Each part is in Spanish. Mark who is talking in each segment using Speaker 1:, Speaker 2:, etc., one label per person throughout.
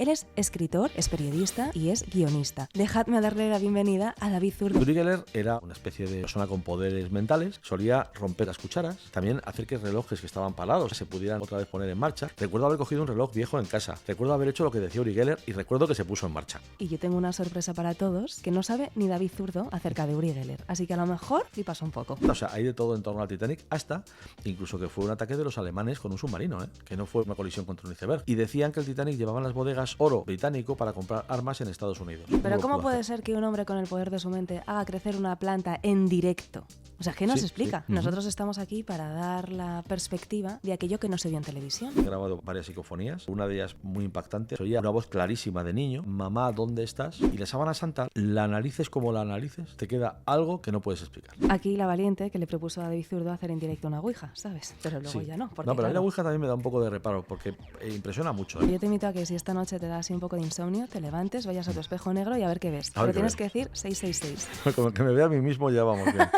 Speaker 1: Él es escritor, es periodista y es guionista. Dejadme darle la bienvenida a David Zurdo.
Speaker 2: Uri Geller era una especie de persona con poderes mentales, solía romper las cucharas, también hacer que relojes que estaban parados se pudieran otra vez poner en marcha. Recuerdo haber cogido un reloj viejo en casa, recuerdo haber hecho lo que decía Uri Geller y recuerdo que se puso en marcha.
Speaker 1: Y yo tengo una sorpresa para todos que no sabe ni David Zurdo acerca de Uri Geller, así que a lo mejor flipas un poco.
Speaker 2: O sea, hay de todo en torno al Titanic, hasta incluso que fue un ataque de los alemanes con un submarino, que no fue una colisión contra un iceberg. Y decían que el Titanic llevaba en las bodegas oro británico para comprar armas en Estados Unidos.
Speaker 1: Pero ¿cómo puede ser que un hombre con el poder de su mente haga crecer una planta en directo? O sea, ¿qué nos explica?
Speaker 2: Sí.
Speaker 1: Nosotros estamos aquí para dar la perspectiva de aquello que no se vio en televisión.
Speaker 2: He grabado varias psicofonías, una de ellas muy impactante. Oía una voz clarísima de niño: mamá, ¿dónde estás? Y la sábana santa, la analices como la analices, te queda algo que no puedes explicar.
Speaker 1: Aquí la valiente que le propuso a David Zurdo hacer en directo una ouija, ¿sabes? Pero luego ya no. Porque,
Speaker 2: no, pero a mí la
Speaker 1: claro,
Speaker 2: ouija también me da un poco de reparo porque impresiona mucho.
Speaker 1: yo te invito a que si esta noche te da así un poco de insomnio, te levantes, vayas a tu espejo negro y a ver qué ves.
Speaker 2: A ver
Speaker 1: Pero
Speaker 2: qué
Speaker 1: tienes
Speaker 2: veo.
Speaker 1: que decir 666.
Speaker 2: Como que me vea a mí mismo ya vamos bien.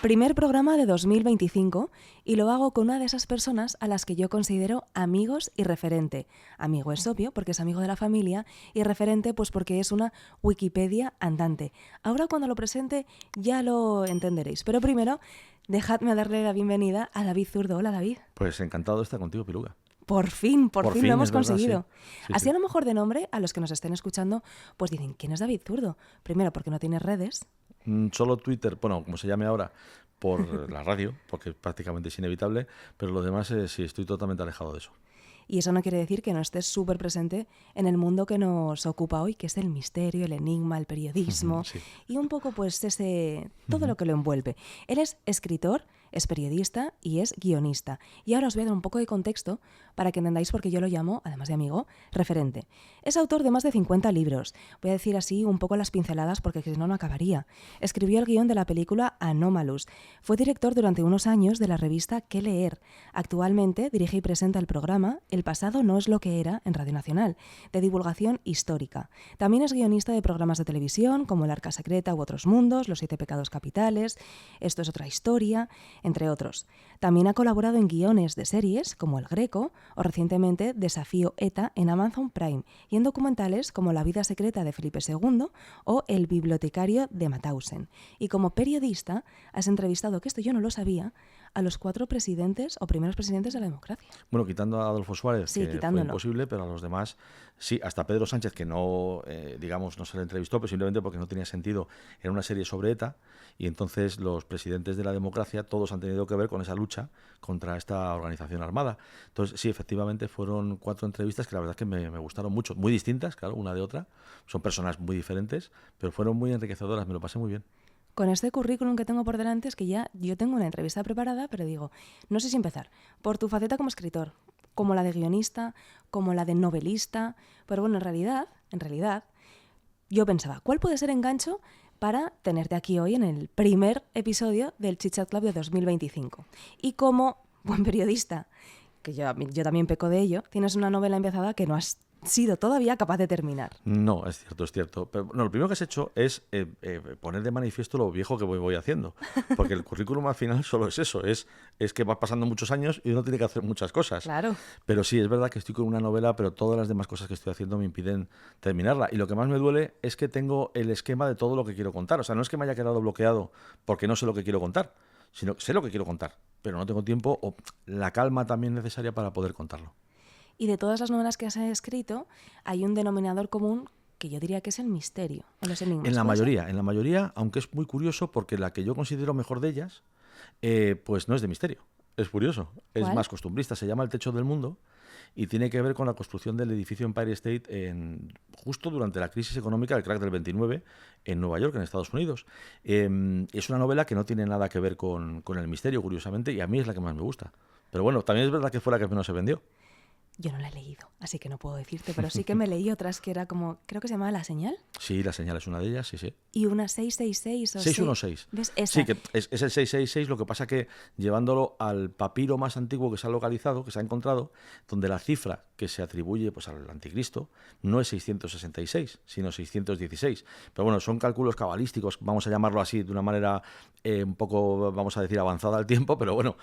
Speaker 1: Primer programa de 2025 y lo hago con una de esas personas a las que yo considero amigos y referente. Amigo es obvio porque es amigo de la familia y referente pues porque es una Wikipedia andante. Ahora cuando lo presente ya lo entenderéis, pero primero dejadme darle la bienvenida a David Zurdo. Hola David.
Speaker 2: Pues encantado de estar contigo, Piluga.
Speaker 1: Por fin lo hemos
Speaker 2: es verdad,
Speaker 1: conseguido.
Speaker 2: sí.
Speaker 1: Así a lo mejor de nombre, a los que nos estén escuchando, pues dicen, ¿quién es David Zurdo? Primero porque no tiene redes.
Speaker 2: Solo Twitter, bueno, como se llame ahora, por la radio, porque prácticamente es inevitable, pero lo demás sí, estoy totalmente alejado de eso.
Speaker 1: Y eso no quiere decir que no estés súper presente en el mundo que nos ocupa hoy, que es el misterio, el enigma, el periodismo
Speaker 2: Sí.
Speaker 1: y un poco pues todo lo que lo envuelve. Él es escritor, es periodista y es guionista. Y ahora os voy a dar un poco de contexto para que entendáis por qué yo lo llamo, además de amigo, referente. Es autor de más de 50 libros. Voy a decir así un poco las pinceladas porque si no, no acabaría. Escribió el guión de la película Anomalous. Fue director durante unos años de la revista Qué Leer. Actualmente dirige y presenta el programa El pasado no es lo que era en Radio Nacional, de divulgación histórica. También es guionista de programas de televisión como El Arca Secreta u Otros Mundos, Los 7 Pecados Capitales, Esto es otra historia, entre otros. También ha colaborado en guiones de series como El Greco o recientemente Desafío ETA en Amazon Prime y en documentales como La vida secreta de Felipe II o El bibliotecario de Mauthausen. Y como periodista has entrevistado, que esto yo no lo sabía, a los 4 presidentes o primeros presidentes de la democracia.
Speaker 2: Bueno, quitando a Adolfo Suárez,
Speaker 1: Sí,
Speaker 2: que
Speaker 1: quitándolo.
Speaker 2: fue imposible, pero a los demás sí, hasta Pedro Sánchez, que no, digamos, no se le entrevistó, pero simplemente porque no tenía sentido, era una serie sobre ETA, y entonces los presidentes de la democracia todos han tenido que ver con esa lucha contra esta organización armada. Entonces, sí, efectivamente fueron 4 entrevistas que la verdad es que me gustaron mucho, muy distintas, claro, una de otra, son personas muy diferentes, pero fueron muy enriquecedoras, me lo pasé muy bien.
Speaker 1: Con este currículum que tengo por delante es que ya yo tengo una entrevista preparada, pero digo, no sé si empezar por tu faceta como escritor, como la de guionista, como la de novelista, pero bueno, en realidad, yo pensaba, ¿cuál puede ser el engancho para tenerte aquí hoy en el primer episodio del Chit Chat Club de 2025? Y como buen periodista, que yo también peco de ello, tienes una novela empezada que no has sido todavía capaz de terminar.
Speaker 2: No, es cierto. Pero, no, lo primero que has hecho es poner de manifiesto lo viejo que voy haciendo. Porque el currículum al final solo es eso, es que va pasando muchos años y uno tiene que hacer muchas cosas.
Speaker 1: Claro.
Speaker 2: Pero sí, es verdad que estoy con una novela, pero todas las demás cosas que estoy haciendo me impiden terminarla. Y lo que más me duele es que tengo el esquema de todo lo que quiero contar. O sea, no es que me haya quedado bloqueado porque no sé lo que quiero contar, sino que sé lo que quiero contar, pero no tengo tiempo o la calma también necesaria para poder contarlo.
Speaker 1: Y de todas las novelas que has escrito, hay un denominador común que yo diría que es el misterio, o los enigmas.
Speaker 2: En la mayoría, aunque es muy curioso porque la que yo considero mejor de ellas, pues no es de misterio. Es curioso, es
Speaker 1: ¿Cuál?
Speaker 2: más costumbrista, se llama El techo del mundo y tiene que ver con la construcción del edificio Empire State justo durante la crisis económica del crack del 29 en Nueva York, en Estados Unidos. Es una novela que no tiene nada que ver con el misterio, curiosamente, y a mí es la que más me gusta. Pero bueno, también es verdad que fue la que menos se vendió.
Speaker 1: Yo no la he leído, así que no puedo decirte, pero sí que me leí otras que era como, creo que se llamaba La Señal.
Speaker 2: Sí, La Señal es una de ellas, sí.
Speaker 1: Y una 666 o
Speaker 2: 616.
Speaker 1: ¿Ves? Esa.
Speaker 2: Sí, que es el 666, lo que pasa que llevándolo al papiro más antiguo que se ha localizado, que se ha encontrado, donde la cifra, que se atribuye pues, al anticristo no es 666, sino 616. Pero bueno, son cálculos cabalísticos, vamos a llamarlo así, de una manera un poco, vamos a decir, avanzada al tiempo, pero bueno,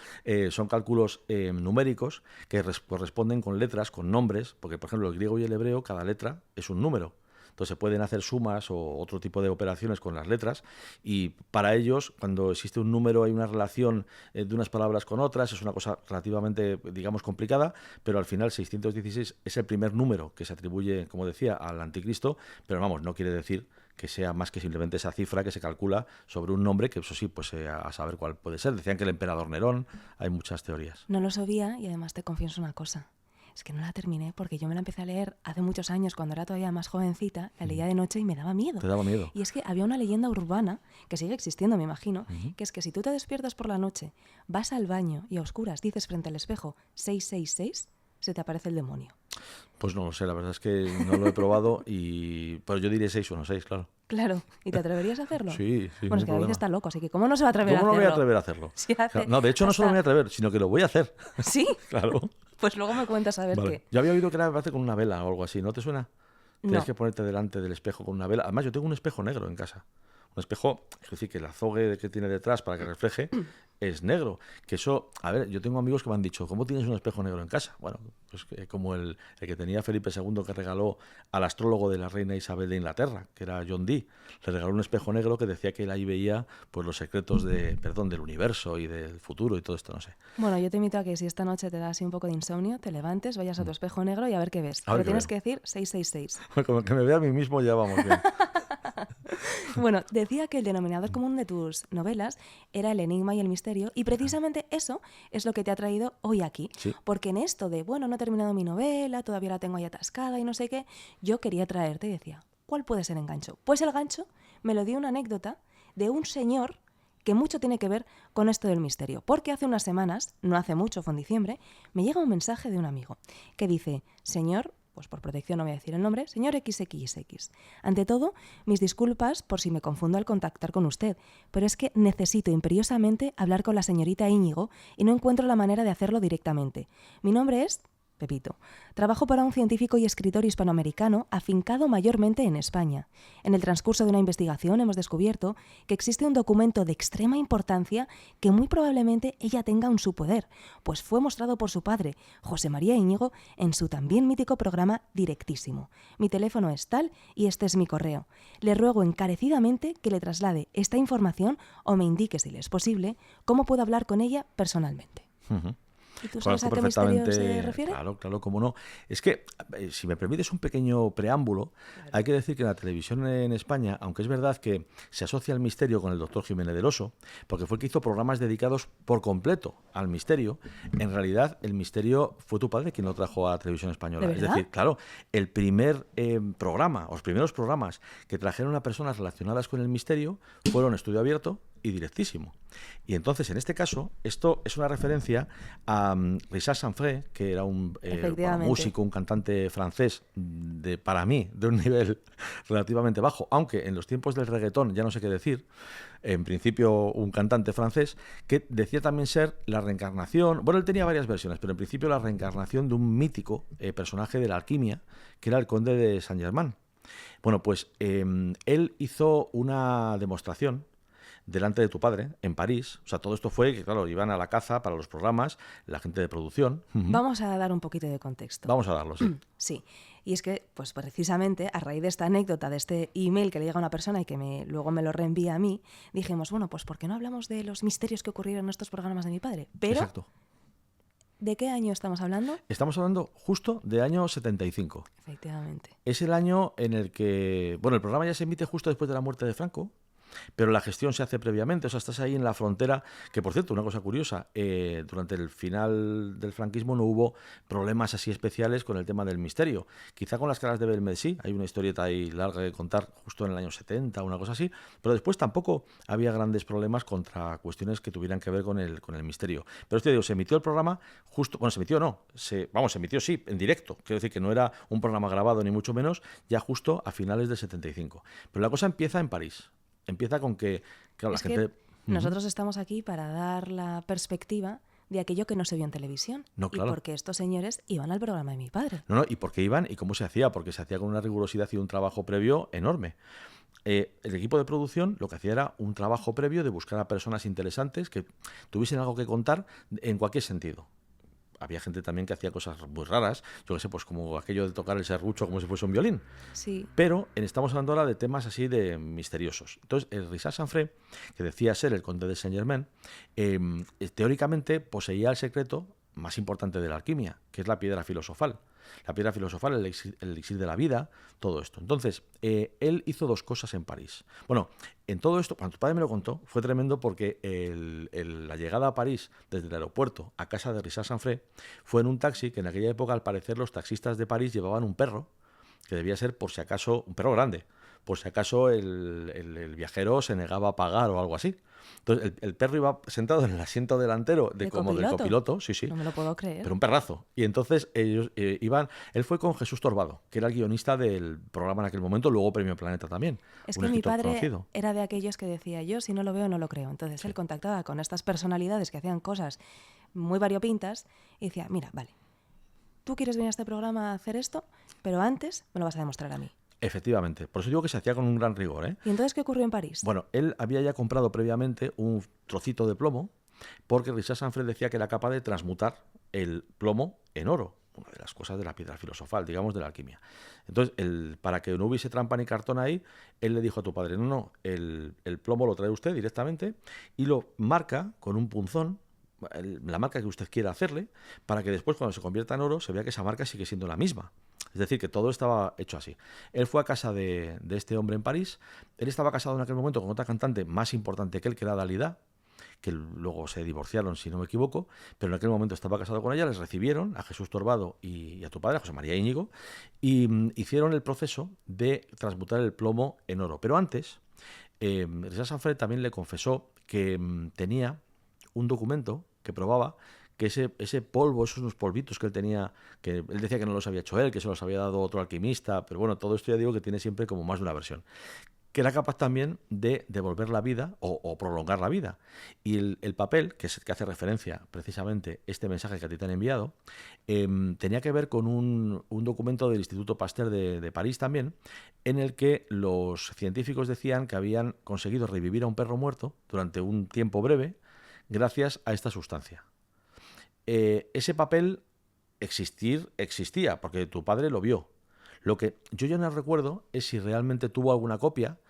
Speaker 2: son cálculos numéricos que corresponden con letras, con nombres, porque por ejemplo el griego y el hebreo, cada letra es un número. Entonces se pueden hacer sumas o otro tipo de operaciones con las letras, y para ellos, cuando existe un número, hay una relación de unas palabras con otras, es una cosa relativamente, digamos, complicada, pero al final 616 es el primer número que se atribuye, como decía, al anticristo, pero vamos, no quiere decir que sea más que simplemente esa cifra que se calcula sobre un nombre, que eso sí, pues a saber cuál puede ser. Decían que el emperador Nerón, hay muchas teorías.
Speaker 1: No lo sabía y además te confieso una cosa. Es que no la terminé porque yo me la empecé a leer hace muchos años, cuando era todavía más jovencita, la leía de noche y me daba miedo.
Speaker 2: ¿Te daba miedo?
Speaker 1: Y es que había una leyenda urbana, que sigue existiendo, me imagino, que es que si tú te despiertas por la noche, vas al baño y a oscuras dices frente al espejo 666, se te aparece el demonio.
Speaker 2: Pues no lo sé, la verdad es que no lo he probado, pero yo diré 616, claro.
Speaker 1: Claro, ¿y te atreverías a hacerlo?
Speaker 2: Sí,
Speaker 1: Bueno, es que David está loco, así que ¿cómo no se va a atrever a hacerlo?
Speaker 2: ¿Cómo no me voy a atrever a hacerlo?
Speaker 1: Si hace
Speaker 2: No, de hecho no solo me voy a atrever, sino que lo voy a hacer.
Speaker 1: ¿Sí?
Speaker 2: Claro.
Speaker 1: Pues luego me cuentas a ver qué.
Speaker 2: Yo había oído que era, me parece, con una vela o algo así, ¿no te suena? Tienes
Speaker 1: No.
Speaker 2: que ponerte delante del espejo con una vela. Además, yo tengo un espejo negro en casa. Un espejo, es decir, que el azogue que tiene detrás para que refleje es negro. Que eso, a ver, yo tengo amigos que me han dicho, ¿cómo tienes un espejo negro en casa? Bueno, pues como el que tenía Felipe II, que regaló al astrólogo de la reina Isabel de Inglaterra, que era John Dee. Le regaló un espejo negro que decía que él ahí veía pues los secretos del universo y del futuro y todo esto, no sé.
Speaker 1: Bueno, yo te invito a que si esta noche te da así un poco de insomnio, te levantes, vayas a tu espejo negro y a ver qué ves.
Speaker 2: A ver
Speaker 1: Pero
Speaker 2: qué
Speaker 1: tienes
Speaker 2: veo.
Speaker 1: que decir 666.
Speaker 2: Como que me vea a mí mismo ya vamos bien.
Speaker 1: Bueno, decía que el denominador común de tus novelas era el enigma y el misterio, y precisamente eso es lo que te ha traído hoy aquí.
Speaker 2: Sí.
Speaker 1: Porque en esto de, bueno, no he terminado mi novela, todavía la tengo ahí atascada y no sé qué, yo quería traerte y decía, ¿cuál puede ser el gancho? Pues el gancho me lo dio una anécdota de un señor que mucho tiene que ver con esto del misterio. Porque hace unas semanas, no hace mucho, fue en diciembre, me llega un mensaje de un amigo que dice, señor, pues por protección no voy a decir el nombre, señor XXX. Ante todo, mis disculpas por si me confundo al contactar con usted, pero es que necesito imperiosamente hablar con la señorita Íñigo y no encuentro la manera de hacerlo directamente. Mi nombre es Pepito. Trabajo para un científico y escritor hispanoamericano afincado mayormente en España. En el transcurso de una investigación hemos descubierto que existe un documento de extrema importancia que muy probablemente ella tenga en su poder, pues fue mostrado por su padre, José María Íñigo, en su también mítico programa Directísimo. Mi teléfono es tal y este es mi correo. Le ruego encarecidamente que le traslade esta información o me indique, si le es posible, cómo puedo hablar con ella personalmente.
Speaker 2: Uh-huh.
Speaker 1: ¿Y tú sabes a qué misterio se
Speaker 2: Perfectamente,
Speaker 1: refiere?
Speaker 2: claro, cómo no. Es que, si me permites un pequeño preámbulo, claro. Hay que decir que en la televisión en España, aunque es verdad que se asocia el misterio con el doctor Jiménez del Oso, porque fue el que hizo programas dedicados por completo al misterio, en realidad el misterio fue tu padre quien lo trajo a la televisión española.
Speaker 1: ¿De
Speaker 2: Es
Speaker 1: verdad?
Speaker 2: decir, claro, el primer programa, los primeros programas que trajeron a personas relacionadas con el misterio fueron Estudio Abierto y Directísimo. Y entonces, en este caso, esto es una referencia a Richard Sanfray, que era un músico, un cantante francés, para mí, de un nivel relativamente bajo, aunque en los tiempos del reggaetón ya no sé qué decir, en principio un cantante francés, que decía también ser la reencarnación, bueno, él tenía varias versiones, pero en principio la reencarnación de un mítico personaje de la alquimia, que era el conde de Saint-Germain. Bueno, pues él hizo una demostración delante de tu padre, en París. O sea, todo esto fue que, claro, iban a la caza para los programas, la gente de producción.
Speaker 1: Vamos a dar un poquito de contexto.
Speaker 2: Vamos a darlo, sí.
Speaker 1: Sí, y es que, pues precisamente, a raíz de esta anécdota, de este email que le llega a una persona y que luego me lo reenvía a mí, dijimos, bueno, pues ¿por qué no hablamos de los misterios que ocurrieron en estos programas de mi padre? Pero,
Speaker 2: exacto.
Speaker 1: ¿De qué año estamos hablando?
Speaker 2: Estamos hablando justo de año 75.
Speaker 1: Efectivamente.
Speaker 2: Es el año en el que, bueno, el programa ya se emite justo después de la muerte de Franco, pero la gestión se hace previamente, o sea, estás ahí en la frontera, que por cierto, una cosa curiosa, durante el final del franquismo no hubo problemas así especiales con el tema del misterio. Quizá con las caras de Belmez sí, hay una historieta ahí larga de contar justo en el año 70, una cosa así, pero después tampoco había grandes problemas contra cuestiones que tuvieran que ver con el misterio. Pero esto digo, se emitió el programa justo, bueno, se emitió no, se emitió sí, en directo, quiero decir que no era un programa grabado ni mucho menos, ya justo a finales del 75. Pero la cosa empieza en París. Empieza con que, claro,
Speaker 1: es
Speaker 2: la gente...
Speaker 1: Nosotros estamos aquí para dar la perspectiva de aquello que no se vio en televisión.
Speaker 2: No, claro.
Speaker 1: Y porque estos señores iban al programa de mi padre.
Speaker 2: No, ¿y por qué iban y cómo se hacía? Porque se hacía con una rigurosidad y un trabajo previo enorme. El equipo de producción lo que hacía era un trabajo previo de buscar a personas interesantes que tuviesen algo que contar en cualquier sentido. Había gente también que hacía cosas muy raras, yo qué sé, pues como aquello de tocar el serrucho como si fuese un violín.
Speaker 1: Sí.
Speaker 2: Pero estamos hablando ahora de temas así de misteriosos. Entonces, el Richard Sanfré, que decía ser el conde de Saint-Germain, teóricamente poseía el secreto más importante de la alquimia, que es la piedra filosofal. La piedra filosofal, el elixir de la vida, todo esto. Entonces, él hizo 2 cosas en París. Bueno, en todo esto, cuando tu padre me lo contó, fue tremendo porque la llegada a París desde el aeropuerto a casa de Richard Sanfré fue en un taxi que en aquella época, al parecer, los taxistas de París llevaban un perro, que debía ser, por si acaso, un perro grande, por si acaso el viajero se negaba a pagar o algo así. Entonces, el perro iba sentado en el asiento delantero como del copiloto, sí, sí.
Speaker 1: No me lo puedo creer.
Speaker 2: Pero un perrazo. Y entonces ellos él fue con Jesús Torbado, que era el guionista del programa en aquel momento, luego Premio Planeta también.
Speaker 1: Es
Speaker 2: un
Speaker 1: que mi
Speaker 2: escritor
Speaker 1: padre
Speaker 2: conocido.
Speaker 1: era de aquellos que decía, yo si no lo veo, no lo creo. Entonces él contactaba con estas personalidades que hacían cosas muy variopintas y decía, mira, vale, tú quieres venir a este programa a hacer esto, pero antes me lo vas a demostrar a mí.
Speaker 2: Efectivamente. Por eso digo que se hacía con un gran rigor, ¿eh?
Speaker 1: ¿Y entonces qué ocurrió en París?
Speaker 2: Bueno, él había ya comprado previamente un trocito de plomo porque Richard Sanfré decía que era capaz de transmutar el plomo en oro. Una de las cosas de la piedra filosofal, digamos, de la alquimia. Entonces, para que no hubiese trampa ni cartón ahí, él le dijo a tu padre, no, el plomo lo trae usted directamente y lo marca con un punzón, la marca que usted quiera hacerle, para que después, cuando se convierta en oro, se vea que esa marca sigue siendo la misma. Es decir, que todo estaba hecho así. Él fue a casa de este hombre en París. Él estaba casado en aquel momento con otra cantante más importante que él, que era Dalida, que luego se divorciaron, si no me equivoco, pero en aquel momento estaba casado con ella. Les recibieron a Jesús Torbado y a tu padre, a José María Íñigo, y hicieron el proceso de transmutar el plomo en oro. Pero antes, Richard Sanfré también le confesó que tenía un documento que probaba que ese polvo, esos unos polvitos que él tenía, que él decía que no los había hecho él, que se los había dado otro alquimista, pero bueno, todo esto ya digo que tiene siempre como más de una versión, que era capaz también de devolver la vida o prolongar la vida. Y el papel, que hace referencia precisamente este mensaje que a ti te han enviado, tenía que ver con un documento del Instituto Pasteur de París también, en el que los científicos decían que habían conseguido revivir a un perro muerto durante un tiempo breve gracias a esta sustancia. Ese papel existía, porque tu padre lo vio. Lo que yo ya no recuerdo es si realmente tuvo alguna copia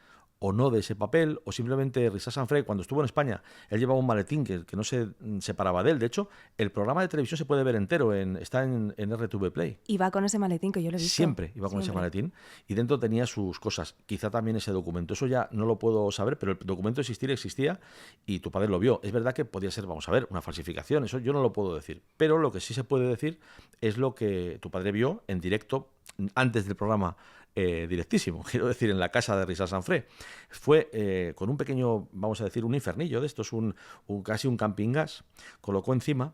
Speaker 2: o no de ese papel, o simplemente Richard Sanfré, cuando estuvo en España, él llevaba un maletín que no se separaba de él. De hecho, el programa de televisión se puede ver entero, está en RTV Play.
Speaker 1: Y va con ese maletín que yo le he visto.
Speaker 2: Siempre iba con ese maletín, y dentro tenía sus cosas. Quizá también ese documento, eso ya no lo puedo saber, pero el documento existía, y tu padre lo vio. Es verdad que podía ser, vamos a ver, una falsificación, eso yo no lo puedo decir. Pero lo que sí se puede decir es lo que tu padre vio en directo antes del programa directísimo, quiero decir, en la casa de Richard Sanfré. Fue con un pequeño, vamos a decir, un infernillo de estos, casi un camping gas, colocó encima,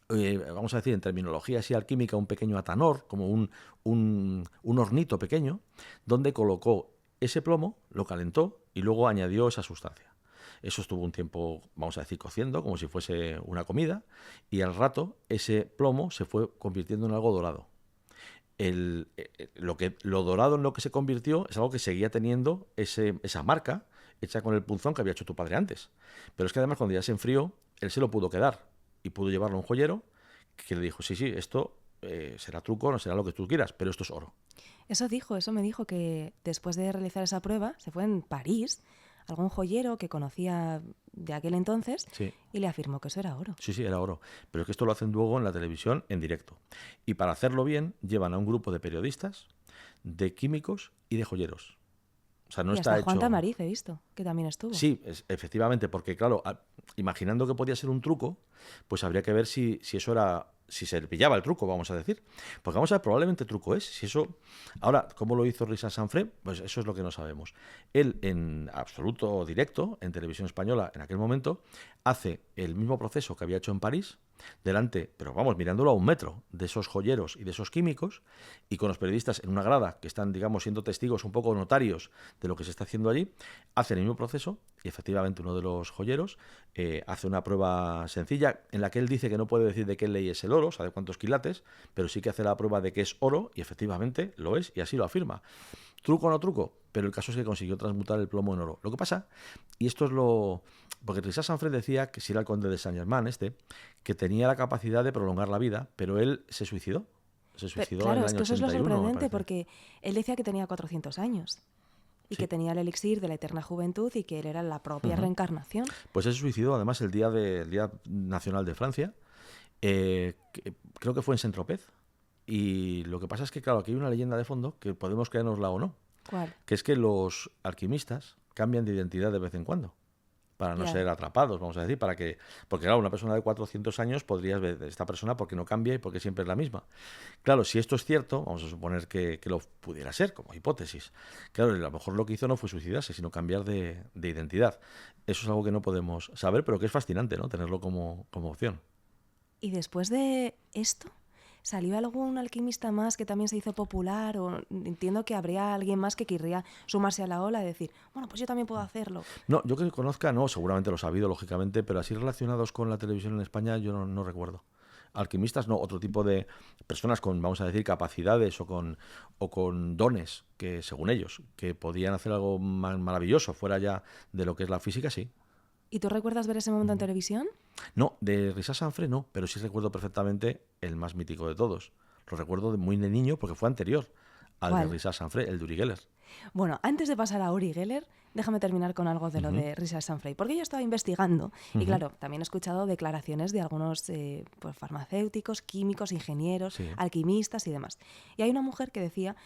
Speaker 2: vamos a decir en terminología así alquímica, un pequeño atanor, como un hornito pequeño, donde colocó ese plomo, lo calentó y luego añadió esa sustancia. Eso estuvo un tiempo, vamos a decir, cociendo, como si fuese una comida, y al rato ese plomo se fue convirtiendo en algo dorado. Lo dorado en lo que se convirtió es algo que seguía teniendo esa marca hecha con el punzón que había hecho tu padre antes. Pero es que además, cuando ya se enfrió, él se lo pudo quedar y pudo llevarlo a un joyero que le dijo, sí, esto será truco, no será lo que tú quieras, pero esto es oro.
Speaker 1: Eso me dijo que después de realizar esa prueba se fue en París a algún joyero que conocía de aquel entonces,
Speaker 2: sí,
Speaker 1: y le afirmó que eso era oro.
Speaker 2: Sí, era oro. Pero es que esto lo hacen luego en la televisión en directo. Y para hacerlo bien llevan a un grupo de periodistas, de químicos y de joyeros. O sea, no
Speaker 1: y
Speaker 2: está
Speaker 1: hasta
Speaker 2: hecho...
Speaker 1: Juan Tamariz he visto, que también estuvo.
Speaker 2: Sí, efectivamente, porque claro, imaginando que podía ser un truco, pues habría que ver si eso era... si se pillaba el truco, vamos a decir. Porque vamos a ver, probablemente truco es. Si eso... Ahora, ¿cómo lo hizo Richard Sanfré? Pues eso es lo que no sabemos. Él, en absoluto directo, en televisión española, en aquel momento, hace el mismo proceso que había hecho en París, delante, pero vamos, mirándolo a 1 metro, de esos joyeros y de esos químicos, y con los periodistas en una grada que están, digamos, siendo testigos un poco notarios de lo que se está haciendo allí, hacen el mismo proceso y efectivamente uno de los joyeros hace una prueba sencilla en la que él dice que no puede decir de qué ley es el oro, o sea, de cuántos quilates, pero sí que hace la prueba de que es oro y efectivamente lo es y así lo afirma. Truco o no truco, pero el caso es que consiguió transmutar el plomo en oro. Lo que pasa, y esto es lo... Porque Rixac Sanfré decía que si era el conde de Saint-Germain que tenía la capacidad de prolongar la vida, pero él se suicidó. Se suicidó
Speaker 1: Claro,
Speaker 2: en el
Speaker 1: es
Speaker 2: año
Speaker 1: que eso es lo
Speaker 2: 81, me
Speaker 1: sorprendente,
Speaker 2: parece.
Speaker 1: porque él decía que tenía 400 años y
Speaker 2: Sí.
Speaker 1: que tenía el elixir de la eterna juventud y que él era la propia reencarnación.
Speaker 2: Pues él se suicidó además el día Nacional de Francia. Creo que fue en Saint-Tropez. Y lo que pasa es que, claro, aquí hay una leyenda de fondo que podemos creérnosla o no,
Speaker 1: ¿Cuál?
Speaker 2: que es que los alquimistas cambian de identidad de vez en cuando, para no ser atrapados, vamos a decir, porque claro, una persona de 400 años podrías ver esta persona porque no cambia y porque siempre es la misma. Claro, si esto es cierto, vamos a suponer que lo pudiera ser, como hipótesis. Claro, a lo mejor lo que hizo no fue suicidarse, sino cambiar de identidad. Eso es algo que no podemos saber, pero que es fascinante, ¿no? Tenerlo como opción.
Speaker 1: Y después de esto, ¿salió algún alquimista más que también se hizo popular? O entiendo que habría alguien más que querría sumarse a la ola y decir, bueno, pues yo también puedo hacerlo.
Speaker 2: No, yo que conozca, no, seguramente los ha habido, lógicamente, pero así relacionados con la televisión en España yo no recuerdo. Alquimistas no, otro tipo de personas con, vamos a decir, capacidades o con dones que, según ellos, que podían hacer algo maravilloso fuera ya de lo que es la física, sí.
Speaker 1: ¿Y tú recuerdas ver ese momento en televisión?
Speaker 2: No, de Rixac Sanfré no, pero sí recuerdo perfectamente el más mítico de todos. Lo recuerdo de muy de niño porque fue anterior al de
Speaker 1: ¿Cuál?
Speaker 2: Rixac Sanfré, el de Uri Geller.
Speaker 1: Bueno, antes de pasar a Uri Geller, déjame terminar con algo de lo de Rixac Sanfrey, porque yo estaba investigando y claro, también he escuchado declaraciones de algunos pues, farmacéuticos, químicos, ingenieros,
Speaker 2: Sí.
Speaker 1: alquimistas y demás. Y hay una mujer que decía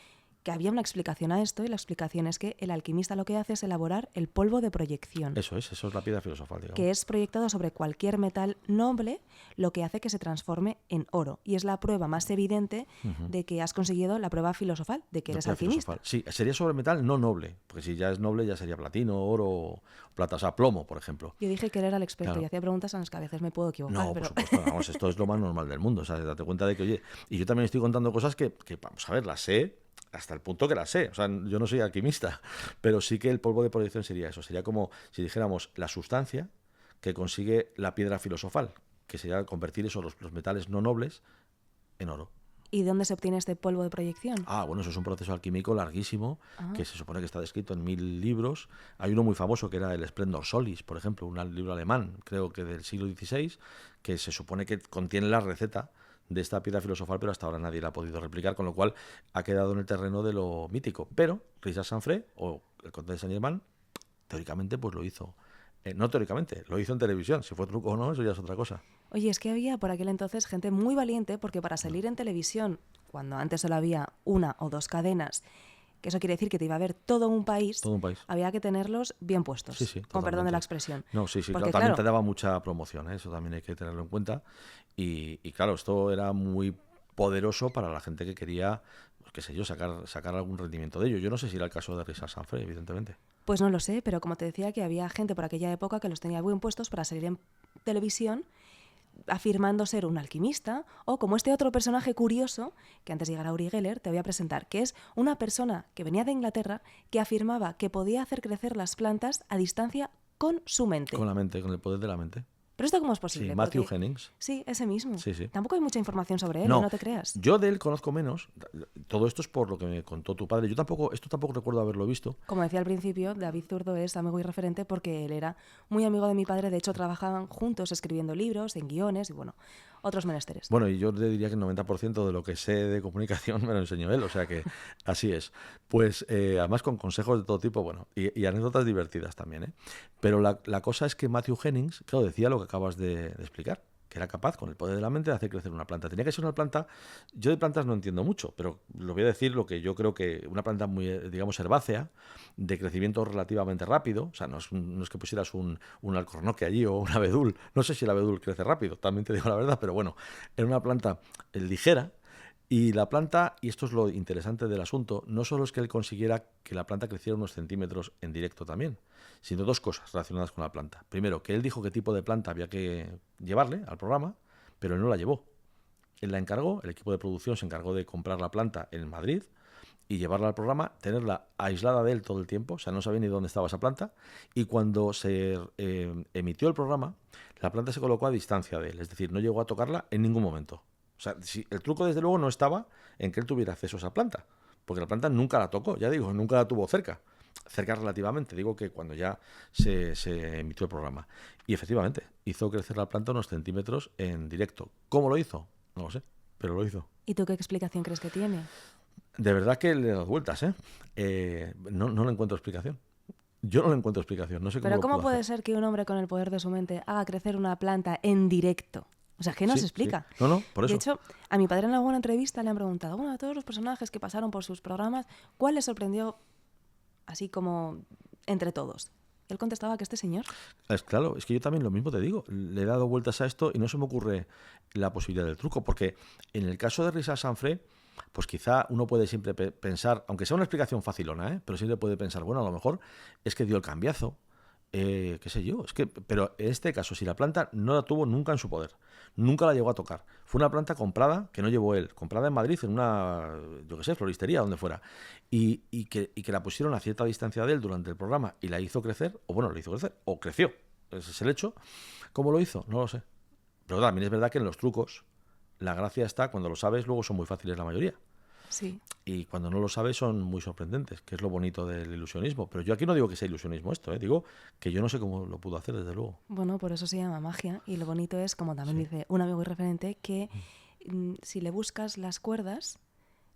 Speaker 1: que había una explicación a esto y la explicación es que el alquimista lo que hace es elaborar el polvo de proyección,
Speaker 2: Eso es la piedra filosofal, digamos.
Speaker 1: que es proyectado sobre cualquier metal noble, lo que hace que se transforme en oro. Y es la prueba más evidente de que has conseguido la prueba filosofal, de que
Speaker 2: La
Speaker 1: eres
Speaker 2: piedra
Speaker 1: alquimista.
Speaker 2: filosofal. Sí, sería sobre metal no noble, porque si ya es noble ya sería platino, oro, o plata, o sea, plomo, por ejemplo.
Speaker 1: Yo dije que él era el experto
Speaker 2: Claro.
Speaker 1: y hacía preguntas en las que a veces me puedo equivocar,
Speaker 2: No,
Speaker 1: pero...
Speaker 2: por supuesto, vamos, esto es lo más normal del mundo. O sea, date cuenta de que, oye, y yo también estoy contando cosas que, vamos a ver, las sé hasta el punto que las sé. O sea, yo no soy alquimista, pero sí que el polvo de proyección sería eso. Sería como si dijéramos la sustancia que consigue la piedra filosofal, que sería convertir esos los metales no nobles en oro.
Speaker 1: ¿Y dónde se obtiene este polvo de proyección?
Speaker 2: Ah, bueno, eso es un proceso alquímico larguísimo, que se supone que está descrito en 1000 libros. Hay uno muy famoso que era el Splendor Solis, por ejemplo, un libro alemán, creo que del siglo XVI, que se supone que contiene la receta de esta piedra filosofal, pero hasta ahora nadie la ha podido replicar, con lo cual ha quedado en el terreno de lo mítico. Pero Rixac Sanfré, o el conde de Saint-Germain, teóricamente pues lo hizo. No teóricamente, lo hizo en televisión. Si fue truco o no, eso ya es otra cosa.
Speaker 1: Oye, es que había por aquel entonces gente muy valiente porque para salir en televisión, cuando antes solo había 1 o 2 cadenas, que eso quiere decir que te iba a ver todo un país,
Speaker 2: Todo un país.
Speaker 1: había que tenerlos bien puestos,
Speaker 2: Sí, sí,
Speaker 1: con perdón de
Speaker 2: totalmente.
Speaker 1: la expresión.
Speaker 2: No, sí,
Speaker 1: Porque,
Speaker 2: claro, también
Speaker 1: claro,
Speaker 2: te daba mucha promoción, ¿eh? Eso también hay que tenerlo en cuenta. Y claro, esto era muy poderoso para la gente que quería, pues, qué sé yo, sacar algún rendimiento de ello. Yo no sé si era el caso de Rixac Sanfré, evidentemente.
Speaker 1: pues no lo sé, pero como te decía que había gente por aquella época que los tenía bien puestos para salir en televisión afirmando ser un alquimista, o como este otro personaje curioso, que antes de llegar a Uri Geller te voy a presentar, que es una persona que venía de Inglaterra que afirmaba que podía hacer crecer las plantas a distancia con su mente.
Speaker 2: Con la mente, con el poder de la mente.
Speaker 1: ¿Pero esto cómo es posible?
Speaker 2: Sí, Matthew
Speaker 1: Porque-
Speaker 2: Jennings.
Speaker 1: Sí, ese mismo.
Speaker 2: Sí, sí.
Speaker 1: Tampoco hay mucha información sobre él,
Speaker 2: No,
Speaker 1: no te creas.
Speaker 2: yo de él conozco menos. Todo esto es por lo que me contó tu padre. Esto tampoco recuerdo haberlo visto.
Speaker 1: Como decía al principio, David Zurdo es amigo y referente porque él era muy amigo de mi padre. De hecho, trabajaban juntos escribiendo libros, en guiones y, bueno, otros menesteres.
Speaker 2: Bueno, y yo le diría que el 90% de lo que sé de comunicación me lo enseñó él, o sea que así es. Pues además con consejos de todo tipo, bueno, y anécdotas divertidas también, ¿eh? Pero la cosa es que Matthew Jennings, claro, decía lo que acabas de explicar, que era capaz, con el poder de la mente, de hacer crecer una planta. Tenía que ser una planta, yo de plantas no entiendo mucho, pero lo voy a decir lo que yo creo que una planta muy, digamos, herbácea, de crecimiento relativamente rápido, o sea, no es que pusieras un alcornoque allí o un abedul, no sé si el abedul crece rápido, también te digo la verdad, pero bueno, era una planta ligera. Y la planta, y esto es lo interesante del asunto, no solo es que él consiguiera que la planta creciera unos centímetros en directo también, sino 2 cosas relacionadas con la planta. Primero, que él dijo qué tipo de planta había que llevarle al programa, pero él no la llevó. Él la encargó, el equipo de producción se encargó de comprar la planta en Madrid y llevarla al programa, tenerla aislada de él todo el tiempo, o sea, no sabía ni dónde estaba esa planta, y cuando se emitió el programa, la planta se colocó a distancia de él, es decir, no llegó a tocarla en ningún momento. O sea, el truco desde luego no estaba en que él tuviera acceso a esa planta, porque la planta nunca la tocó, ya digo, nunca la tuvo cerca relativamente, digo que cuando ya se emitió el programa. Y efectivamente, hizo crecer la planta unos centímetros en directo. ¿Cómo lo hizo? No lo sé, pero lo hizo.
Speaker 1: ¿Y tú qué explicación crees que tiene?
Speaker 2: De verdad que le he dado vueltas, ¿eh? No le encuentro explicación. Yo no le encuentro explicación, no sé cómo
Speaker 1: Pero
Speaker 2: lo
Speaker 1: ¿cómo
Speaker 2: pudo
Speaker 1: puede
Speaker 2: hacer.
Speaker 1: ser que un hombre con el poder de su mente haga crecer una planta en directo? O sea, ¿qué nos
Speaker 2: Sí,
Speaker 1: explica?
Speaker 2: sí. No, por eso.
Speaker 1: De hecho, a mi padre en alguna entrevista le han preguntado, bueno, a todos los personajes que pasaron por sus programas, ¿cuál les sorprendió así como entre todos? Él contestaba que este señor.
Speaker 2: Claro, es que yo también lo mismo te digo. Le he dado vueltas a esto y no se me ocurre la posibilidad del truco, porque en el caso de Risa Sanfré, pues quizá uno puede siempre pensar, aunque sea una explicación facilona, pero siempre puede pensar, bueno, a lo mejor es que dio el cambiazo, qué sé yo, pero en este caso, si la planta no la tuvo nunca en su poder, nunca la llegó a tocar. Fue una planta comprada, que no llevó él, comprada en Madrid, en una, yo qué sé, floristería, donde fuera, y que la pusieron a cierta distancia de él durante el programa y la hizo crecer, o bueno, la hizo crecer, o creció, ese es el hecho. ¿Cómo lo hizo? No lo sé. Pero también es verdad que en los trucos, la gracia está, cuando lo sabes, luego son muy fáciles la mayoría.
Speaker 1: Sí.
Speaker 2: Y cuando no lo sabes son muy sorprendentes, que es lo bonito del ilusionismo. Pero yo aquí no digo que sea ilusionismo esto, digo que yo no sé cómo lo pudo hacer, desde luego.
Speaker 1: Bueno, por eso se llama magia. Y lo bonito es, como también
Speaker 2: Sí.
Speaker 1: dice un amigo y referente, que si le buscas las cuerdas,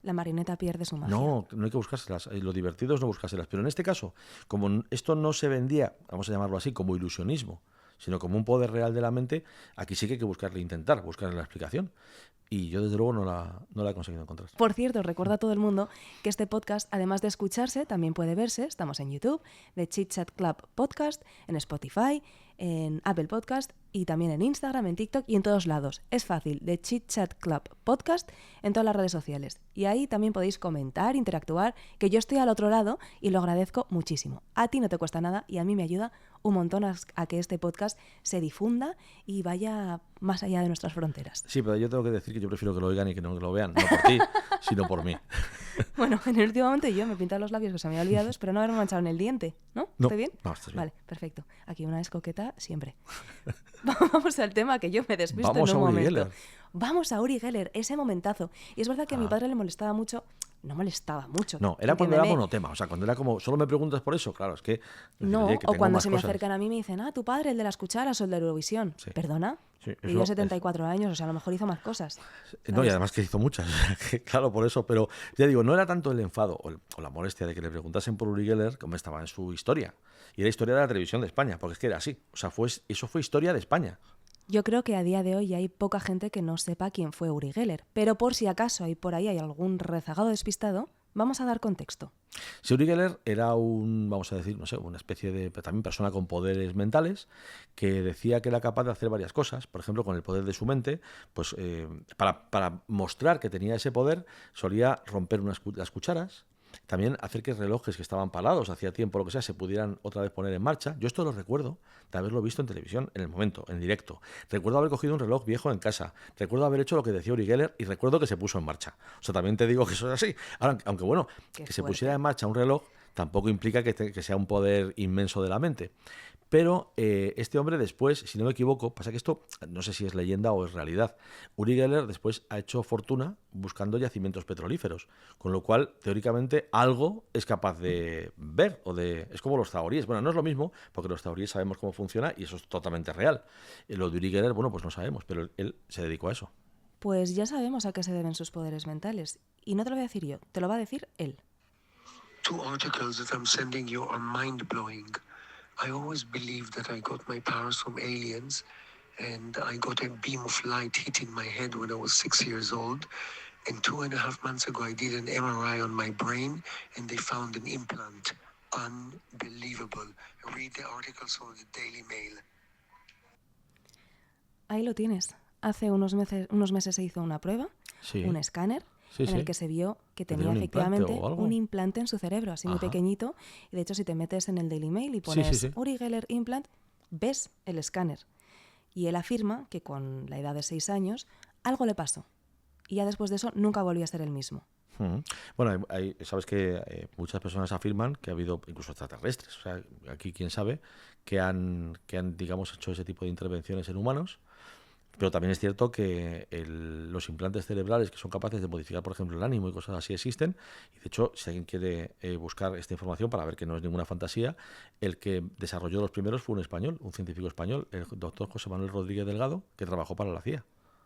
Speaker 1: la marioneta pierde su magia.
Speaker 2: No hay que buscárselas. Lo divertido es no buscárselas. Pero en este caso, como esto no se vendía, vamos a llamarlo así, como ilusionismo, sino como un poder real de la mente, aquí sí que hay que intentar buscarle la explicación. Y yo, desde luego, no la he conseguido encontrar.
Speaker 1: Por cierto, recuerda a todo el mundo que este podcast, además de escucharse, también puede verse. Estamos en YouTube, de Chit Chat Club Podcast, en Spotify, en Apple Podcast y también en Instagram, en TikTok y en todos lados. Es fácil, de Chit Chat Club Podcast en todas las redes sociales. Y ahí también podéis comentar, interactuar, que yo estoy al otro lado y lo agradezco muchísimo. A ti no te cuesta nada y a mí me ayuda un montón a que este podcast se difunda y vaya más allá de nuestras fronteras.
Speaker 2: Sí, pero yo tengo que decir que yo prefiero que lo oigan y que no lo vean, no por ti, sino por mí.
Speaker 1: Bueno, en el último momento yo me he pintado los labios que se me había olvidado, pero no haberme manchado en el diente, ¿no?
Speaker 2: No,
Speaker 1: ¿Estoy bien?
Speaker 2: no, estás bien.
Speaker 1: Vale, perfecto. Aquí una escoqueta siempre. Vamos al tema, que yo me despisto
Speaker 2: Vamos
Speaker 1: en un
Speaker 2: a Uri
Speaker 1: momento.
Speaker 2: Geller.
Speaker 1: Vamos a Uri Geller, ese momentazo. Y es verdad que a mi padre le molestaba mucho. No molestaba mucho.
Speaker 2: No, era cuando era
Speaker 1: entiéndeme.
Speaker 2: monotema, o sea, cuando era como, solo me preguntas por eso, claro, es que...
Speaker 1: No,
Speaker 2: oye, que
Speaker 1: o
Speaker 2: tengo
Speaker 1: cuando
Speaker 2: más
Speaker 1: se me
Speaker 2: cosas.
Speaker 1: acercan a mí y me dicen, tu padre, el de las cucharas o el de Eurovisión.
Speaker 2: Sí.
Speaker 1: ¿Perdona?
Speaker 2: Sí,
Speaker 1: Vivió
Speaker 2: eso
Speaker 1: 74 años, o sea, a lo mejor hizo más cosas.
Speaker 2: No, y además que hizo muchas, claro, por eso, pero ya digo, no era tanto el enfado o la molestia de que le preguntasen por Uri Geller como estaba en su historia. Y era historia de la televisión de España, porque es que era así, o sea, eso fue historia de España.
Speaker 1: Yo creo que a día de hoy hay poca gente que no sepa quién fue Uri Geller, pero por si acaso por ahí hay algún rezagado despistado, vamos a dar contexto.
Speaker 2: Si Uri Geller era vamos a decir, no sé, una especie de también persona con poderes mentales que decía que era capaz de hacer varias cosas. Por ejemplo, con el poder de su mente, pues para mostrar que tenía ese poder, solía romper las cucharas. También hacer que relojes que estaban parados hacía tiempo, lo que sea, se pudieran otra vez poner en marcha. Yo esto lo recuerdo de haberlo visto en televisión, en el momento, en directo. Recuerdo haber cogido un reloj viejo en casa. Recuerdo haber hecho lo que decía Uri Geller y recuerdo que se puso en marcha. O sea, también te digo que eso es así. Ahora, aunque bueno, que se pusiera en marcha un reloj tampoco implica que sea un poder inmenso de la mente. Pero este hombre después, si no me equivoco, pasa que esto no sé si es leyenda o es realidad, Uri Geller después ha hecho fortuna buscando yacimientos petrolíferos, con lo cual teóricamente algo es capaz de ver es como los zahoríes. Bueno, no es lo mismo porque los zahoríes sabemos cómo funciona y eso es totalmente real. Lo de Uri Geller, bueno, pues no sabemos, pero él se dedicó a eso.
Speaker 1: Pues ya sabemos a qué se deben sus poderes mentales. Y no te lo voy a decir yo, te lo va a decir él.
Speaker 3: 2 articles that I'm sending you are mind-blowing. I always believed that I got my powers from aliens, and I got a beam of light hitting my head when I was 6 years old. And 2.5 months ago, I did an MRI on my brain, and they found an implant. Unbelievable. Read the articles from the Daily Mail.
Speaker 1: Ahí lo tienes. Hace unos meses se hizo una prueba,
Speaker 2: Sí.
Speaker 1: un escáner, en el que se vio que tenía
Speaker 2: un
Speaker 1: efectivamente
Speaker 2: implante o algo.
Speaker 1: un implante en su cerebro, así muy
Speaker 2: Ajá.
Speaker 1: pequeñito. Y de hecho, si te metes en el Daily Mail y pones
Speaker 2: sí.
Speaker 1: Uri Geller Implant, ves el escáner. Y él afirma que con la edad de 6 años algo le pasó. Y ya después de eso nunca volvió a ser el mismo.
Speaker 2: Bueno, sabes que muchas personas afirman que ha habido incluso extraterrestres. O sea, aquí quién sabe que han, digamos, hecho ese tipo de intervenciones en humanos. Pero también es cierto que los implantes cerebrales que son capaces de modificar, por ejemplo, el ánimo y cosas así existen. Y de hecho, si alguien quiere buscar esta información para ver que no es ninguna fantasía, el que desarrolló los primeros fue un español, un científico español, el doctor José Manuel Rodríguez Delgado, que trabajó para la CIA.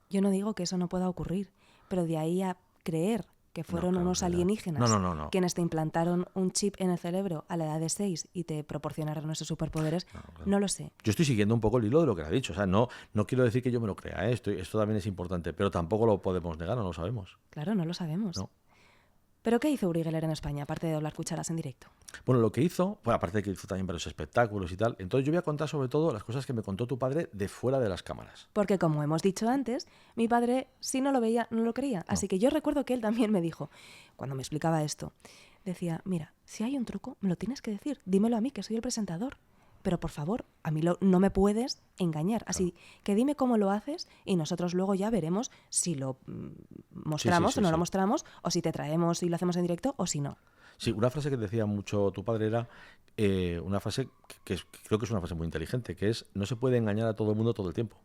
Speaker 1: Yo no digo que eso no pueda ocurrir, pero de ahí a creer que fueron
Speaker 2: claro,
Speaker 1: unos
Speaker 2: verdad.
Speaker 1: alienígenas
Speaker 2: No.
Speaker 1: quienes te implantaron un chip en el cerebro a la edad de 6 y te proporcionaron esos superpoderes,
Speaker 2: Claro.
Speaker 1: no lo sé.
Speaker 2: Yo estoy siguiendo un poco el hilo de lo que le ha dicho. O sea, no quiero decir que yo me lo crea, ¿eh? Esto también es importante, pero tampoco lo podemos negar, no lo sabemos.
Speaker 1: Claro, no lo sabemos.
Speaker 2: No.
Speaker 1: ¿Pero qué hizo Uri Geller en España, aparte de doblar cucharas en directo?
Speaker 2: Bueno, lo que hizo, bueno, aparte de que hizo también varios espectáculos y tal, entonces yo voy a contar sobre todo las cosas que me contó tu padre de fuera de las cámaras.
Speaker 1: Porque como hemos dicho antes, mi padre si no lo veía, no lo creía. Así que yo recuerdo que él también me dijo, cuando me explicaba esto, decía, mira, si hay un truco, me lo tienes que decir, dímelo a mí, que soy el presentador. Pero por favor, a mí no me puedes engañar. Así que dime cómo lo haces y nosotros luego ya veremos si lo mostramos o no lo mostramos, o si te traemos y lo hacemos en directo o si no.
Speaker 2: Sí, una frase que decía mucho tu padre era una frase que creo que es una frase muy inteligente, que es, no se puede engañar a todo el mundo todo el tiempo.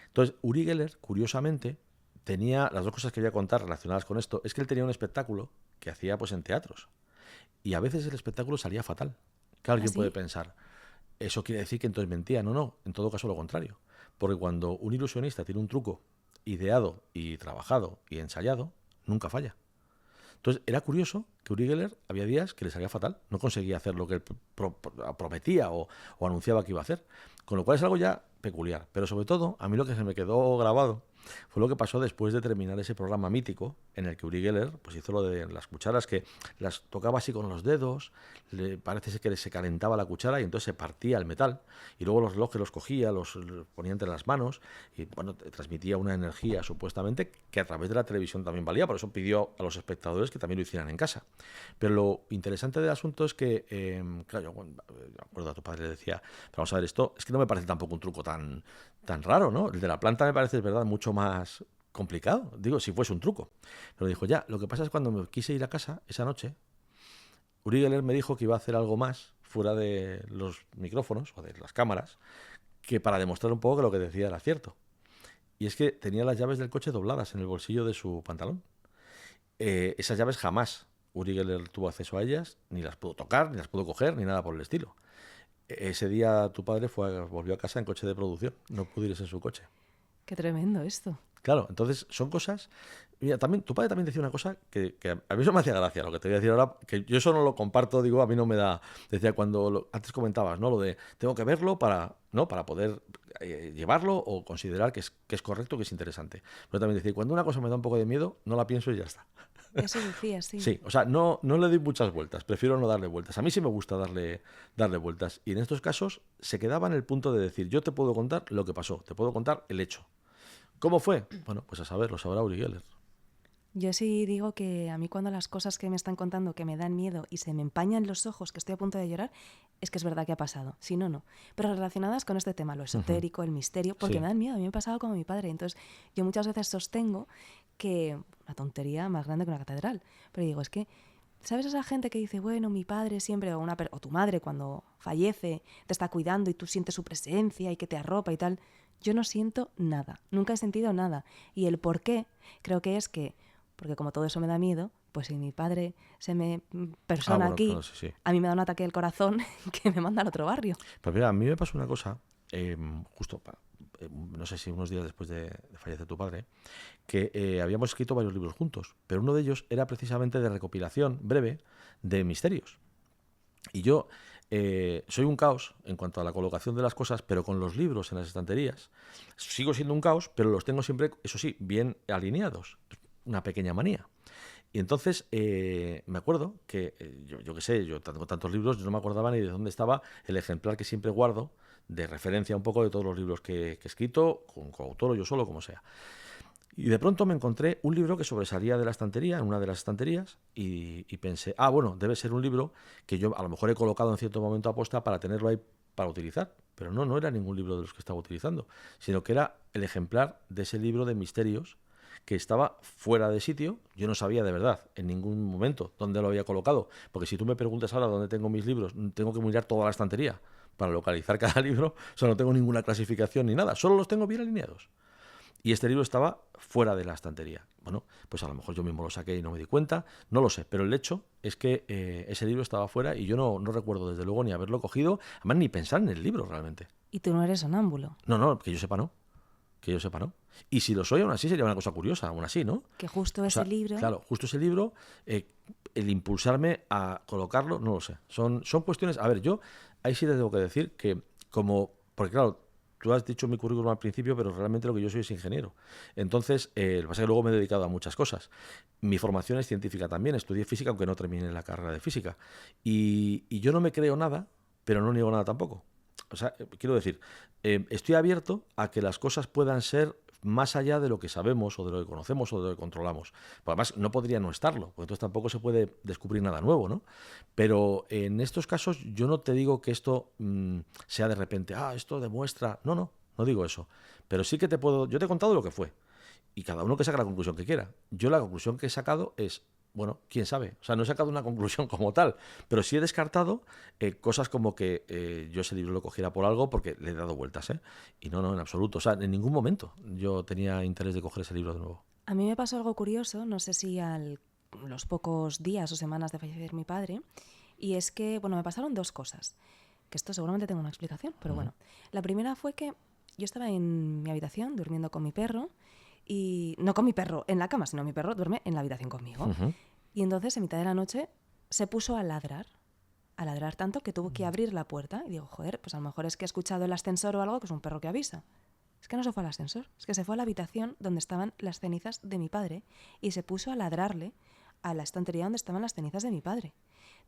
Speaker 2: Entonces, Uri Geller, curiosamente, tenía las dos cosas que voy a contar relacionadas con esto, es que él tenía un espectáculo que hacía pues en teatros. Y a veces el espectáculo salía fatal. Claro, alguien puede pensar, eso quiere decir que entonces mentía. No, en todo caso lo contrario. Porque cuando un ilusionista tiene un truco ideado y trabajado y ensayado, nunca falla. Entonces era curioso que Uri Geller había días que le salía fatal, no conseguía hacer lo que él prometía o anunciaba que iba a hacer, con lo cual es algo ya peculiar. Pero sobre todo, a mí lo que se me quedó grabado fue lo que pasó después de terminar ese programa mítico en el que Uri Geller pues hizo lo de las cucharas, que las tocaba así con los dedos, parece que se calentaba la cuchara y entonces se partía el metal, y luego los relojes los cogía, los ponía entre las manos y bueno, transmitía una energía supuestamente que a través de la televisión también valía, por eso pidió a los espectadores que también lo hicieran en casa. Pero lo interesante del asunto es que, claro, yo me acuerdo a tu padre le decía, pero vamos a ver, esto es que no me parece tampoco un truco tan raro, ¿no? El de la planta me parece, es verdad, mucho más complicado, digo, si fuese un truco. Pero dijo, ya, lo que pasa es cuando me quise ir a casa esa noche, Uri Geller me dijo que iba a hacer algo más fuera de los micrófonos o de las cámaras, que para demostrar un poco que lo que decía era cierto. Y es que tenía las llaves del coche dobladas en el bolsillo de su pantalón. Esas llaves jamás Uri Geller tuvo acceso a ellas, ni las pudo tocar, ni las pudo coger, ni nada por el estilo. Ese día tu padre volvió a casa en coche de producción, no pudo irse en su coche.
Speaker 1: Qué tremendo esto.
Speaker 2: Claro, entonces son cosas... Mira, también, tu padre también decía una cosa que a mí eso me hacía gracia, lo que te voy a decir ahora, que yo eso no lo comparto, digo, a mí no me da... Decía cuando antes comentabas, ¿no? Lo de tengo que verlo para poder llevarlo o considerar que es correcto, que es interesante. Pero también decía, cuando una cosa me da un poco de miedo, no la pienso y ya está.
Speaker 1: Eso decía, sí.
Speaker 2: Sí, o sea, no le doy muchas vueltas, prefiero no darle vueltas. A mí sí me gusta darle vueltas. Y en estos casos se quedaba en el punto de decir, yo te puedo contar lo que pasó, te puedo contar el hecho. ¿Cómo fue? Bueno, pues a saber, lo sabrá Uri Geller.
Speaker 1: Yo sí digo que a mí cuando las cosas que me están contando que me dan miedo y se me empañan los ojos, que estoy a punto de llorar, es que es verdad que ha pasado. Si no, no. Pero relacionadas con este tema, lo esotérico, el misterio, porque me dan miedo. A mí me ha pasado como a mi padre. Entonces, yo muchas veces sostengo que una tontería más grande que una catedral. Pero digo, es que, ¿sabes esa gente que dice, bueno, mi padre siempre, o tu madre cuando fallece, te está cuidando y tú sientes su presencia y que te arropa y tal? Yo no siento nada. Nunca he sentido nada. Y el por qué, creo que es que porque como todo eso me da miedo, pues si mi padre se me persona aquí, claro, sí. A mí me da un ataque del corazón que me manda al otro barrio.
Speaker 2: Pues mira, a mí me pasó una cosa, justo, no sé si unos días después de fallecer tu padre, que habíamos escrito varios libros juntos, pero uno de ellos era precisamente de recopilación breve de misterios. Y yo soy un caos en cuanto a la colocación de las cosas, pero con los libros en las estanterías sigo siendo un caos, pero los tengo siempre, eso sí, bien alineados. Una pequeña manía. Y entonces me acuerdo que, yo qué sé, yo tengo tantos libros, yo no me acordaba ni de dónde estaba el ejemplar que siempre guardo de referencia un poco de todos los libros que he escrito, con coautor o yo solo, como sea. Y de pronto me encontré un libro que sobresalía de la estantería, en una de las estanterías, y pensé, bueno, debe ser un libro que yo a lo mejor he colocado en cierto momento aposta para tenerlo ahí para utilizar. Pero no era ningún libro de los que estaba utilizando, sino que era el ejemplar de ese libro de misterios que estaba fuera de sitio. Yo no sabía de verdad en ningún momento dónde lo había colocado, porque si tú me preguntas ahora dónde tengo mis libros, tengo que mirar toda la estantería para localizar cada libro. O sea, no tengo ninguna clasificación ni nada, solo los tengo bien alineados. Y este libro estaba fuera de la estantería. Bueno, pues a lo mejor yo mismo lo saqué y no me di cuenta, no lo sé, pero el hecho es que ese libro estaba fuera y yo no recuerdo desde luego ni haberlo cogido, además ni pensar en el libro realmente.
Speaker 1: Y tú no eres sonámbulo.
Speaker 2: No, que yo sepa no. Que yo sepa no. Y si lo soy aún así sería una cosa curiosa, aún así, ¿no?
Speaker 1: Que justo
Speaker 2: O sea,
Speaker 1: ese libro...
Speaker 2: Claro, justo ese libro, el impulsarme a colocarlo, no lo sé. Son cuestiones... A ver, yo ahí sí te tengo que decir que como... Porque claro, tú has dicho mi currículum al principio, pero realmente lo que yo soy es ingeniero. Entonces, lo que pasa es que luego me he dedicado a muchas cosas. Mi formación es científica también, estudié física, aunque no terminé la carrera de física. Y yo no me creo nada, pero no niego nada tampoco. O sea, quiero decir, estoy abierto a que las cosas puedan ser más allá de lo que sabemos o de lo que conocemos o de lo que controlamos. Pues además, no podría no estarlo, porque entonces tampoco se puede descubrir nada nuevo, ¿no? Pero en estos casos yo no te digo que esto sea de repente, esto demuestra... No digo eso. Pero sí que yo te he contado lo que fue. Y cada uno que saque la conclusión que quiera. Yo la conclusión que he sacado es... Bueno, quién sabe. O sea, no he sacado una conclusión como tal, pero sí he descartado cosas como que yo ese libro lo cogiera por algo porque le he dado vueltas, ¿eh? Y no, en absoluto. O sea, en ningún momento yo tenía interés de coger ese libro de nuevo.
Speaker 1: A mí me pasó algo curioso, no sé si los pocos días o semanas de fallecer mi padre, y es que, bueno, me pasaron dos cosas, que esto seguramente tengo una explicación, pero bueno. La primera fue que yo estaba en mi habitación durmiendo con mi perro, y no con mi perro en la cama, sino mi perro duerme en la habitación conmigo. Y entonces, en mitad de la noche, se puso a ladrar tanto que tuvo que abrir la puerta. Y digo, joder, pues a lo mejor es que he escuchado el ascensor o algo, que es un perro que avisa. Es que no se fue al ascensor, es que se fue a la habitación donde estaban las cenizas de mi padre y se puso a ladrarle a la estantería donde estaban las cenizas de mi padre,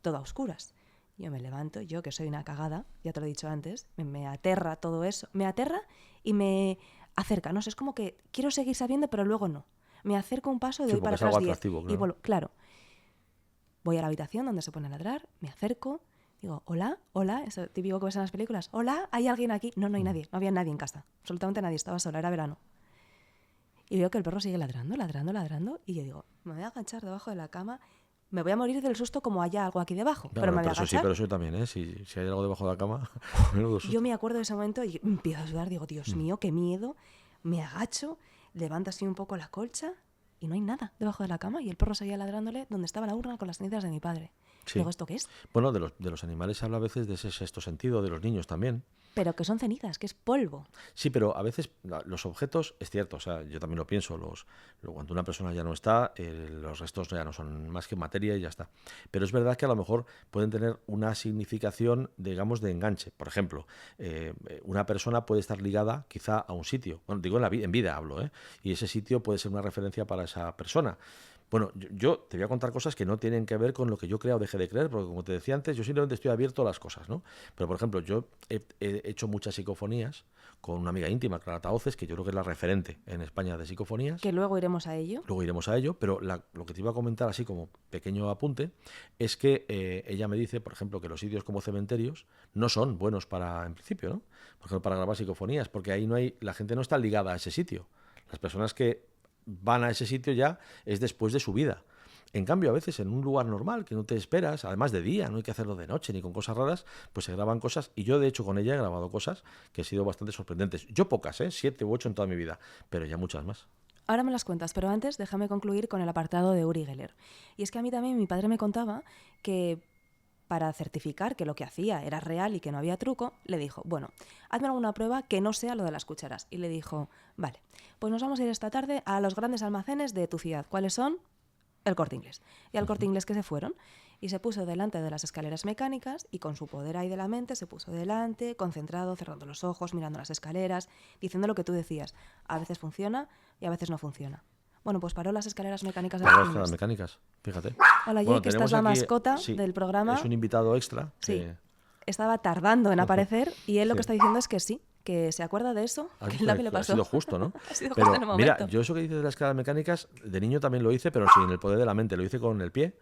Speaker 1: todo a oscuras. Yo me levanto, yo que soy una cagada, ya te lo he dicho antes, me aterra todo eso, me aterra y me acerca, no sé, es como que quiero seguir sabiendo pero luego no. Me acerco un paso, doy para atrás 10 y vuelvo, claro. Voy a la habitación donde se pone a ladrar, me acerco, digo, hola, eso típico que ves en las películas, hola, ¿hay alguien aquí? No hay nadie, no había nadie en casa, absolutamente nadie, estaba sola, era verano. Y veo que el perro sigue ladrando, y yo digo, me voy a agachar debajo de la cama, me voy a morir del susto como haya algo aquí debajo,
Speaker 2: Claro,
Speaker 1: pero me voy a agachar.
Speaker 2: Sí, pero eso también, ¿eh? Si hay algo debajo de la cama, menudo susto.
Speaker 1: Yo me acuerdo de ese momento y empiezo a sudar, digo, Dios mío, qué miedo, me agacho, levanto así un poco la colcha y no hay nada debajo de la cama y el perro seguía ladrándole donde estaba la urna con las cenizas de mi padre.
Speaker 2: Sí.
Speaker 1: Digo, ¿esto qué es?
Speaker 2: Bueno, de los animales se habla a veces de ese sexto sentido, de los niños también.
Speaker 1: Pero que son cenizas, que es polvo.
Speaker 2: Sí, pero a veces los objetos, es cierto, o sea, yo también lo pienso, cuando una persona ya no está, los restos ya no son más que materia y ya está. Pero es verdad que a lo mejor pueden tener una significación, digamos, de enganche. Por ejemplo, una persona puede estar ligada quizá a un sitio. Bueno, digo en vida hablo, ¿eh? Y ese sitio puede ser una referencia para esa persona. Bueno, yo te voy a contar cosas que no tienen que ver con lo que yo crea o deje de creer, porque como te decía antes, yo simplemente estoy abierto a las cosas, ¿no? Pero, por ejemplo, yo he hecho muchas psicofonías con una amiga íntima, Clara Tahoces, que yo creo que es la referente en España de psicofonías.
Speaker 1: Que luego iremos a ello.
Speaker 2: Luego iremos a ello, pero lo que te iba a comentar así como pequeño apunte es que ella me dice, por ejemplo, que los sitios como cementerios no son buenos en principio, ¿no? Por ejemplo, para grabar psicofonías, porque ahí la gente no está ligada a ese sitio. Las personas que van a ese sitio ya es después de su vida. En cambio, a veces en un lugar normal que no te esperas, además de día, no hay que hacerlo de noche ni con cosas raras, pues se graban cosas, y yo de hecho con ella he grabado cosas que han sido bastante sorprendentes. Yo pocas, 7 u 8 en toda mi vida, pero ya muchas más.
Speaker 1: Ahora me las cuentas, pero antes déjame concluir con el apartado de Uri Geller. Y es que a mí también mi padre me contaba que para certificar que lo que hacía era real y que no había truco, le dijo, bueno, hazme alguna prueba que no sea lo de las cucharas. Y le dijo, vale, pues nos vamos a ir esta tarde a los grandes almacenes de tu ciudad. ¿Cuáles son? El Corte Inglés. Y al Corte Inglés que se fueron. Y se puso delante de las escaleras mecánicas y con su poder ahí de la mente se puso delante, concentrado, cerrando los ojos, mirando las escaleras, diciendo lo que tú decías. A veces funciona y a veces no funciona. Bueno, pues paró las escaleras mecánicas de
Speaker 2: las escaleras mecánicas, fíjate.
Speaker 1: Hola, Jay, que esta es la mascota del programa.
Speaker 2: Es un invitado extra.
Speaker 1: Sí. Estaba tardando en aparecer y él lo que está diciendo es que sí, que se acuerda de eso,
Speaker 2: Has
Speaker 1: que
Speaker 2: visto
Speaker 1: él
Speaker 2: que
Speaker 1: también le pasó.
Speaker 2: Ha sido justo, ¿no?
Speaker 1: Ha sido
Speaker 2: Pero
Speaker 1: justo en el
Speaker 2: mira,
Speaker 1: momento.
Speaker 2: yo eso que dices de las escaleras mecánicas, de niño también lo hice, pero sin el poder de la mente, lo hice con el pie.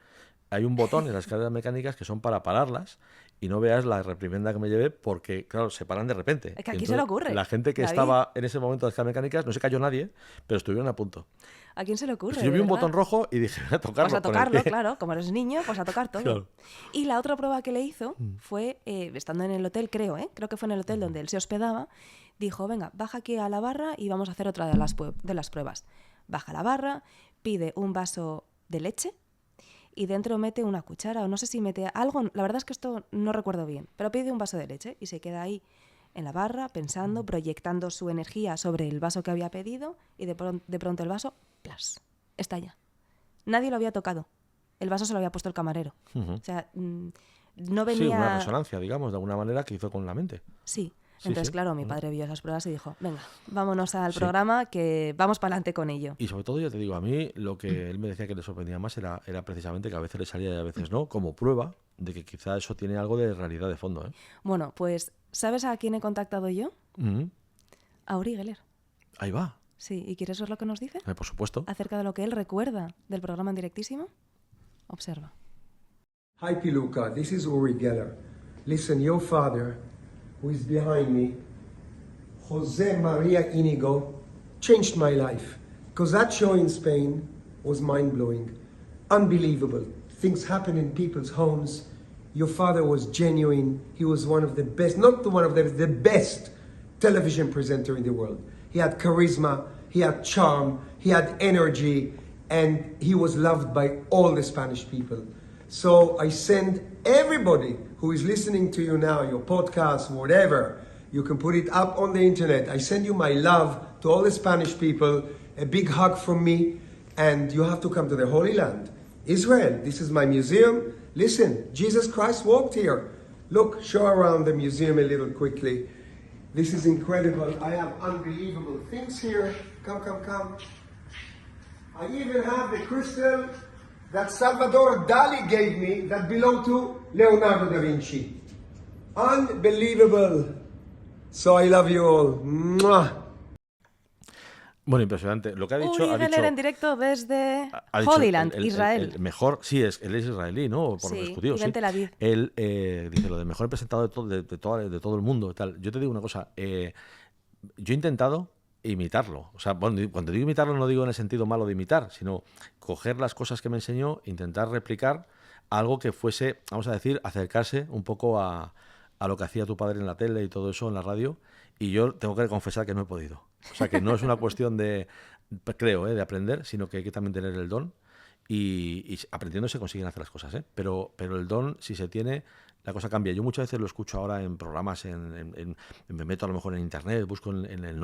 Speaker 2: Hay un botón en las escaleras mecánicas que son para pararlas y no veas la reprimenda que me llevé porque, claro, se paran de repente.
Speaker 1: Es que
Speaker 2: Y
Speaker 1: aquí se le ocurre,
Speaker 2: la gente que
Speaker 1: David.
Speaker 2: estaba en ese momento de las escaleras mecánicas, no se cayó nadie, pero estuvieron a punto.
Speaker 1: ¿A quién se le ocurre?
Speaker 2: Pues yo vi
Speaker 1: de
Speaker 2: un
Speaker 1: verdad?
Speaker 2: botón rojo y dije, voy a tocarlo
Speaker 1: Pues a
Speaker 2: con el
Speaker 1: tocarlo,
Speaker 2: pie.
Speaker 1: claro, como eres niño, pues a tocar todo.
Speaker 2: Claro.
Speaker 1: Y la otra prueba que le hizo fue, estando en el hotel, creo que fue en el hotel donde él se hospedaba, dijo, venga, baja aquí a la barra y vamos a hacer otra de las pruebas. Baja a la barra, pide un vaso de leche y dentro mete una cuchara, o no sé si mete algo, la verdad es que esto no recuerdo bien, pero pide un vaso de leche y se queda ahí en la barra pensando, proyectando su energía sobre el vaso que había pedido y de pronto el vaso, ¡plas!, estalla. Nadie lo había tocado. El vaso se lo había puesto el camarero.
Speaker 2: Ujú.
Speaker 1: O sea, no
Speaker 2: Sí,
Speaker 1: venía...
Speaker 2: una resonancia, digamos, de alguna manera que hizo con la mente.
Speaker 1: Sí.
Speaker 2: Sí,
Speaker 1: Entonces,
Speaker 2: sí.
Speaker 1: claro, mi padre vio esas pruebas y dijo, venga, vámonos al
Speaker 2: Sí.
Speaker 1: programa que vamos para adelante con ello.
Speaker 2: Y sobre todo, ya te digo, a mí lo que él me decía que le sorprendía más era precisamente que a veces le salía y a veces no, como prueba de que quizá eso tiene algo de realidad de fondo, ¿eh?
Speaker 1: Bueno, pues, ¿sabes a quién he contactado yo?
Speaker 2: Ujú.
Speaker 1: A Uri Geller.
Speaker 2: Ahí va,
Speaker 1: Sí, ¿y quieres ver lo que nos dice?
Speaker 2: por supuesto.
Speaker 1: Acerca de lo que él recuerda del programa en directísimo. Observa.
Speaker 3: Hi, Piluca. This is Uri Geller. Listen, your father, who is behind me, Jose Maria Inigo, changed my life. Because that show in Spain was mind-blowing. Unbelievable. Things happen in people's homes. Your father was genuine. He was one of the best, not the one of the best television presenter in the world. He had charisma, he had charm, he had energy, and he was loved by all the Spanish people. So I send everybody who is listening to you now, your podcast, whatever, you can put it up on the internet. I send you my love to all the Spanish people, a big hug from me, and you have to come to the Holy Land. Israel, this is my museum. Listen, Jesus Christ walked here. Look, show around the museum a little quickly. This is incredible. I have unbelievable things here. Come, come, come. I even have the crystal that Salvador Dali gave me that belonged to Leonardo da Vinci. Unbelievable. So I love you all. Mwah.
Speaker 2: Bueno, impresionante. Lo que ha dicho...
Speaker 1: Uri
Speaker 2: ha
Speaker 1: Geller
Speaker 2: dicho
Speaker 1: en directo desde
Speaker 2: ha dicho
Speaker 1: Holy Land, Israel.
Speaker 2: el mejor, sí, él es israelí, ¿no? Por
Speaker 1: Sí,
Speaker 2: los judíos,
Speaker 1: vive en
Speaker 2: sí.
Speaker 1: Tel Aviv.
Speaker 2: Él dice lo del mejor presentador de todo el mundo. Tal. Yo te digo una cosa, yo he intentado imitarlo. O sea, bueno, cuando digo imitarlo no digo en el sentido malo de imitar, sino coger las cosas que me enseñó, intentar replicar algo que fuese, vamos a decir, acercarse un poco a lo que hacía tu padre en la tele y todo eso en la radio. Y yo tengo que confesar que no he podido. O sea, que no es una cuestión de, creo, de aprender, sino que hay que también tener el don. Y aprendiendo se consiguen hacer las cosas, ¿eh? Pero el don, si se tiene, la cosa cambia. Yo muchas veces lo escucho ahora en programas, me meto a lo mejor en internet, busco en el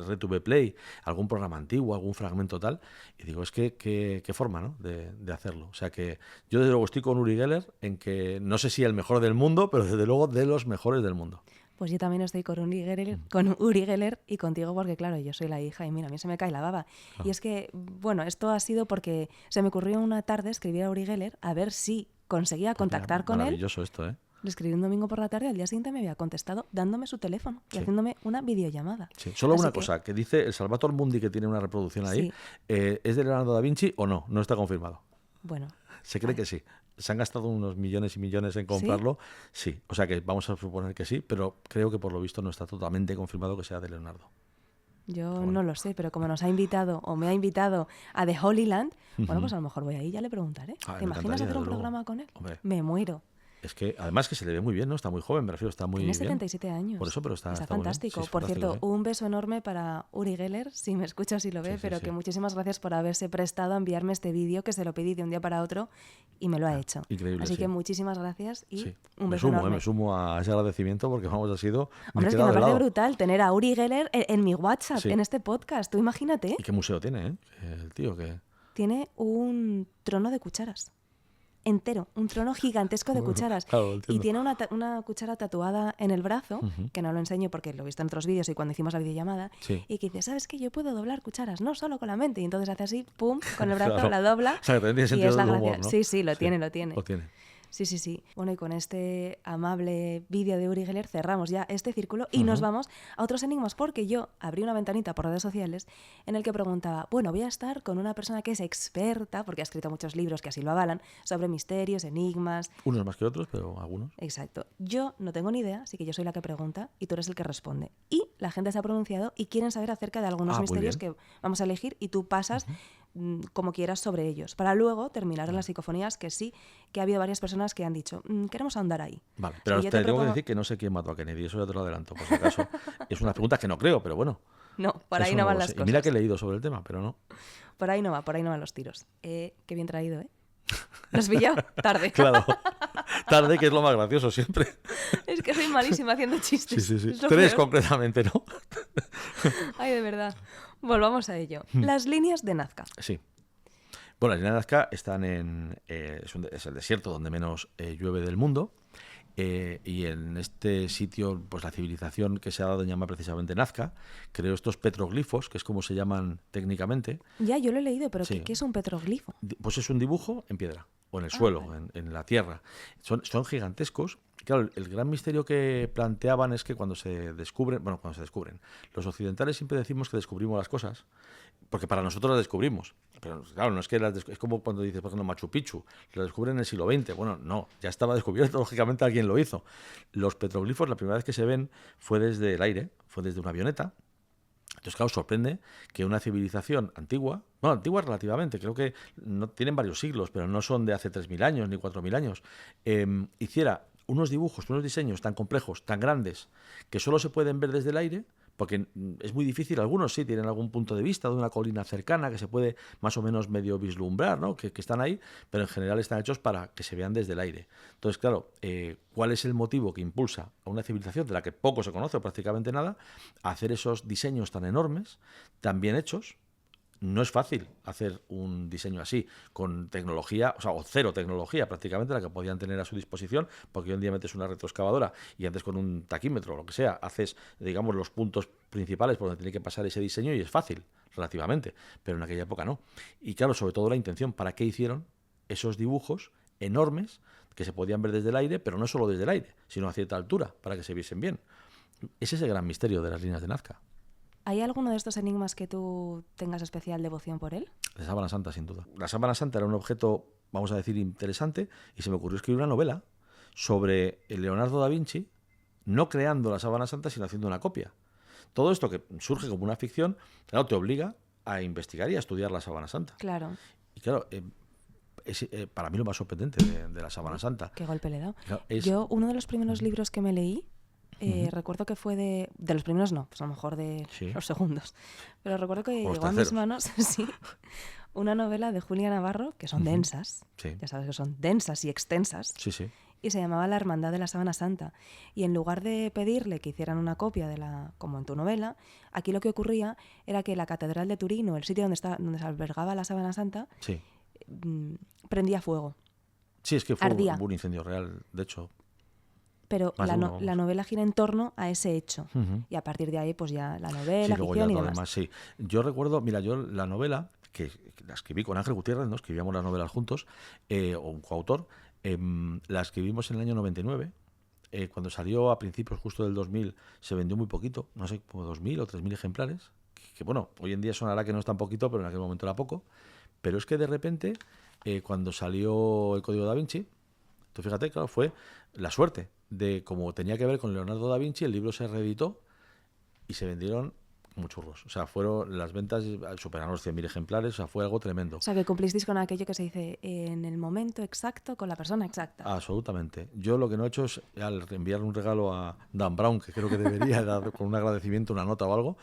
Speaker 2: RTV Play, algún programa antiguo, algún fragmento tal, y digo, es que qué forma, ¿no? de hacerlo. O sea que yo desde luego estoy con Uri Geller en que no sé si el mejor del mundo, pero desde luego de los mejores del mundo.
Speaker 1: Pues yo también estoy con Uri Geller y contigo porque, claro, yo soy la hija y mira, a mí se me cae la baba.
Speaker 2: Ah.
Speaker 1: Y es que, bueno, esto ha sido porque se me ocurrió una tarde escribir a Uri Geller a ver si conseguía contactar con él.
Speaker 2: Maravilloso esto, ¿eh?
Speaker 1: Le escribí un domingo por la tarde, al día siguiente me había contestado dándome su teléfono y
Speaker 2: Sí.
Speaker 1: haciéndome una videollamada.
Speaker 2: Sí. Solo
Speaker 1: Así
Speaker 2: una
Speaker 1: que,
Speaker 2: cosa, que dice el Salvator Mundi, que tiene una reproducción ahí,
Speaker 1: Sí.
Speaker 2: ¿es de Leonardo da Vinci o no? No está confirmado.
Speaker 1: bueno,
Speaker 2: Se cree que sí. Se han gastado unos millones y millones en comprarlo. Sí. O sea que vamos a suponer que sí, pero creo que por lo visto no está totalmente confirmado que sea de Leonardo.
Speaker 1: yo
Speaker 2: Bueno.
Speaker 1: no lo sé, pero como nos ha invitado o me ha invitado a The Holy Land, bueno, pues a lo mejor voy ahí y ya le preguntaré.
Speaker 2: Ah,
Speaker 1: ¿Te
Speaker 2: me
Speaker 1: imaginas
Speaker 2: encantaría,
Speaker 1: hacer un
Speaker 2: desde luego.
Speaker 1: programa con él?
Speaker 2: Hombre.
Speaker 1: Me muero.
Speaker 2: Es que además que se le ve muy bien, ¿no? Está muy joven, me refiero, está muy
Speaker 1: Tiene
Speaker 2: bien.
Speaker 1: 77 años.
Speaker 2: Por eso, pero está muy bien.
Speaker 1: fantástico.
Speaker 2: Sí, es
Speaker 1: Por
Speaker 2: fantástico,
Speaker 1: cierto, un beso enorme para Uri Geller, si me escucha o si lo ve,
Speaker 2: Sí, sí,
Speaker 1: pero
Speaker 2: sí.
Speaker 1: que muchísimas gracias por haberse prestado a enviarme este vídeo, que se lo pedí de un día para otro y me lo ha hecho.
Speaker 2: increíble,
Speaker 1: Así
Speaker 2: sí.
Speaker 1: que muchísimas gracias y
Speaker 2: Sí.
Speaker 1: un
Speaker 2: Me
Speaker 1: beso
Speaker 2: sumo,
Speaker 1: enorme.
Speaker 2: me sumo a ese agradecimiento porque vamos, ha sido...
Speaker 1: Hombre, es que
Speaker 2: quedado
Speaker 1: me
Speaker 2: de
Speaker 1: parece
Speaker 2: lado.
Speaker 1: brutal tener a Uri Geller en mi WhatsApp,
Speaker 2: Sí.
Speaker 1: en este podcast. Tú imagínate,
Speaker 2: ¿Y qué museo tiene, el tío? Que...
Speaker 1: tiene un trono de cucharas. Entero, un trono gigantesco de cucharas.
Speaker 2: Claro,
Speaker 1: Y
Speaker 2: entiendo.
Speaker 1: tiene una cuchara tatuada en el brazo, que no lo enseño porque lo he visto en otros vídeos y cuando hicimos la videollamada,
Speaker 2: Sí.
Speaker 1: y que dice, ¿sabes qué? Yo puedo doblar cucharas, no solo con la mente. Y entonces hace así, pum, con el brazo
Speaker 2: Claro.
Speaker 1: la dobla.
Speaker 2: O sea, que también tiene
Speaker 1: y
Speaker 2: sentido
Speaker 1: es la
Speaker 2: del
Speaker 1: gracia.
Speaker 2: humor, ¿no?
Speaker 1: Sí, sí, lo tiene, lo tiene.
Speaker 2: Lo tiene.
Speaker 1: Sí, sí, sí. Bueno, y con este amable vídeo de Uri Geller cerramos ya este círculo y nos vamos a otros enigmas, porque yo abrí una ventanita por redes sociales en el que preguntaba, bueno, voy a estar con una persona que es experta, porque ha escrito muchos libros que así lo avalan, sobre misterios, enigmas.
Speaker 2: Unos más que otros, pero algunos.
Speaker 1: Exacto. Yo no tengo ni idea, así que yo soy la que pregunta y tú eres el que responde. Y la gente se ha pronunciado y quieren saber acerca de algunos misterios que vamos a elegir y tú pasas como quieras sobre ellos, para luego terminar en las psicofonías, que sí, que ha habido varias personas que han dicho, queremos ahondar ahí.
Speaker 2: Vale, pero te tengo que decir que no sé quién mató a Kennedy, eso ya te lo adelanto, por si acaso. Es una pregunta que no creo, pero bueno.
Speaker 1: No, por ahí no van las cosas.
Speaker 2: Y mira que he leído sobre el tema, pero no.
Speaker 1: Por ahí no van los tiros. Qué bien traído, ¿eh? ¿Lo has pillado? Tarde.
Speaker 2: Claro. Tarde, que es lo más gracioso siempre.
Speaker 1: Es que soy malísima haciendo chistes.
Speaker 2: Sí. 3 concretamente, ¿no?
Speaker 1: Ay, de verdad. Volvamos a ello. Las líneas de Nazca.
Speaker 2: Sí. Bueno, las líneas de Nazca están es el desierto donde menos llueve del mundo. Y en este sitio, pues la civilización que se ha dado en llamar precisamente Nazca, creó estos petroglifos, que es como se llaman técnicamente.
Speaker 1: Ya, yo lo he leído, pero
Speaker 2: Sí.
Speaker 1: ¿qué es un petroglifo?
Speaker 2: Pues es un dibujo en piedra, o en el suelo,
Speaker 1: vale.
Speaker 2: en la tierra. Son gigantescos. Claro, el gran misterio que planteaban es que cuando se descubren, los occidentales siempre decimos que descubrimos las cosas, porque para nosotros las descubrimos. Pero claro, no es que es como cuando dices, por ejemplo, Machu Picchu, lo descubren en el siglo XX. Bueno, no, ya estaba descubierto, lógicamente alguien lo hizo. Los petroglifos, la primera vez que se ven fue desde el aire, fue desde una avioneta. Entonces, claro, sorprende que una civilización antigua, bueno, antigua relativamente, creo que no tienen varios siglos, pero no son de hace 3.000 años ni 4.000 años, hiciera unos dibujos, unos diseños tan complejos, tan grandes, que solo se pueden ver desde el aire, porque es muy difícil. Algunos sí tienen algún punto de vista de una colina cercana que se puede más o menos medio vislumbrar, ¿no? que están ahí, pero en general están hechos para que se vean desde el aire. Entonces, claro, ¿cuál es el motivo que impulsa a una civilización de la que poco se conoce o prácticamente nada a hacer esos diseños tan enormes, tan bien hechos? No es fácil hacer un diseño así, con tecnología, o cero tecnología prácticamente, la que podían tener a su disposición, porque hoy en día metes una retroexcavadora y antes con un taquímetro o lo que sea, haces, digamos, los puntos principales por donde tiene que pasar ese diseño y es fácil, relativamente, pero en aquella época no. Y claro, sobre todo la intención, ¿para qué hicieron esos dibujos enormes que se podían ver desde el aire, pero no solo desde el aire, sino a cierta altura, para que se viesen bien? Ese es el gran misterio de las líneas de Nazca.
Speaker 1: ¿Hay alguno de estos enigmas que tú tengas especial devoción por él?
Speaker 2: La sábana santa, sin duda. La sábana santa era un objeto, vamos a decir, interesante, y se me ocurrió escribir una novela sobre Leonardo da Vinci, no creando la sábana santa, sino haciendo una copia. Todo esto que surge como una ficción, claro, te obliga a investigar y a estudiar la sábana santa.
Speaker 1: Claro.
Speaker 2: Y claro, es para mí lo más sorprendente de la sábana santa.
Speaker 1: Qué golpe le he dado.
Speaker 2: Claro,
Speaker 1: Yo, uno de los primeros libros que me leí, recuerdo que fue de los primeros no, pues a lo mejor de los segundos, pero recuerdo que llegó a mis manos sí, una novela de Julia Navarro, que son densas, ya sabes que son densas y extensas, y se llamaba La Hermandad de la Sábana Santa, y en lugar de pedirle que hicieran una copia de como en tu novela, aquí lo que ocurría era que la catedral de Turín, o el sitio donde se albergaba la Sábana Santa, prendía fuego.
Speaker 2: Sí, es que fue un incendio real, de hecho.
Speaker 1: Pero la novela gira en torno a ese hecho. Y a partir de ahí, pues ya la novela, ficción y demás.
Speaker 2: Sí. Yo recuerdo, mira, yo la novela, que la escribí con Ángel Gutiérrez, ¿no? Escribíamos las novelas juntos, o un coautor, la escribimos en el año 99. Cuando salió a principios justo del 2000, se vendió muy poquito, no sé, como 2.000 o 3.000 ejemplares. Que bueno, hoy en día sonará que no es tan poquito, pero en aquel momento era poco. Pero es que de repente, cuando salió el Código Da Vinci, tú fíjate, claro, fue la suerte de, como tenía que ver con Leonardo da Vinci, el libro se reeditó y se vendieron como churros. O sea, fueron las ventas, superaron los 100.000 ejemplares, o sea, fue algo tremendo.
Speaker 1: O sea, que cumplisteis con aquello que se dice en el momento exacto, con la persona exacta.
Speaker 2: Absolutamente. Yo lo que no he hecho es al enviarle un regalo a Dan Brown, que creo que debería dar con un agradecimiento, una nota o algo,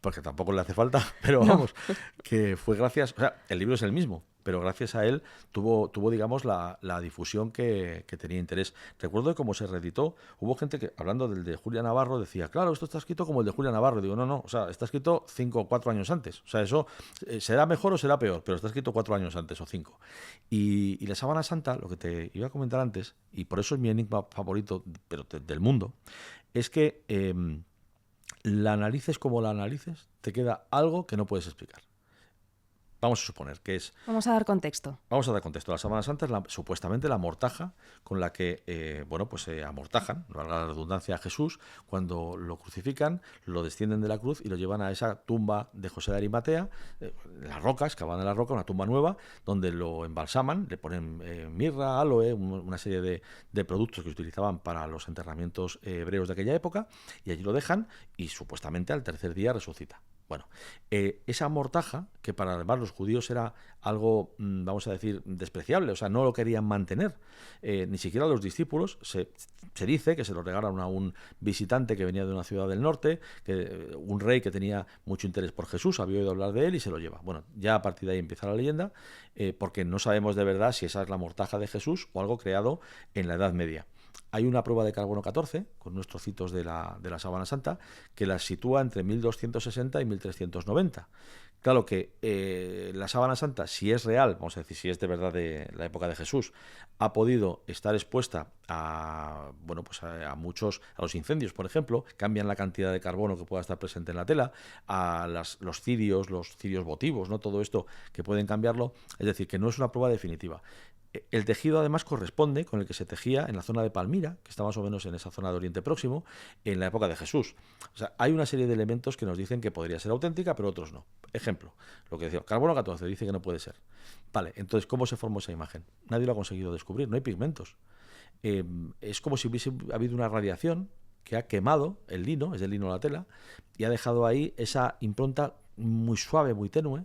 Speaker 2: porque tampoco le hace falta, pero vamos, que fue gracias, o sea, el libro es el mismo, pero gracias a él tuvo digamos, la difusión que tenía interés. Recuerdo que como se reeditó, hubo gente que, hablando del de Julia Navarro, decía, claro, esto está escrito como el de Julia Navarro. Y digo, no, o sea, está escrito 5 o 4 años antes. O sea, eso será mejor o será peor, pero está escrito 4 años antes o 5. Y la Sábana Santa, lo que te iba a comentar antes, y por eso es mi enigma favorito, pero del mundo, es que la analices como la analices, te queda algo que no puedes explicar. Vamos a suponer que es...
Speaker 1: Vamos a dar contexto.
Speaker 2: Vamos a dar contexto. La sábana santa es supuestamente la mortaja con la que, amortajan, no valga la redundancia, a Jesús cuando lo crucifican, lo descienden de la cruz y lo llevan a esa tumba de José de Arimatea, las rocas, cavaban en la roca, una tumba nueva, donde lo embalsaman, le ponen mirra, aloe, una serie de productos que se utilizaban para los enterramientos hebreos de aquella época, y allí lo dejan y supuestamente al tercer día resucita. Bueno, esa mortaja, que para además los judíos era algo, vamos a decir, despreciable, o sea, no lo querían mantener, ni siquiera los discípulos, se dice que se lo regalaron a un visitante que venía de una ciudad del norte, un rey que tenía mucho interés por Jesús, había oído hablar de él y se lo lleva. Bueno, ya a partir de ahí empieza la leyenda, porque no sabemos de verdad si esa es la mortaja de Jesús o algo creado en la Edad Media. Hay una prueba de carbono 14, con unos trocitos de la sábana santa, que la sitúa entre 1260 y 1390. Claro que la sábana santa, si es real, vamos a decir, si es de verdad de la época de Jesús, ha podido estar expuesta a los incendios, por ejemplo, cambian la cantidad de carbono que pueda estar presente en la tela, a los cirios votivos, ¿no? Todo esto que pueden cambiarlo, es decir, que no es una prueba definitiva. El tejido además corresponde con el que se tejía en la zona de Palmira, que está más o menos en esa zona de Oriente Próximo, en la época de Jesús. O sea, hay una serie de elementos que nos dicen que podría ser auténtica, pero otros no. Ejemplo, lo que decía, carbono 14 dice que no puede ser. Vale, entonces, ¿cómo se formó esa imagen? Nadie lo ha conseguido descubrir, no hay pigmentos. Es como si hubiese habido una radiación que ha quemado el lino, es del lino la tela, y ha dejado ahí esa impronta muy suave, muy tenue.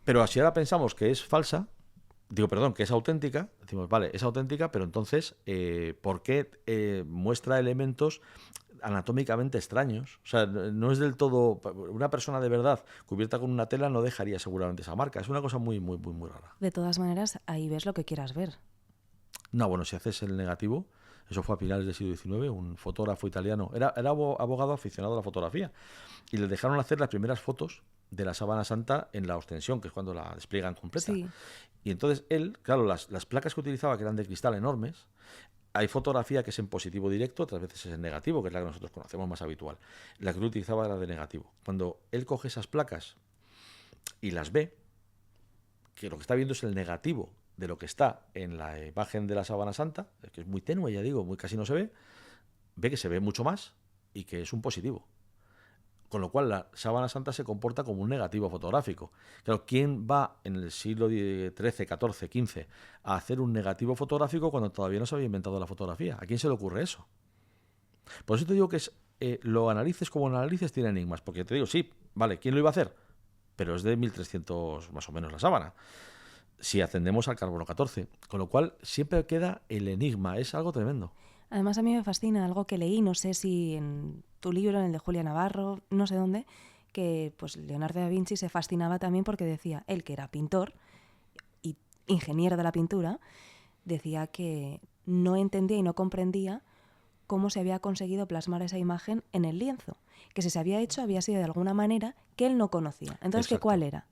Speaker 2: Pero si ahora pensamos que es falsa, que es auténtica, decimos, vale, es auténtica, pero entonces, ¿por qué muestra elementos anatómicamente extraños? O sea, no es del todo... Una persona de verdad cubierta con una tela no dejaría seguramente esa marca. Es una cosa muy, muy, muy, muy rara.
Speaker 1: De todas maneras, ahí ves lo que quieras ver.
Speaker 2: No, bueno, si haces el negativo, eso fue a finales del siglo XIX, un fotógrafo italiano, era abogado aficionado a la fotografía, y le dejaron hacer las primeras fotos de la sábana santa en la ostensión, que es cuando la despliegan completa.
Speaker 1: Sí.
Speaker 2: Y entonces él, claro, las placas que utilizaba, que eran de cristal enormes, hay fotografía que es en positivo directo, otras veces es en negativo, que es la que nosotros conocemos más habitual. La que él utilizaba era de negativo. Cuando él coge esas placas y las ve, que lo que está viendo es el negativo de lo que está en la imagen de la sábana santa, que es muy tenue, ya digo, casi no se ve que se ve mucho más y que es un positivo. Con lo cual la sábana santa se comporta como un negativo fotográfico. Claro, ¿quién va en el siglo XIII, XIV, XV a hacer un negativo fotográfico cuando todavía no se había inventado la fotografía? ¿A quién se le ocurre eso? Por eso te digo que lo analices como lo analices tiene enigmas, porque te digo, sí, vale, ¿quién lo iba a hacer? Pero es de 1300 más o menos la sábana, si atendemos al carbono 14. Con lo cual siempre queda el enigma, es algo tremendo.
Speaker 1: Además, a mí me fascina algo que leí, no sé si en tu libro, en el de Julia Navarro, no sé dónde, que pues Leonardo da Vinci se fascinaba también porque decía, él que era pintor y ingeniero de la pintura, decía que no entendía y no comprendía cómo se había conseguido plasmar esa imagen en el lienzo, que si se había hecho había sido de alguna manera que él no conocía. Entonces, ¿qué cuál era?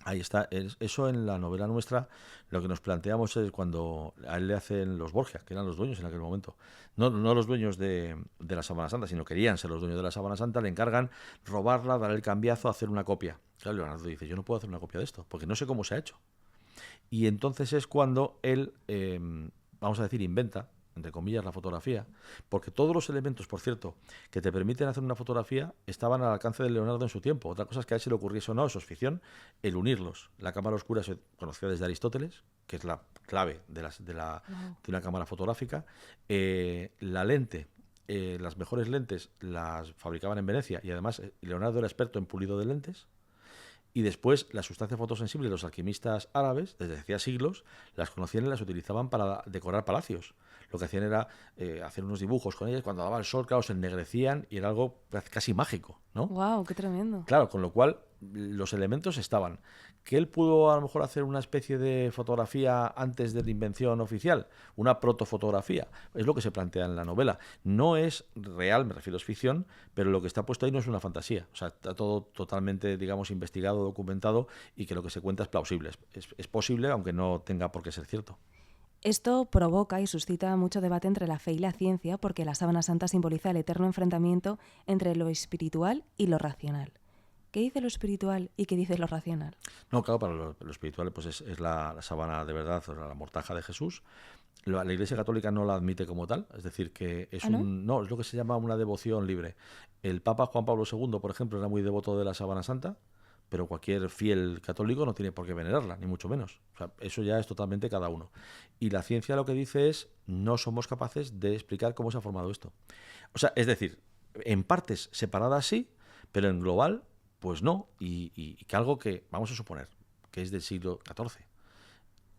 Speaker 2: Ahí está. Eso en la novela nuestra lo que nos planteamos es cuando a él le hacen los Borgia, que eran los dueños en aquel momento. No los dueños de la Sábana Santa, sino querían ser los dueños de la Sábana Santa, le encargan robarla, dar el cambiazo, hacer una copia. Claro, Leonardo dice, yo no puedo hacer una copia de esto, porque no sé cómo se ha hecho. Y entonces es cuando él, vamos a decir, inventa, entre comillas, la fotografía, porque todos los elementos, por cierto, que te permiten hacer una fotografía estaban al alcance de Leonardo en su tiempo. Otra cosa es que a él se le ocurriese o no, eso es ficción, el unirlos. La cámara oscura se conocía desde Aristóteles, que es la clave de una cámara fotográfica. La lente, las mejores lentes las fabricaban en Venecia y además Leonardo era experto en pulido de lentes. Y después las sustancias fotosensibles, los alquimistas árabes, desde hacía siglos, las conocían y las utilizaban para decorar palacios. Lo que hacían era hacer unos dibujos con ellas. Cuando daba el sol, claro, se ennegrecían y era algo casi mágico, ¿no?
Speaker 1: ¡Wow! ¡Qué tremendo!
Speaker 2: Claro, con lo cual los elementos estaban. Que él pudo a lo mejor hacer una especie de fotografía antes de la invención oficial, una protofotografía, es lo que se plantea en la novela. No es real, me refiero, es ficción, pero lo que está puesto ahí no es una fantasía. O sea, está todo totalmente, digamos, investigado, documentado y que lo que se cuenta es plausible. Es posible, aunque no tenga por qué ser cierto.
Speaker 1: Esto provoca y suscita mucho debate entre la fe y la ciencia porque la Sábana Santa simboliza el eterno enfrentamiento entre lo espiritual y lo racional. ¿Qué dice lo espiritual y qué dice lo racional?
Speaker 2: No, claro, para lo espiritual pues es la sábana de verdad, o la mortaja de Jesús. La Iglesia Católica no la admite como tal, es decir, que es
Speaker 1: ¿Ah, no?
Speaker 2: no, es lo que se llama una devoción libre. El Papa Juan Pablo II, por ejemplo, era muy devoto de la sábana santa, pero cualquier fiel católico no tiene por qué venerarla, ni mucho menos. O sea, eso ya es totalmente cada uno. Y la ciencia lo que dice es, no somos capaces de explicar cómo se ha formado esto. O sea, es decir, en partes separadas sí, pero en global, pues no. Y que algo que, vamos a suponer, que es del siglo XIV,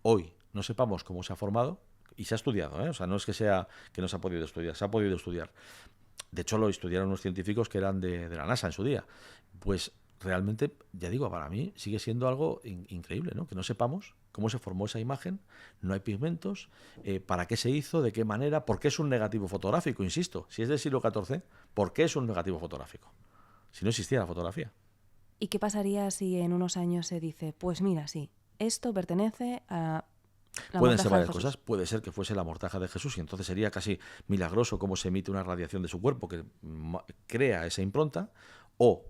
Speaker 2: hoy no sepamos cómo se ha formado, y se ha estudiado, ¿eh? O sea, no es que sea que no se ha podido estudiar, se ha podido estudiar. De hecho, lo estudiaron unos científicos que eran de la NASA en su día. Pues realmente, ya digo, para mí sigue siendo algo increíble, ¿no? Que no sepamos cómo se formó esa imagen, no hay pigmentos, para qué se hizo, de qué manera, por qué es un negativo fotográfico, insisto. Si es del siglo XIV, ¿por qué es un negativo fotográfico? Si no existiera la fotografía.
Speaker 1: ¿Y qué pasaría si en unos años se dice, pues mira, sí, esto pertenece a la
Speaker 2: Pueden ser
Speaker 1: mortaja de
Speaker 2: varias
Speaker 1: Jesús?
Speaker 2: cosas. Puede ser que fuese la mortaja de Jesús y entonces sería casi milagroso cómo se emite una radiación de su cuerpo que crea esa impronta. O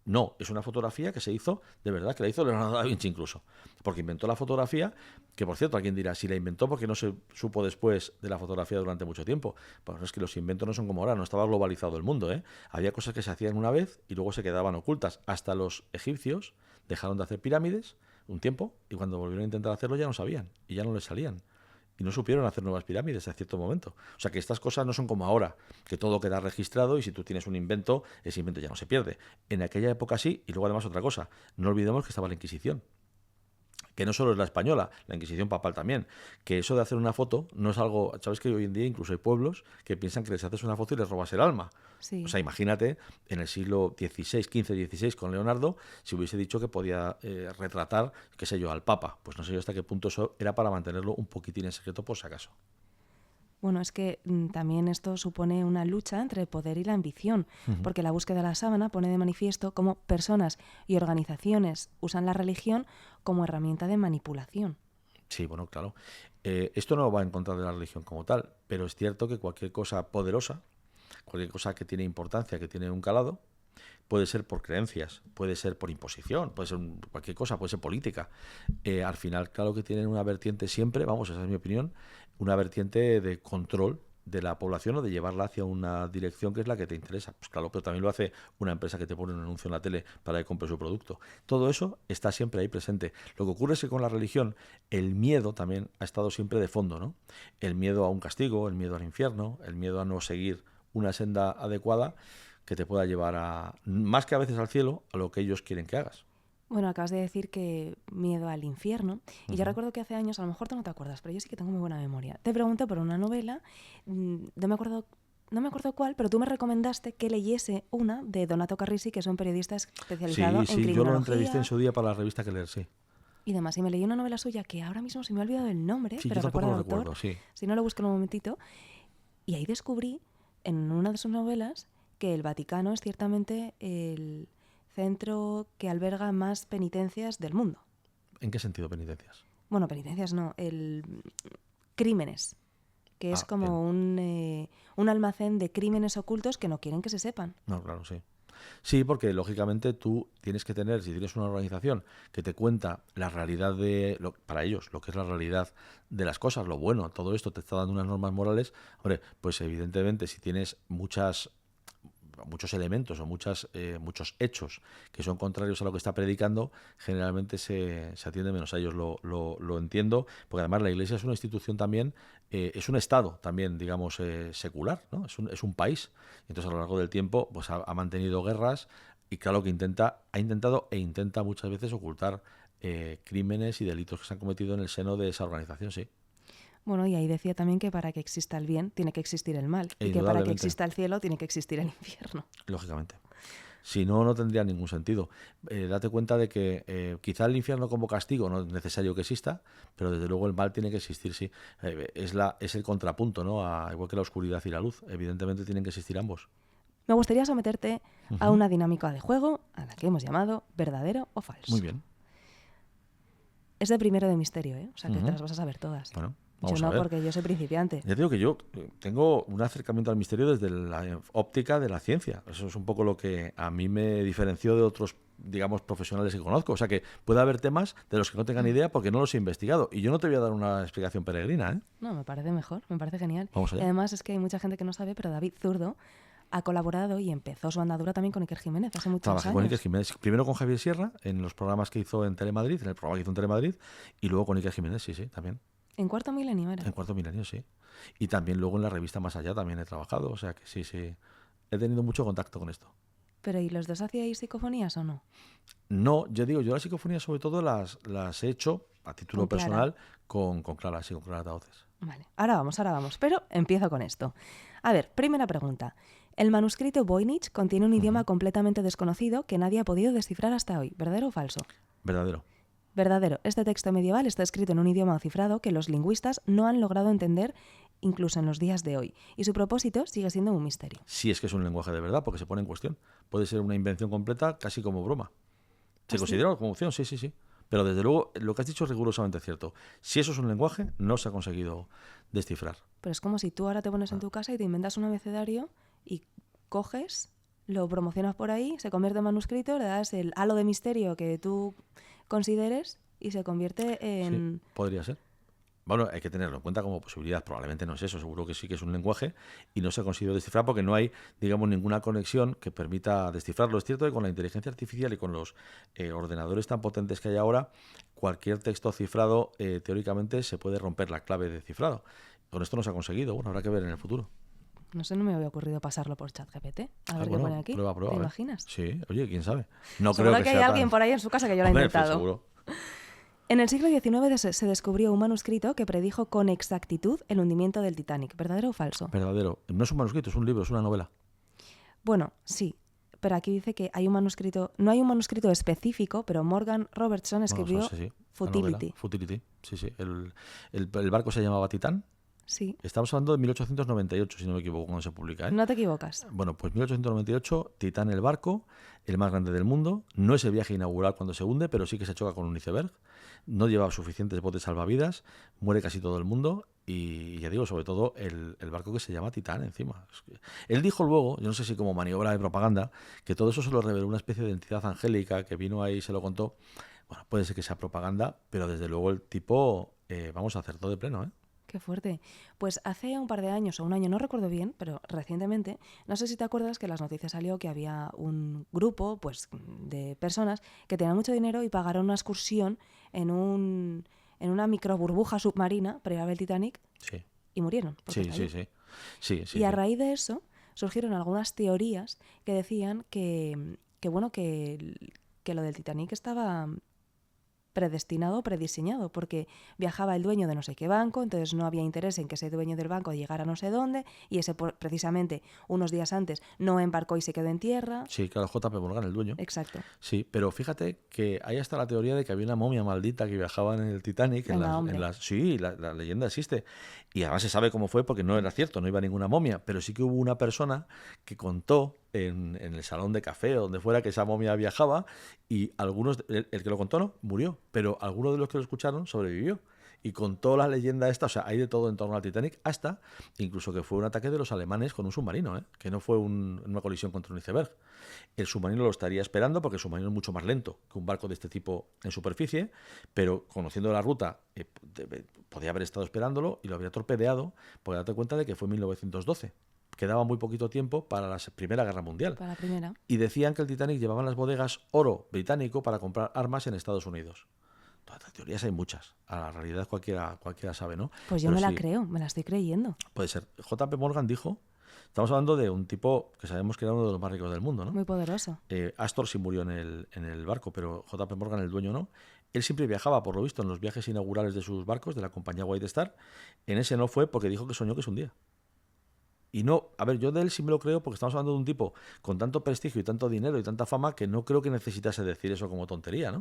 Speaker 2: no, es una fotografía que se hizo, de verdad, que la hizo Leonardo da Vinci incluso. Porque inventó la fotografía, que por cierto, alguien dirá, si la inventó porque no se supo después de la fotografía durante mucho tiempo. Pues es que los inventos no son como ahora, no estaba globalizado el mundo, ¿eh? Había cosas que se hacían una vez y luego se quedaban ocultas. Hasta los egipcios dejaron de hacer pirámides un tiempo y cuando volvieron a intentar hacerlo ya no sabían y ya no les salían. Y no supieron hacer nuevas pirámides a cierto momento. O sea que estas cosas no son como ahora, que todo queda registrado y si tú tienes un invento, ese invento ya no se pierde. En aquella época sí, y luego además otra cosa, no olvidemos que estaba la Inquisición, que no solo es la española, la Inquisición papal también, que eso de hacer una foto no es algo, sabes que hoy en día incluso hay pueblos que piensan que les haces una foto y les robas el alma.
Speaker 1: Sí.
Speaker 2: O sea, imagínate en el siglo XVI, XV, XVI con Leonardo, si hubiese dicho que podía retratar, qué sé yo, al Papa. Pues no sé yo hasta qué punto eso era para mantenerlo un poquitín en secreto por si acaso.
Speaker 1: Bueno, es que también esto supone una lucha entre el poder y la ambición, porque la búsqueda de la sábana pone de manifiesto cómo personas y organizaciones usan la religión como herramienta de manipulación.
Speaker 2: Sí, bueno, claro. Esto no va en contra de la religión como tal, pero es cierto que cualquier cosa poderosa, cualquier cosa que tiene importancia, que tiene un calado, puede ser por creencias, puede ser por imposición, puede ser cualquier cosa, puede ser política. Al final, claro que tienen una vertiente siempre, vamos, esa es mi opinión, una vertiente de control de la población o de llevarla hacia una dirección que es la que te interesa. Pues claro, pero también lo hace una empresa que te pone un anuncio en la tele para que compre su producto. Todo eso está siempre ahí presente. Lo que ocurre es que con la religión el miedo también ha estado siempre de fondo, ¿no? El miedo a un castigo, el miedo al infierno, el miedo a no seguir una senda adecuada que te pueda llevar a, más que a veces al cielo, a lo que ellos quieren que hagas.
Speaker 1: Bueno, acabas de decir que miedo al infierno. Y yo recuerdo que hace años, a lo mejor tú no te acuerdas, pero yo sí que tengo muy buena memoria. Te pregunté por una novela, no me acuerdo cuál, pero tú me recomendaste que leyese una de Donato Carrisi, que es un periodista especializado en criminología.
Speaker 2: Yo lo entrevisté en su día para la revista que leer, sí.
Speaker 1: Y demás. Y me leí una novela suya que ahora mismo se me ha olvidado el nombre,
Speaker 2: Sí,
Speaker 1: pero
Speaker 2: yo tampoco
Speaker 1: recuerdo
Speaker 2: lo
Speaker 1: el autor.
Speaker 2: recuerdo, sí.
Speaker 1: Si no, lo busco en un momentito. Y ahí descubrí, en una de sus novelas, que el Vaticano es ciertamente el centro que alberga más penitencias del mundo.
Speaker 2: ¿En qué sentido penitencias?
Speaker 1: Bueno, penitencias no, crímenes, que es como un almacén de crímenes ocultos que no quieren que se sepan.
Speaker 2: No, claro, sí. Sí, porque lógicamente tú tienes que tener, si tienes una organización que te cuenta la realidad para ellos, lo que es la realidad de las cosas, lo bueno, todo esto te está dando unas normas morales, hombre, pues evidentemente si tienes muchos elementos o muchos hechos que son contrarios a lo que está predicando, generalmente se atiende menos a ellos. Lo entiendo, porque además la Iglesia es una institución también, es un Estado también, digamos, secular, ¿no? Es un país. Entonces, a lo largo del tiempo, pues ha mantenido guerras y claro que ha intentado e intenta muchas veces ocultar crímenes y delitos que se han cometido en el seno de esa organización, sí.
Speaker 1: Bueno, y ahí decía también que para que exista el bien tiene que existir el mal. Y que para que exista el cielo tiene que existir el infierno.
Speaker 2: Lógicamente. Si no, no tendría ningún sentido. Date cuenta de que quizá el infierno como castigo no es necesario que exista, pero desde luego el mal tiene que existir, sí. Es el contrapunto, ¿no? Igual que la oscuridad y la luz. Evidentemente tienen que existir ambos.
Speaker 1: Me gustaría someterte a una dinámica de juego a la que hemos llamado verdadero o falso.
Speaker 2: Muy bien.
Speaker 1: Es de primero de misterio, ¿eh? O sea que te las vas a saber todas.
Speaker 2: Bueno. Vamos
Speaker 1: Yo
Speaker 2: a
Speaker 1: no,
Speaker 2: ver.
Speaker 1: porque yo soy principiante.
Speaker 2: Ya te digo que yo tengo un acercamiento al misterio desde la óptica de la ciencia. Eso es un poco lo que a mí me diferenció de otros, digamos, profesionales que conozco. O sea que puede haber temas de los que no tengan idea porque no los he investigado. Y yo no te voy a dar una explicación peregrina, ¿eh?
Speaker 1: No, me parece mejor, me parece genial.
Speaker 2: Vamos
Speaker 1: Y
Speaker 2: allá.
Speaker 1: además es que hay mucha gente que no sabe, pero David Zurdo ha colaborado y empezó su andadura también con Iker Jiménez hace muchos
Speaker 2: Trabajé
Speaker 1: años.
Speaker 2: con Iker Jiménez, primero con Javier Sierra, en los programas que hizo en Telemadrid, en el programa que hizo en Telemadrid, y luego con Iker Jiménez, sí, también.
Speaker 1: En Cuarto Milenio era.
Speaker 2: En Cuarto Milenio, sí. Y también luego en la revista Más Allá también he trabajado, o sea que sí. He tenido mucho contacto con esto.
Speaker 1: Pero ¿y los dos hacíais psicofonías o no?
Speaker 2: No, yo las psicofonías sobre todo las he hecho a título
Speaker 1: Con Clara.
Speaker 2: personal con Clara, sí, con Clara Tauces.
Speaker 1: Vale, ahora vamos. Pero empiezo con esto. A ver, primera pregunta. El manuscrito Voynich contiene un idioma completamente desconocido que nadie ha podido descifrar hasta hoy. ¿Verdadero o falso?
Speaker 2: Verdadero.
Speaker 1: Verdadero. Este texto medieval está escrito en un idioma cifrado que los lingüistas no han logrado entender incluso en los días de hoy. Y su propósito sigue siendo un misterio.
Speaker 2: Sí, es que es un lenguaje de verdad, porque se pone en cuestión. Puede ser una invención completa, casi como broma. ¿Se considera como opción? Sí. Pero desde luego, lo que has dicho es rigurosamente cierto. Si eso es un lenguaje, no se ha conseguido descifrar.
Speaker 1: Pero es como si tú ahora te pones en tu casa y te inventas un abecedario y coges, lo promocionas por ahí, se convierte en manuscrito, le das el halo de misterio que tú consideres y se convierte en...
Speaker 2: Sí, podría ser. Bueno, hay que tenerlo en cuenta como posibilidad. Probablemente no es eso, seguro que sí que es un lenguaje y no se ha conseguido descifrar porque no hay, digamos, ninguna conexión que permita descifrarlo. Es cierto que con la inteligencia artificial y con los ordenadores tan potentes que hay ahora, cualquier texto cifrado, teóricamente, se puede romper la clave de cifrado. Con esto no se ha conseguido. Bueno, habrá que ver en el futuro.
Speaker 1: No sé, no me había ocurrido pasarlo por ChatGPT. A ver qué
Speaker 2: Bueno,
Speaker 1: pone aquí.
Speaker 2: prueba,
Speaker 1: ¿Te
Speaker 2: a ver.
Speaker 1: imaginas?
Speaker 2: Sí, oye, quién sabe. No
Speaker 1: Seguro
Speaker 2: creo que
Speaker 1: hay
Speaker 2: sea
Speaker 1: alguien
Speaker 2: tan...
Speaker 1: por ahí en su casa que ya lo ha
Speaker 2: Hombre,
Speaker 1: intentado.
Speaker 2: seguro.
Speaker 1: En el siglo XIX se descubrió un manuscrito que predijo con exactitud el hundimiento del Titanic. ¿Verdadero o falso?
Speaker 2: Verdadero. No es un manuscrito, es un libro, es una novela.
Speaker 1: Bueno, sí. Pero aquí dice que hay un manuscrito, no hay un manuscrito específico, pero Morgan Robertson escribió
Speaker 2: Bueno, sí.
Speaker 1: Futility.
Speaker 2: Futility, sí. El barco se llamaba Titán.
Speaker 1: Sí,
Speaker 2: Estamos hablando de 1898, si no me equivoco, cuando se publica, ¿eh?
Speaker 1: no te equivocas.
Speaker 2: Bueno, pues 1898, Titán el barco, el más grande del mundo. No es el viaje inaugural cuando se hunde, pero sí que se choca con un iceberg. No lleva suficientes botes salvavidas, muere casi todo el mundo y ya digo, sobre todo el barco que se llama Titán encima. Él dijo luego, yo no sé si como maniobra de propaganda, que todo eso se lo reveló una especie de entidad angélica que vino ahí y se lo contó. Bueno, puede ser que sea propaganda, pero desde luego el tipo, vamos, acertó de pleno, ¿eh?
Speaker 1: Qué fuerte. Pues hace un par de años o un año, no recuerdo bien, pero recientemente, no sé si te acuerdas que en las noticias salió que había un grupo pues, de personas que tenían mucho dinero y pagaron una excursión en una micro burbuja submarina para ir a ver el Titanic
Speaker 2: Sí.
Speaker 1: y murieron. porque
Speaker 2: Sí.
Speaker 1: cayó. Y a raíz de eso surgieron algunas teorías que decían que lo del Titanic estaba predestinado o prediseñado, porque viajaba el dueño de no sé qué banco, entonces no había interés en que ese dueño del banco llegara a no sé dónde, y ese precisamente unos días antes no embarcó y se quedó en tierra.
Speaker 2: Sí, claro, JP Morgan, el dueño.
Speaker 1: Exacto.
Speaker 2: Sí, pero fíjate que ahí está la teoría de que había una momia maldita que viajaba en el Titanic. Sí, la leyenda existe. Y además se sabe cómo fue porque no era cierto, no iba ninguna momia, pero sí que hubo una persona que contó en el salón de café o donde fuera que esa momia viajaba y el que lo contó no, murió, pero algunos de los que lo escucharon sobrevivió. Y contó la leyenda esta, o sea, hay de todo en torno al Titanic, hasta incluso que fue un ataque de los alemanes con un submarino, ¿eh? Que no fue una colisión contra un iceberg. El submarino lo estaría esperando porque el submarino es mucho más lento que un barco de este tipo en superficie, pero conociendo la ruta podía haber estado esperándolo y lo habría torpedeado, porque date cuenta de que fue en 1912. Quedaba muy poquito tiempo para la Primera Guerra Mundial.
Speaker 1: Para la primera.
Speaker 2: Y decían que el Titanic llevaba en las bodegas oro británico para comprar armas en Estados Unidos. Todas las teorías hay muchas. A la realidad cualquiera sabe, ¿no?
Speaker 1: Pues yo
Speaker 2: Pero
Speaker 1: me la
Speaker 2: sí,
Speaker 1: creo, me la estoy creyendo.
Speaker 2: puede ser. JP Morgan dijo, estamos hablando de un tipo que sabemos que era uno de los más ricos del mundo, ¿no?
Speaker 1: Muy poderoso.
Speaker 2: Astor sí murió en el barco, pero JP Morgan, el dueño, no. Él siempre viajaba, por lo visto, en los viajes inaugurales de sus barcos, de la compañía White Star. En ese no fue porque dijo que soñó que se hundía. Y no, a ver, yo de él sí me lo creo porque estamos hablando de un tipo con tanto prestigio y tanto dinero y tanta fama que no creo que necesitase decir eso como tontería, ¿no?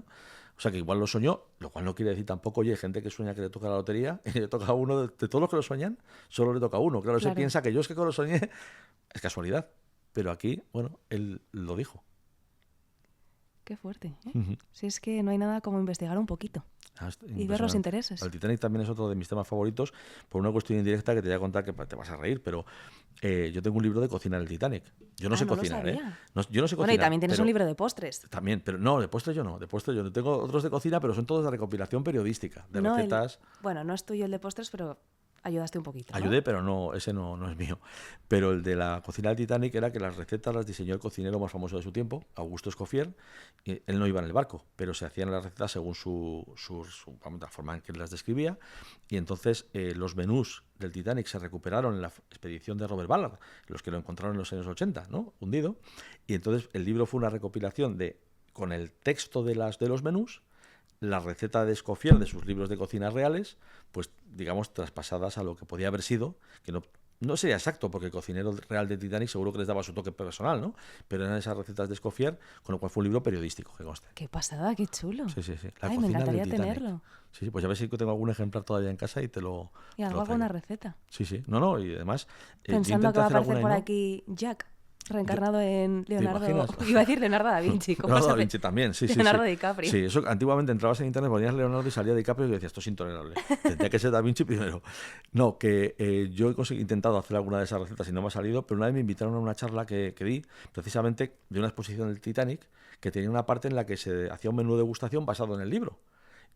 Speaker 2: O sea, que igual lo soñó, lo cual no quiere decir tampoco, oye, hay gente que sueña que le toca la lotería y le toca a uno, de todos los que lo sueñan, solo le toca a uno. Claro, se piensa que yo es que lo soñé, es casualidad. Pero aquí, bueno, él lo dijo.
Speaker 1: Qué fuerte, ¿eh? Si es que no hay nada como investigar un poquito. y ver los intereses.
Speaker 2: El Titanic también es otro de mis temas favoritos por una cuestión indirecta que te voy a contar que te vas a reír, pero yo tengo un libro de cocina del Titanic. Yo no sé cocinar, ¿eh? Yo no sé cocinar.
Speaker 1: Bueno, y también tienes un libro de postres.
Speaker 2: También, pero no, de postres yo no. De postres yo no. Tengo otros de cocina, pero son todos de recopilación periodística, de recetas.
Speaker 1: Bueno, no es tuyo el de postres, pero ayudaste un poquito, ¿no?
Speaker 2: Ayudé, pero no, ese no es mío. Pero el de la cocina del Titanic era que las recetas las diseñó el cocinero más famoso de su tiempo, Augusto Escoffier. Y él no iba en el barco, pero se hacían las recetas según la forma en que las describía. Y entonces los menús del Titanic se recuperaron en la expedición de Robert Ballard, los que lo encontraron en los años 80, ¿no? Hundido. Y entonces el libro fue una recopilación con el texto de los menús, la receta de Escoffier de sus libros de cocina reales, pues digamos traspasadas a lo que podía haber sido, que no sería exacto, porque el cocinero real de Titanic seguro que les daba su toque personal, ¿no? Pero eran esas recetas de Escoffier, con lo cual fue un libro periodístico, que conste.
Speaker 1: ¡Qué pasada, qué chulo!
Speaker 2: Sí.
Speaker 1: Ay, me encantaría tenerlo.
Speaker 2: Sí, pues ya ves si tengo algún ejemplar todavía en casa y te lo
Speaker 1: Y alguna receta.
Speaker 2: Sí. No, y además...
Speaker 1: Pensando que va a aparecer por aquí Jack, reencarnado en Leonardo... Iba a decir Leonardo da Vinci.
Speaker 2: Leonardo da Vinci también, sí.
Speaker 1: Leonardo DiCaprio.
Speaker 2: Sí, eso antiguamente entrabas en internet, ponías Leonardo y salía DiCaprio y decías, esto es intolerable. Tendría que ser da Vinci primero. No, que yo he intentado hacer alguna de esas recetas y no me ha salido, pero una vez me invitaron a una charla que di, precisamente de una exposición del Titanic, que tenía una parte en la que se hacía un menú de degustación basado en el libro.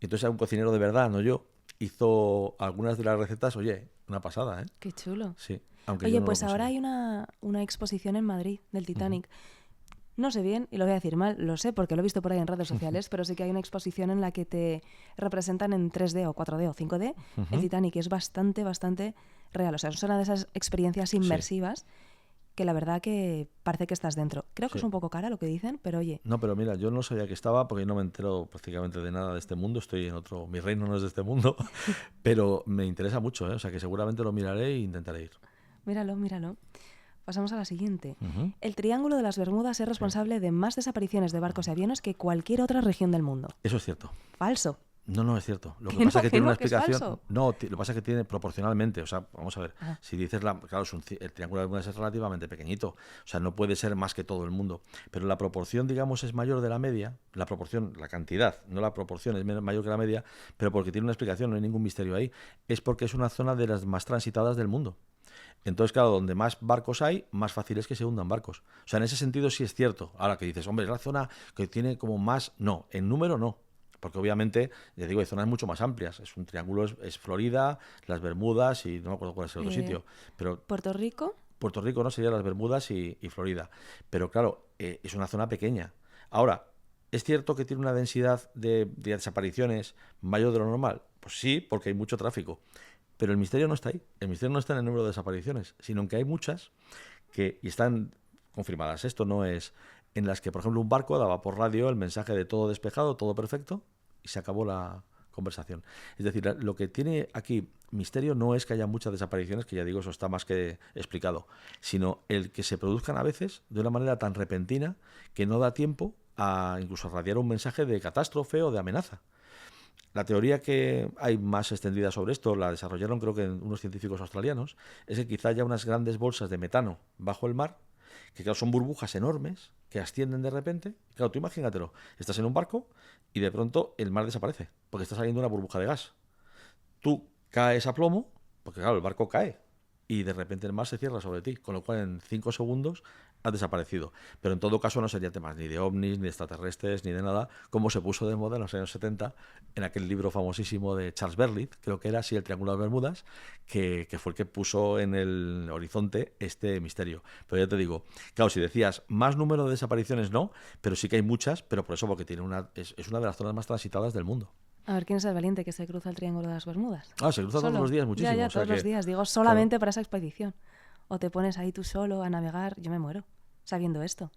Speaker 2: Y entonces un cocinero de verdad, no yo, hizo algunas de las recetas, oye, una pasada, ¿eh?
Speaker 1: Qué chulo.
Speaker 2: Sí.
Speaker 1: Oye, pues ahora hay una exposición en Madrid del Titanic. No sé bien, y lo voy a decir mal, lo sé porque lo he visto por ahí en redes sociales, pero sí que hay una exposición en la que te representan en 3D o 4D o 5D el Titanic, y es bastante real. O sea, es una de esas experiencias inmersivas que la verdad que parece que estás dentro. Creo que es un poco cara lo que dicen, pero oye...
Speaker 2: No, pero mira, yo no sabía que estaba porque no me entero prácticamente de nada de este mundo, estoy en otro... Mi reino no es de este mundo, pero me interesa mucho, ¿eh? O sea que seguramente lo miraré e intentaré ir.
Speaker 1: Míralo. Pasamos a la siguiente. El Triángulo de las Bermudas es responsable de más desapariciones de barcos y aviones que cualquier otra región del mundo.
Speaker 2: Eso es cierto.
Speaker 1: Falso.
Speaker 2: No, es cierto. Lo que pasa es que tiene una explicación.
Speaker 1: Es falso.
Speaker 2: No, lo que pasa es que tiene proporcionalmente. O sea, vamos a ver. Si dices claro, el Triángulo de las Bermudas es relativamente pequeñito. O sea, no puede ser más que todo el mundo. Pero la proporción, digamos, es mayor de la media. La proporción, la cantidad, no la proporción, es mayor que la media. Pero porque tiene una explicación, no hay ningún misterio ahí. Es porque es una zona de las más transitadas del mundo. Entonces, claro, donde más barcos hay, más fácil es que se hundan barcos. O sea, en ese sentido sí es cierto. Ahora que dices, hombre, es la zona que tiene como más... No, en número no. Porque obviamente, ya digo, hay zonas mucho más amplias. Es un triángulo, es Florida, las Bermudas y no me acuerdo cuál es el otro sitio. Pero
Speaker 1: ¿Puerto Rico?
Speaker 2: Puerto Rico no, sería las Bermudas y Florida. Pero claro, es una zona pequeña. Ahora, ¿es cierto que tiene una densidad de desapariciones mayor de lo normal? Pues sí, porque hay mucho tráfico. Pero el misterio no está ahí. El misterio no está en el número de desapariciones, sino en que hay muchas y están confirmadas. Esto no es en las que, por ejemplo, un barco daba por radio el mensaje de todo despejado, todo perfecto, y se acabó la conversación. Es decir, lo que tiene aquí misterio no es que haya muchas desapariciones, que ya digo, eso está más que explicado, sino el que se produzcan a veces de una manera tan repentina que no da tiempo a incluso radiar un mensaje de catástrofe o de amenaza. La teoría que hay más extendida sobre esto, la desarrollaron creo que unos científicos australianos, es que quizá haya unas grandes bolsas de metano bajo el mar, que claro, son burbujas enormes que ascienden de repente. Claro, tú imagínatelo, estás en un barco y de pronto el mar desaparece, porque está saliendo una burbuja de gas. Tú caes a plomo, porque claro, el barco cae, y de repente el mar se cierra sobre ti, con lo cual en 5 segundos has desaparecido. Pero en todo caso no sería temas ni de ovnis, ni de extraterrestres, ni de nada, como se puso de moda en los años 70 en aquel libro famosísimo de Charles Berlitz, creo que era así, El Triángulo de las Bermudas, que fue el que puso en el horizonte este misterio. Pero ya te digo, claro, si decías más número de desapariciones no, pero sí que hay muchas, pero por eso, porque tiene es una de las zonas más transitadas del mundo.
Speaker 1: A ver, ¿quién es el valiente que se cruza el Triángulo de las Bermudas?
Speaker 2: Se cruza todos los días muchísimo.
Speaker 1: Ya, todos los días. Digo, solamente para esa expedición. O te pones ahí tú solo a navegar. Yo me muero sabiendo esto.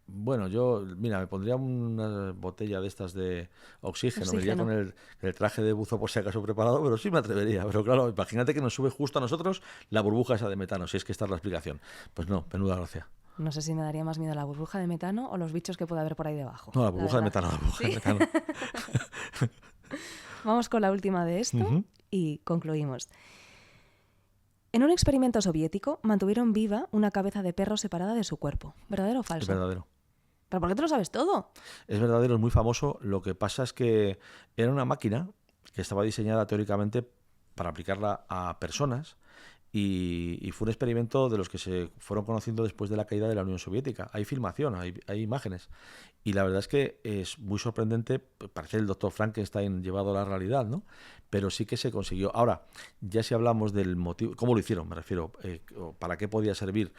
Speaker 2: Bueno, yo, mira, me pondría una botella de estas de oxígeno. Me iría con el traje de buzo por si acaso preparado, pero sí me atrevería. Pero claro, imagínate que nos sube justo a nosotros la burbuja esa de metano, si es que esta es la explicación. Pues no, menuda gracia.
Speaker 1: No sé si me daría más miedo la burbuja de metano o los bichos que puede haber por ahí debajo.
Speaker 2: No, la burbuja de metano, de metano.
Speaker 1: Vamos con la última de esto y concluimos. En un experimento soviético mantuvieron viva una cabeza de perro separada de su cuerpo. ¿Verdadero o falso?
Speaker 2: Es verdadero.
Speaker 1: ¿Pero por qué te lo sabes todo?
Speaker 2: Es verdadero, es muy famoso. Lo que pasa es que era una máquina que estaba diseñada teóricamente para aplicarla a personas y fue un experimento de los que se fueron conociendo después de la caída de la Unión Soviética. Hay filmación, hay imágenes. Y la verdad es que es muy sorprendente, parece el doctor Frankenstein llevado a la realidad, ¿no? Pero sí que se consiguió. Ahora, ya si hablamos del motivo, ¿cómo lo hicieron? Me refiero, ¿para qué podía servir?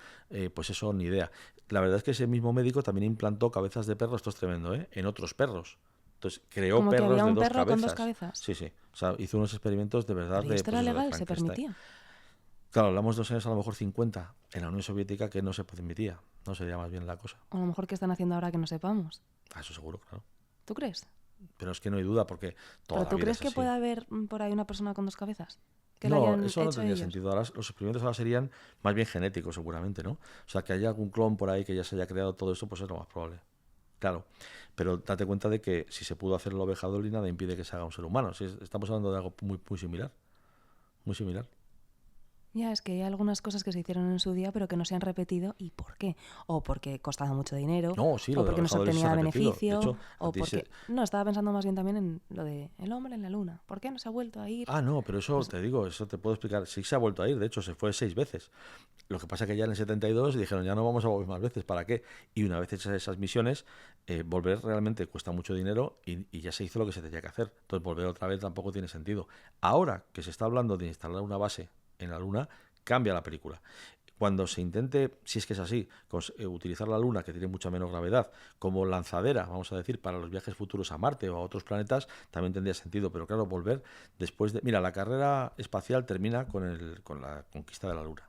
Speaker 2: Pues eso, ni idea. La verdad es que ese mismo médico también implantó cabezas de perro, esto es tremendo, en otros perros. Entonces, creó
Speaker 1: Como que
Speaker 2: perros
Speaker 1: había
Speaker 2: de
Speaker 1: un
Speaker 2: dos
Speaker 1: perro
Speaker 2: cabezas.
Speaker 1: con dos cabezas.
Speaker 2: Sí, sí. O sea, hizo unos experimentos de verdad
Speaker 1: Pero ¿y esto
Speaker 2: pues
Speaker 1: era
Speaker 2: eso, de
Speaker 1: legal? ¿Se
Speaker 2: Frankenstein.
Speaker 1: permitía?
Speaker 2: Claro, hablamos de 2 años, a lo mejor 50, en la Unión Soviética, que no se permitía. No sería más bien la cosa.
Speaker 1: O a lo mejor que están haciendo ahora que no sepamos.
Speaker 2: Eso seguro, claro.
Speaker 1: ¿Tú crees?
Speaker 2: Pero es que no hay duda, porque toda
Speaker 1: ¿Pero
Speaker 2: la
Speaker 1: tú
Speaker 2: vida
Speaker 1: crees
Speaker 2: es
Speaker 1: que
Speaker 2: así.
Speaker 1: puede haber por ahí una persona con dos cabezas? Que lo
Speaker 2: No,
Speaker 1: hayan
Speaker 2: eso no
Speaker 1: hecho
Speaker 2: tendría
Speaker 1: ellos.
Speaker 2: sentido. Ahora, los experimentos ahora serían más bien genéticos, seguramente, ¿no? O sea, que haya algún clon por ahí que ya se haya creado todo esto, pues es lo más probable. Claro, pero date cuenta de que si se pudo hacer en la oveja Dolly, nada impide que se haga un ser humano. Si estamos hablando de algo muy, muy similar. Muy similar.
Speaker 1: Ya, es que hay algunas cosas que se hicieron en su día pero que no se han repetido. ¿Y por qué? O porque costaba mucho dinero,
Speaker 2: No, sí, lo
Speaker 1: o
Speaker 2: de la
Speaker 1: porque no se
Speaker 2: oveja Dolly se ha
Speaker 1: obtenía
Speaker 2: repetido.
Speaker 1: beneficio,
Speaker 2: De hecho,
Speaker 1: o
Speaker 2: antes
Speaker 1: porque... No, estaba pensando más bien también en lo de el hombre en la luna. ¿Por qué no se ha vuelto a ir?
Speaker 2: no, pero eso
Speaker 1: Pues-
Speaker 2: te digo, eso te puedo explicar. Sí se ha vuelto a ir, de hecho, se fue 6 veces. Lo que pasa que ya en el 72 dijeron, ya no vamos a volver más veces, ¿para qué? Y una vez hechas esas misiones, volver realmente cuesta mucho dinero y ya se hizo lo que se tenía que hacer. Entonces volver otra vez tampoco tiene sentido. Ahora que se está hablando de instalar una base en la Luna, cambia la película. Cuando se intente, si es que es así, utilizar la Luna, que tiene mucha menos gravedad, como lanzadera, vamos a decir, para los viajes futuros a Marte o a otros planetas, también tendría sentido. Pero claro, volver después de... Mira, la carrera espacial termina con la conquista de la Luna.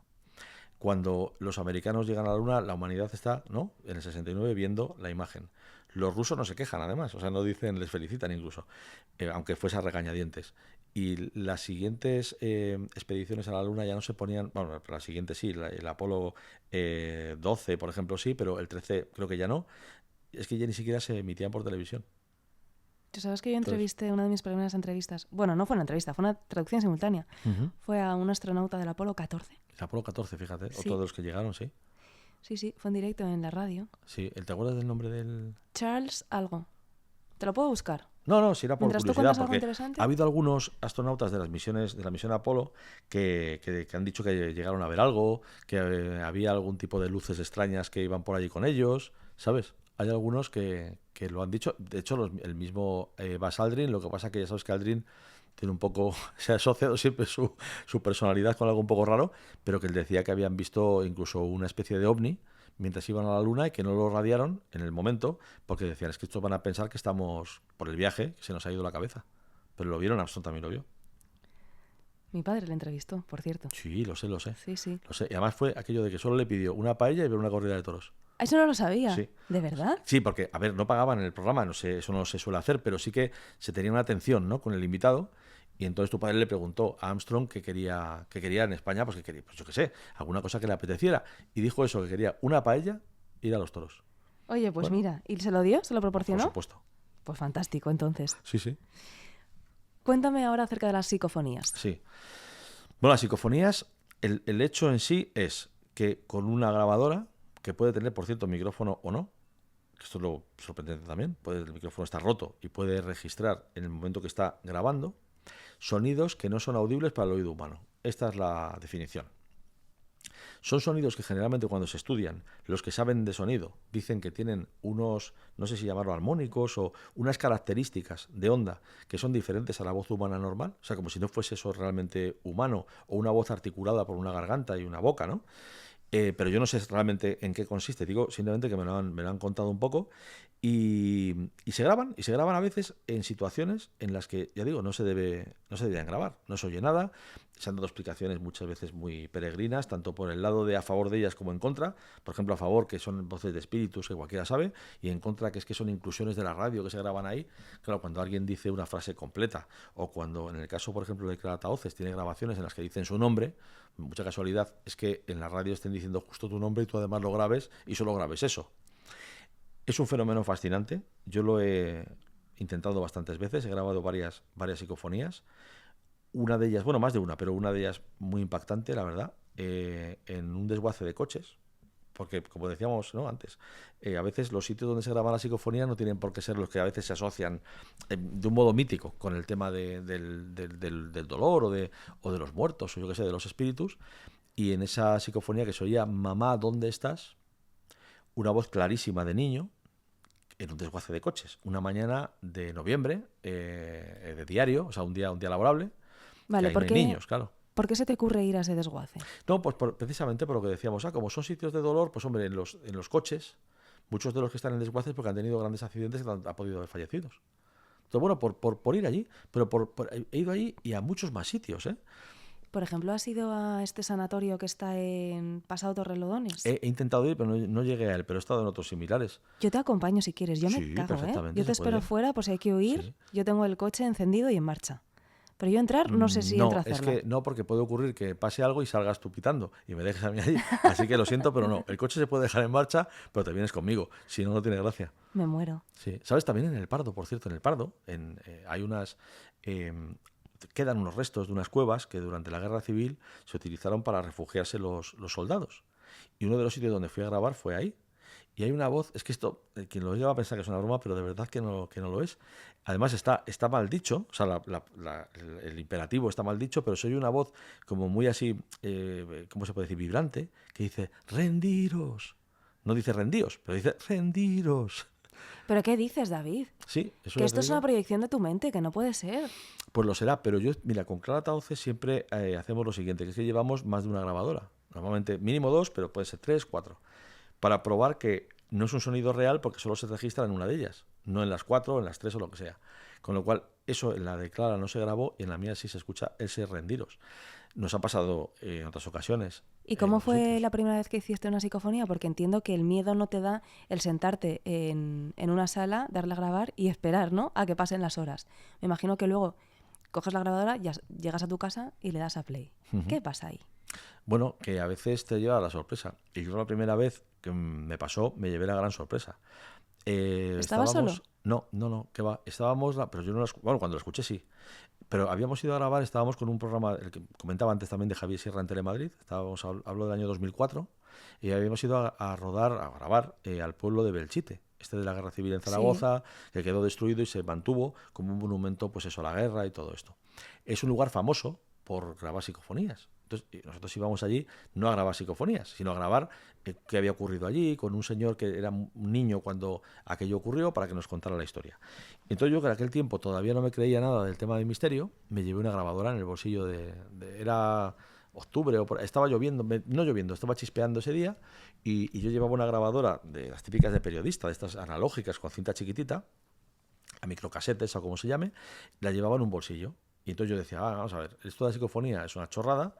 Speaker 2: Cuando los americanos llegan a la Luna, la humanidad está, ¿no?, en el 69 viendo la imagen. Los rusos no se quejan, además, o sea, no dicen, les felicitan incluso, aunque fuese a regañadientes. Y las siguientes expediciones a la Luna ya no se ponían, bueno, la siguiente sí, el Apolo 12, por ejemplo, sí, pero el 13 creo que ya no. Es que ya ni siquiera se emitían por televisión.
Speaker 1: ¿Tú sabes que yo
Speaker 2: Entonces-
Speaker 1: entrevisté, una de mis primeras entrevistas? Bueno, no fue una entrevista, fue una traducción simultánea. Fue a un astronauta del Apolo 14.
Speaker 2: El Apolo 14, fíjate,
Speaker 1: Sí.
Speaker 2: otro de los que llegaron, sí.
Speaker 1: Sí, sí, fue en directo en la radio.
Speaker 2: Sí, ¿te acuerdas del nombre del...?
Speaker 1: Charles algo. ¿Te lo puedo buscar?
Speaker 2: No, si era por
Speaker 1: Mientras tú
Speaker 2: curiosidad,
Speaker 1: cuentas algo
Speaker 2: porque
Speaker 1: interesante.
Speaker 2: ha habido algunos astronautas de las misiones, de la misión Apolo, que han dicho que llegaron a ver algo, que había algún tipo de luces extrañas que iban por allí con ellos, ¿sabes? Hay algunos que lo han dicho. De hecho, el mismo Buzz Aldrin, lo que pasa que ya sabes que Aldrin tiene un poco, se ha asociado siempre su personalidad con algo un poco raro, pero que él decía que habían visto incluso una especie de ovni mientras iban a la Luna y que no lo radiaron en el momento, porque decían, es que estos van a pensar que estamos por el viaje, que se nos ha ido la cabeza. Pero lo vieron, Armstrong también lo vio.
Speaker 1: Mi padre le entrevistó, por cierto.
Speaker 2: Sí, lo sé.
Speaker 1: Sí, sí.
Speaker 2: Lo sé. Y además fue aquello de que solo le pidió una paella y ver una corrida de toros.
Speaker 1: Eso no lo sabía.
Speaker 2: Sí.
Speaker 1: ¿De verdad?
Speaker 2: Sí, porque, a ver, no pagaban en el programa, no sé, eso no se suele hacer, pero sí que se tenía una atención, ¿no?, con el invitado. Y entonces tu padre le preguntó a Armstrong qué quería en España, pues que quería, pues yo qué sé, alguna cosa que le apeteciera. Y dijo eso, que quería una paella e ir a los toros.
Speaker 1: Oye, pues
Speaker 2: Bueno.
Speaker 1: mira, ¿y se lo dio? ¿Se lo
Speaker 2: Por
Speaker 1: proporcionó?
Speaker 2: supuesto.
Speaker 1: Pues fantástico, entonces.
Speaker 2: Sí.
Speaker 1: Cuéntame ahora acerca de las psicofonías.
Speaker 2: Sí. Bueno, las psicofonías, el hecho en sí es que con una grabadora, que puede tener, por cierto, micrófono o no, que esto es lo sorprendente también, el micrófono está roto y puede registrar en el momento que está grabando sonidos que no son audibles para el oído humano. Esta es la definición. Son sonidos que generalmente cuando se estudian, los que saben de sonido dicen que tienen unos, no sé si llamarlo armónicos o unas características de onda que son diferentes a la voz humana normal, o sea, como si no fuese eso realmente humano o una voz articulada por una garganta y una boca, ¿no? Pero yo no sé realmente en qué consiste, digo simplemente que me lo han contado un poco y se graban a veces en situaciones en las que, ya digo, no se deberían grabar, no se oye nada, se han dado explicaciones muchas veces muy peregrinas, tanto por el lado de a favor de ellas como en contra, por ejemplo a favor que son voces de espíritus que cualquiera sabe y en contra que es que son inclusiones de la radio que se graban ahí, claro, cuando alguien dice una frase completa o cuando en el caso por ejemplo de Altavoces tiene grabaciones en las que dicen su nombre, mucha casualidad es que en la radio estén diciendo justo tu nombre y tú además lo grabes y solo grabes eso. Es un fenómeno fascinante, yo lo he intentado bastantes veces, he grabado varias psicofonías, una de ellas, bueno, más de una, pero una de ellas muy impactante, la verdad, en un desguace de coches, porque como decíamos, ¿no?, antes, a veces los sitios donde se graba la psicofonía no tienen por qué ser los que a veces se asocian de un modo mítico con el tema del dolor o de los muertos, o yo qué sé, de los espíritus. Y en esa psicofonía que se oía "Mamá, ¿dónde estás?", una voz clarísima de niño en un desguace de coches, una mañana de noviembre, de diario, o sea, un día laborable,
Speaker 1: Vale,
Speaker 2: que ahí no hay niños, claro.
Speaker 1: ¿por qué se te ocurre ir a ese desguace?
Speaker 2: No, pues precisamente por lo que decíamos, como son sitios de dolor, pues hombre, en los coches, muchos de los que están en desguaces porque han tenido grandes accidentes que han podido haber fallecidos. Entonces, bueno, por ir allí, pero he ido allí y a muchos más sitios, ¿eh?
Speaker 1: Por ejemplo, ¿has ido a este sanatorio que está en Pasado Torrelodones?
Speaker 2: He intentado ir, pero no llegué a él, pero he estado en otros similares.
Speaker 1: Yo te acompaño si quieres, yo
Speaker 2: Sí,
Speaker 1: me cago,
Speaker 2: perfectamente,
Speaker 1: Yo te
Speaker 2: se
Speaker 1: espero
Speaker 2: puede.
Speaker 1: fuera por si hay que huir,
Speaker 2: Sí.
Speaker 1: yo tengo el coche encendido y en marcha. Pero yo entrar, no sé si
Speaker 2: No,
Speaker 1: entro a
Speaker 2: es
Speaker 1: hacerlo.
Speaker 2: que no, porque puede ocurrir que pase algo y salgas tú pitando y me dejes a mí allí. Así que lo siento, pero no. El coche se puede dejar en marcha, pero te vienes conmigo. Si no, no tiene gracia.
Speaker 1: Me muero.
Speaker 2: Sí. ¿Sabes? También en el Pardo, por cierto, en el Pardo hay unas... quedan unos restos de unas cuevas que durante la Guerra Civil se utilizaron para refugiarse los soldados. Y uno de los sitios donde fui a grabar fue ahí. Y hay una voz, es que esto, quien lo lleva a pensar que es una broma, pero de verdad que no lo es. Además está mal dicho, o sea, el imperativo está mal dicho, pero se oye una voz como muy así, ¿cómo se puede decir? Vibrante, que dice, rendiros. No dice rendíos, pero dice rendiros.
Speaker 1: ¿Pero qué dices, David?
Speaker 2: Sí, eso
Speaker 1: Que
Speaker 2: ya
Speaker 1: esto
Speaker 2: te
Speaker 1: es
Speaker 2: digo.
Speaker 1: una proyección de tu mente, que no puede ser.
Speaker 2: Pues lo será, pero yo, mira, con Clara Tauce siempre hacemos lo siguiente, que es que llevamos más de una grabadora. Normalmente mínimo 2, pero puede ser 3, 4. Para probar que no es un sonido real porque solo se registra en una de ellas, no en las 4, en las 3 o lo que sea. Con lo cual, eso en la de Clara no se grabó y en la mía sí se escucha ese rendiros. Nos ha pasado en otras ocasiones.
Speaker 1: ¿Y cómo
Speaker 2: otros
Speaker 1: fue
Speaker 2: sitios.
Speaker 1: la primera vez que hiciste una psicofonía? Porque entiendo que el miedo no te da el sentarte en una sala, darle a grabar y esperar, ¿no?, a que pasen las horas. Me imagino que luego coges la grabadora, ya llegas a tu casa y le das a play. ¿Qué pasa ahí?
Speaker 2: Bueno, que a veces te lleva a la sorpresa. Y yo la primera vez que me pasó, me llevé la gran sorpresa.
Speaker 1: ¿Estabas solo?
Speaker 2: No, que va. Estábamos, pero yo no la bueno, cuando lo escuché sí. Pero habíamos ido a grabar, estábamos con un programa, el que comentaba antes también de Javier Sierra en Telemadrid, hablo del año 2004, y habíamos ido a grabar al pueblo de Belchite, de la Guerra Civil en Zaragoza, que quedó destruido y se mantuvo como un monumento, pues eso, a la guerra y todo esto. Es un lugar famoso por grabar psicofonías. Entonces, nosotros íbamos allí no a grabar psicofonías, sino a grabar qué había ocurrido allí, con un señor que era un niño cuando aquello ocurrió, para que nos contara la historia. Entonces yo, que en aquel tiempo todavía no me creía nada del tema del misterio, me llevé una grabadora en el bolsillo era octubre, estaba lloviendo, no lloviendo, estaba chispeando ese día, y yo llevaba una grabadora de las típicas de periodista, de estas analógicas con cinta chiquitita, a microcasetes o como se llame, la llevaba en un bolsillo. Y entonces yo decía, vamos a ver, esto de la psicofonía es una chorrada,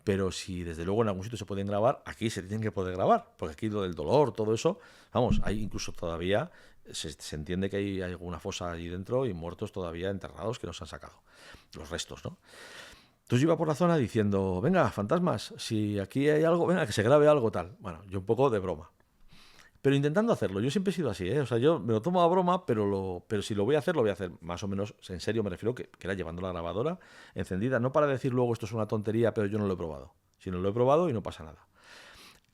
Speaker 2: pero si desde luego en algún sitio se pueden grabar, aquí se tienen que poder grabar, porque aquí lo del dolor, todo eso, vamos, hay incluso todavía, se entiende que hay alguna fosa allí dentro y muertos todavía enterrados que no se han sacado, los restos, ¿no? Entonces yo iba por la zona diciendo, venga, fantasmas, si aquí hay algo, venga, que se grabe algo tal. Bueno, yo un poco de broma. Pero intentando hacerlo, yo siempre he sido así, ¿eh? O sea, yo me lo tomo a broma, pero si lo voy a hacer más o menos en serio. Me refiero que era llevando la grabadora encendida, no para decir luego esto es una tontería, pero yo no lo he probado, sino lo he probado y no pasa nada.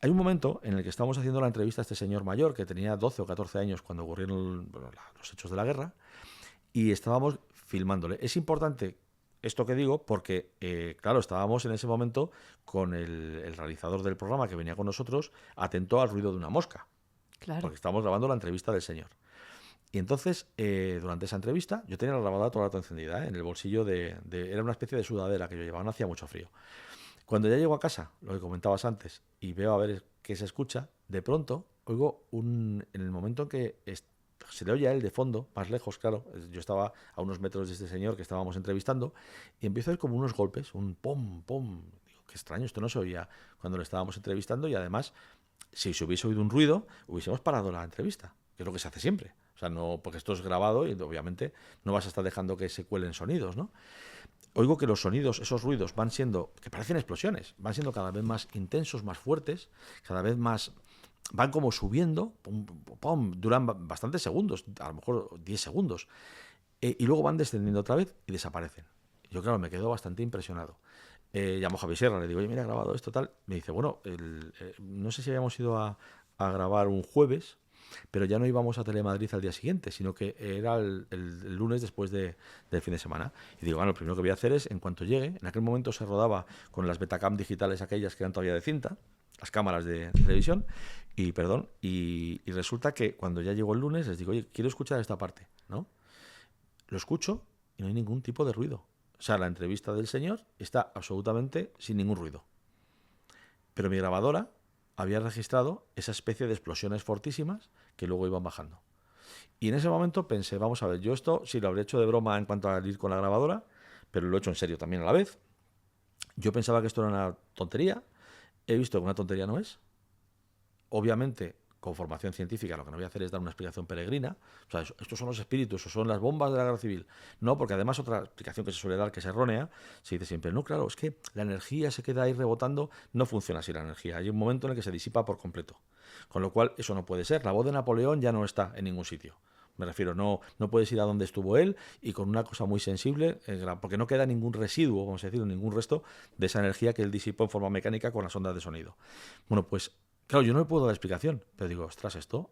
Speaker 2: Hay un momento en el que estábamos haciendo la entrevista a este señor mayor, que tenía 12 o 14 años cuando ocurrieron los hechos de la guerra, y estábamos filmándole. Es importante esto que digo porque, claro, estábamos en ese momento con el realizador del programa que venía con nosotros, atento al ruido de una mosca.
Speaker 1: Claro.
Speaker 2: Porque estábamos grabando la entrevista del señor. Y entonces, durante esa entrevista, yo tenía la grabadora todo el rato encendida, en el bolsillo era una especie de sudadera que yo llevaba, no hacía mucho frío. Cuando ya llego a casa, lo que comentabas antes, y veo a ver qué se escucha, de pronto oigo en el momento en que se le oye a él de fondo, más lejos, claro, yo estaba a unos metros de este señor que estábamos entrevistando, y empiezo a oír como unos golpes, un pom, pom. Digo, qué extraño, esto no se oía cuando lo estábamos entrevistando, y además, si se hubiese oído un ruido, hubiésemos parado la entrevista, que es lo que se hace siempre. O sea, no, porque esto es grabado y obviamente no vas a estar dejando que se cuelen sonidos, ¿no? Oigo que los sonidos, esos ruidos, van siendo, que parecen explosiones, van siendo cada vez más intensos, más fuertes, cada vez más, van como subiendo, pum, pum, pum, duran bastantes segundos, a lo mejor 10 segundos, y luego van descendiendo otra vez y desaparecen. Yo, claro, me quedo bastante impresionado. Llamo a Javi Sierra, le digo, oye, mira, he grabado esto, tal. Me dice, bueno, no sé si habíamos ido a grabar un jueves, pero ya no íbamos a Telemadrid al día siguiente, sino que era el lunes después del fin de semana. Y digo, bueno, lo primero que voy a hacer es, en cuanto llegue, en aquel momento se rodaba con las Betacam digitales aquellas que eran todavía de cinta, las cámaras de televisión, y resulta que cuando ya llegó el lunes les digo, oye, quiero escuchar esta parte, ¿no? Lo escucho y no hay ningún tipo de ruido. O sea, la entrevista del señor está absolutamente sin ningún ruido. Pero mi grabadora había registrado esa especie de explosiones fortísimas que luego iban bajando. Y en ese momento pensé, vamos a ver, yo esto sí lo habría hecho de broma en cuanto a ir con la grabadora, pero lo he hecho en serio también a la vez. Yo pensaba que esto era una tontería, he visto que una tontería no es. Obviamente, con formación científica, lo que no voy a hacer es dar una explicación peregrina. O sea, estos son los espíritus, o son las bombas de la guerra civil. No, porque además otra explicación que se suele dar, que es errónea, se dice siempre, no, claro, es que la energía se queda ahí rebotando. No funciona así la energía. Hay un momento en el que se disipa por completo. Con lo cual, eso no puede ser. La voz de Napoleón ya no está en ningún sitio. Me refiero, no puedes ir a donde estuvo él y con una cosa muy sensible, porque no queda ningún residuo, vamos a decir, ningún resto de esa energía que él disipó en forma mecánica con las ondas de sonido. Bueno, pues claro, yo no le puedo dar explicación, pero digo, ostras, esto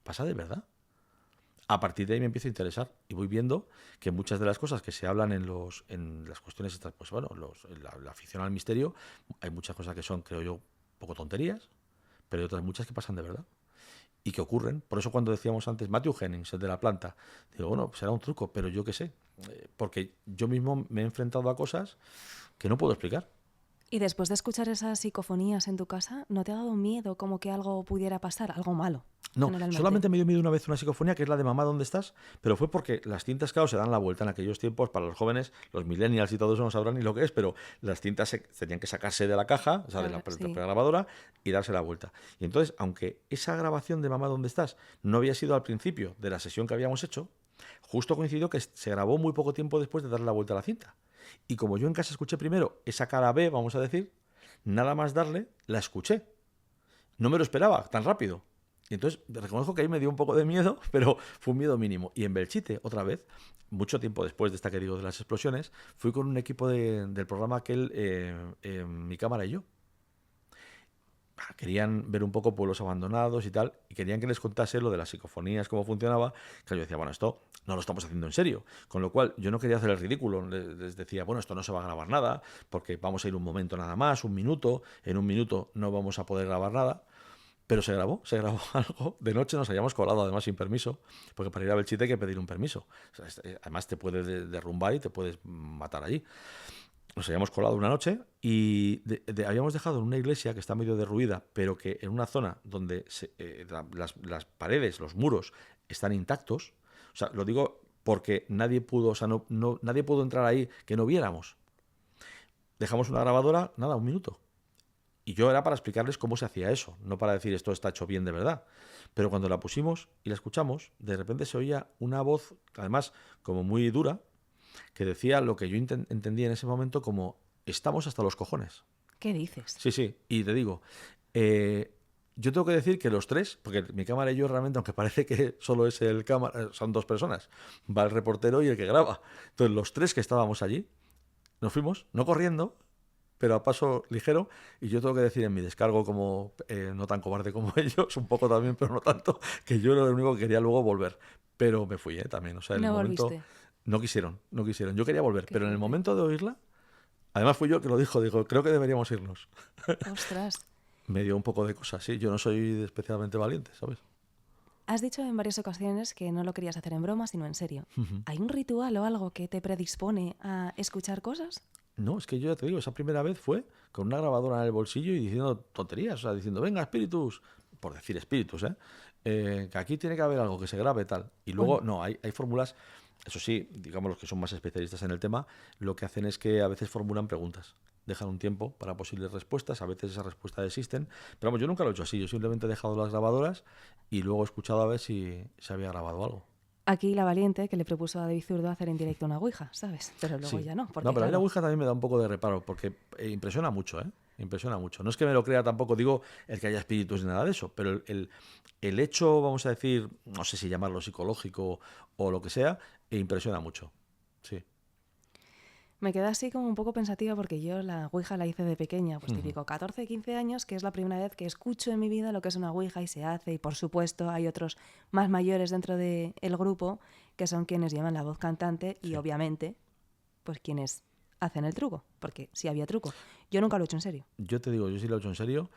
Speaker 2: pasa de verdad. A partir de ahí me empiezo a interesar y voy viendo que muchas de las cosas que se hablan en las cuestiones estas, pues bueno, la afición al misterio, hay muchas cosas que son, creo yo, poco tonterías, pero hay otras muchas que pasan de verdad y que ocurren. Por eso cuando decíamos antes Matthew Jennings, el de la planta, digo, bueno, será un truco, pero yo qué sé, porque yo mismo me he enfrentado a cosas que no puedo explicar.
Speaker 1: Y después de escuchar esas psicofonías en tu casa, ¿no te ha dado miedo como que algo pudiera pasar, algo malo?
Speaker 2: No, solamente me dio miedo una vez una psicofonía, que es la de Mamá, ¿dónde estás? Pero fue porque las cintas, claro, se dan la vuelta en aquellos tiempos. Para los jóvenes, los millennials y todo eso no sabrán ni lo que es, pero las cintas tenían que sacarse de la caja, o sea, de la grabadora, y darse la vuelta. Y entonces, aunque esa grabación de Mamá, ¿dónde estás? No había sido al principio de la sesión que habíamos hecho, justo coincidió que se grabó muy poco tiempo después de darle la vuelta a la cinta. Y como yo en casa escuché primero esa cara B, vamos a decir, nada más darle, la escuché. No me lo esperaba tan rápido. Y entonces reconozco que ahí me dio un poco de miedo, pero fue un miedo mínimo. Y en Belchite, otra vez, mucho tiempo después de esta que digo de las explosiones, fui con un equipo del programa aquel, Mi Cámara y Yo. Querían ver un poco pueblos abandonados y tal, y querían que les contase lo de las psicofonías, cómo funcionaba. Que yo decía, bueno, esto no lo estamos haciendo en serio. Con lo cual, yo no quería hacer el ridículo. Les decía, bueno, esto no se va a grabar nada, porque vamos a ir un momento nada más, un minuto. En un minuto no vamos a poder grabar nada. Pero se grabó algo. De noche nos habíamos colado, además, sin permiso, porque para ir a Belchite hay que pedir un permiso. O sea, además, te puedes derrumbar y te puedes matar allí. Nos habíamos colado una noche y habíamos dejado en una iglesia que está medio derruida, pero que en una zona donde las paredes, los muros están intactos. O sea, lo digo porque nadie pudo, o sea, nadie pudo entrar ahí que no viéramos. Dejamos una grabadora, nada, un minuto. Y yo era para explicarles cómo se hacía eso, no para decir esto está hecho bien de verdad. Pero cuando la pusimos y la escuchamos, de repente se oía una voz, además como muy dura, que decía lo que yo entendía en ese momento como estamos hasta los cojones.
Speaker 1: ¿Qué dices?
Speaker 2: Sí. Y te digo, yo tengo que decir que los tres, porque Mi Cámara y Yo realmente, aunque parece que solo es el cámara, son dos personas, va el reportero y el que graba. Entonces los tres que estábamos allí, nos fuimos, no corriendo, pero a paso ligero, y yo tengo que decir en mi descargo, como no tan cobarde como ellos, un poco también, pero no tanto, que yo era el único que quería luego volver. Pero me fui también, o sea, en el momento... No quisieron. Yo quería volver, pero en el momento de oírla, además fui yo que lo digo, creo que deberíamos irnos.
Speaker 1: Ostras.
Speaker 2: Me dio un poco de cosas, sí, yo no soy especialmente valiente, ¿sabes?
Speaker 1: Has dicho en varias ocasiones que no lo querías hacer en broma, sino en serio. ¿Hay un ritual o algo que te predispone a escuchar cosas?
Speaker 2: No, es que yo ya te digo, esa primera vez fue con una grabadora en el bolsillo y diciendo tonterías, o sea, diciendo, venga, espíritus, por decir espíritus, que aquí tiene que haber algo que se grabe tal. Y luego, no, hay fórmulas. Eso sí, digamos, los que son más especialistas en el tema, lo que hacen es que a veces formulan preguntas. Dejan un tiempo para posibles respuestas, a veces esas respuestas existen. Pero vamos, yo nunca lo he hecho así, yo simplemente he dejado las grabadoras y luego he escuchado a ver si se había grabado algo.
Speaker 1: Aquí la valiente que le propuso a David Zurdo hacer en directo una ouija, ¿sabes? Pero luego ya no. Porque,
Speaker 2: no, pero a mí la ouija también me da un poco de reparo, porque impresiona mucho, Impresiona mucho. No es que me lo crea tampoco, digo, el que haya espíritus ni nada de eso, pero el hecho, vamos a decir, no sé si llamarlo psicológico o lo que sea, impresiona mucho. Sí.
Speaker 1: Me quedé así como un poco pensativa porque yo la ouija la hice de pequeña, pues
Speaker 2: Ujú.
Speaker 1: típico 14, 15 años, que es la primera vez que escucho en mi vida lo que es una ouija y se hace. Y por supuesto hay otros más mayores dentro del grupo que son quienes llevan la voz cantante y
Speaker 2: Sí.
Speaker 1: obviamente pues quienes hacen el truco, porque sí había truco. Yo nunca lo he hecho en serio.
Speaker 2: Yo te digo, yo sí lo he hecho en serio,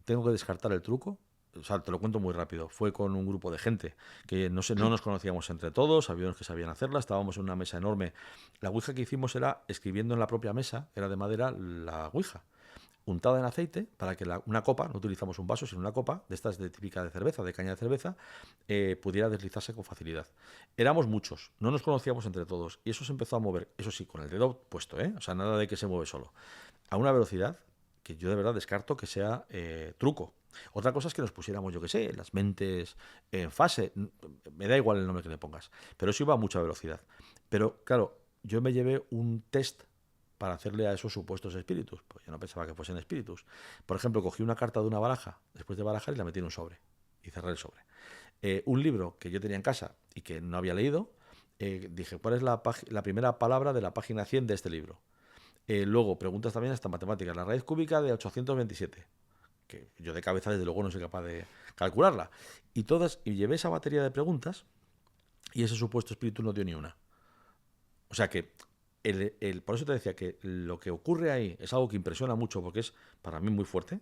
Speaker 2: tengo que descartar el truco. O sea, te lo cuento muy rápido. Fue con un grupo de gente que no nos conocíamos entre todos, sabíamos que sabían hacerla, estábamos en una mesa enorme. La ouija que hicimos era escribiendo en la propia mesa, era de madera, la ouija, untada en aceite para que una copa, no utilizamos un vaso, sino una copa, de estas de típica de cerveza, de caña de cerveza, pudiera deslizarse con facilidad. Éramos muchos, no nos conocíamos entre todos, y eso se empezó a mover, eso sí, con el dedo puesto, ¿eh? O sea, nada de que se mueve solo, a una velocidad que yo de verdad descarto que sea truco. Otra cosa es que nos pusiéramos, yo que sé, las mentes en fase, me da igual el nombre que le pongas, pero eso iba a mucha velocidad. Pero claro, yo me llevé un test para hacerle a esos supuestos espíritus, pues yo no pensaba que fuesen espíritus. Por ejemplo, cogí una carta de una baraja, después de barajar, y la metí en un sobre, y cerré el sobre. Un libro que yo tenía en casa y que no había leído, dije, ¿cuál es la primera palabra de la página 100 de este libro? Luego, preguntas también hasta matemáticas. La raíz cúbica de 827, que yo de cabeza desde luego no soy capaz de calcularla. Y llevé esa batería de preguntas y ese supuesto espíritu no dio ni una. O sea que, por eso te decía que lo que ocurre ahí es algo que impresiona mucho porque es para mí muy fuerte.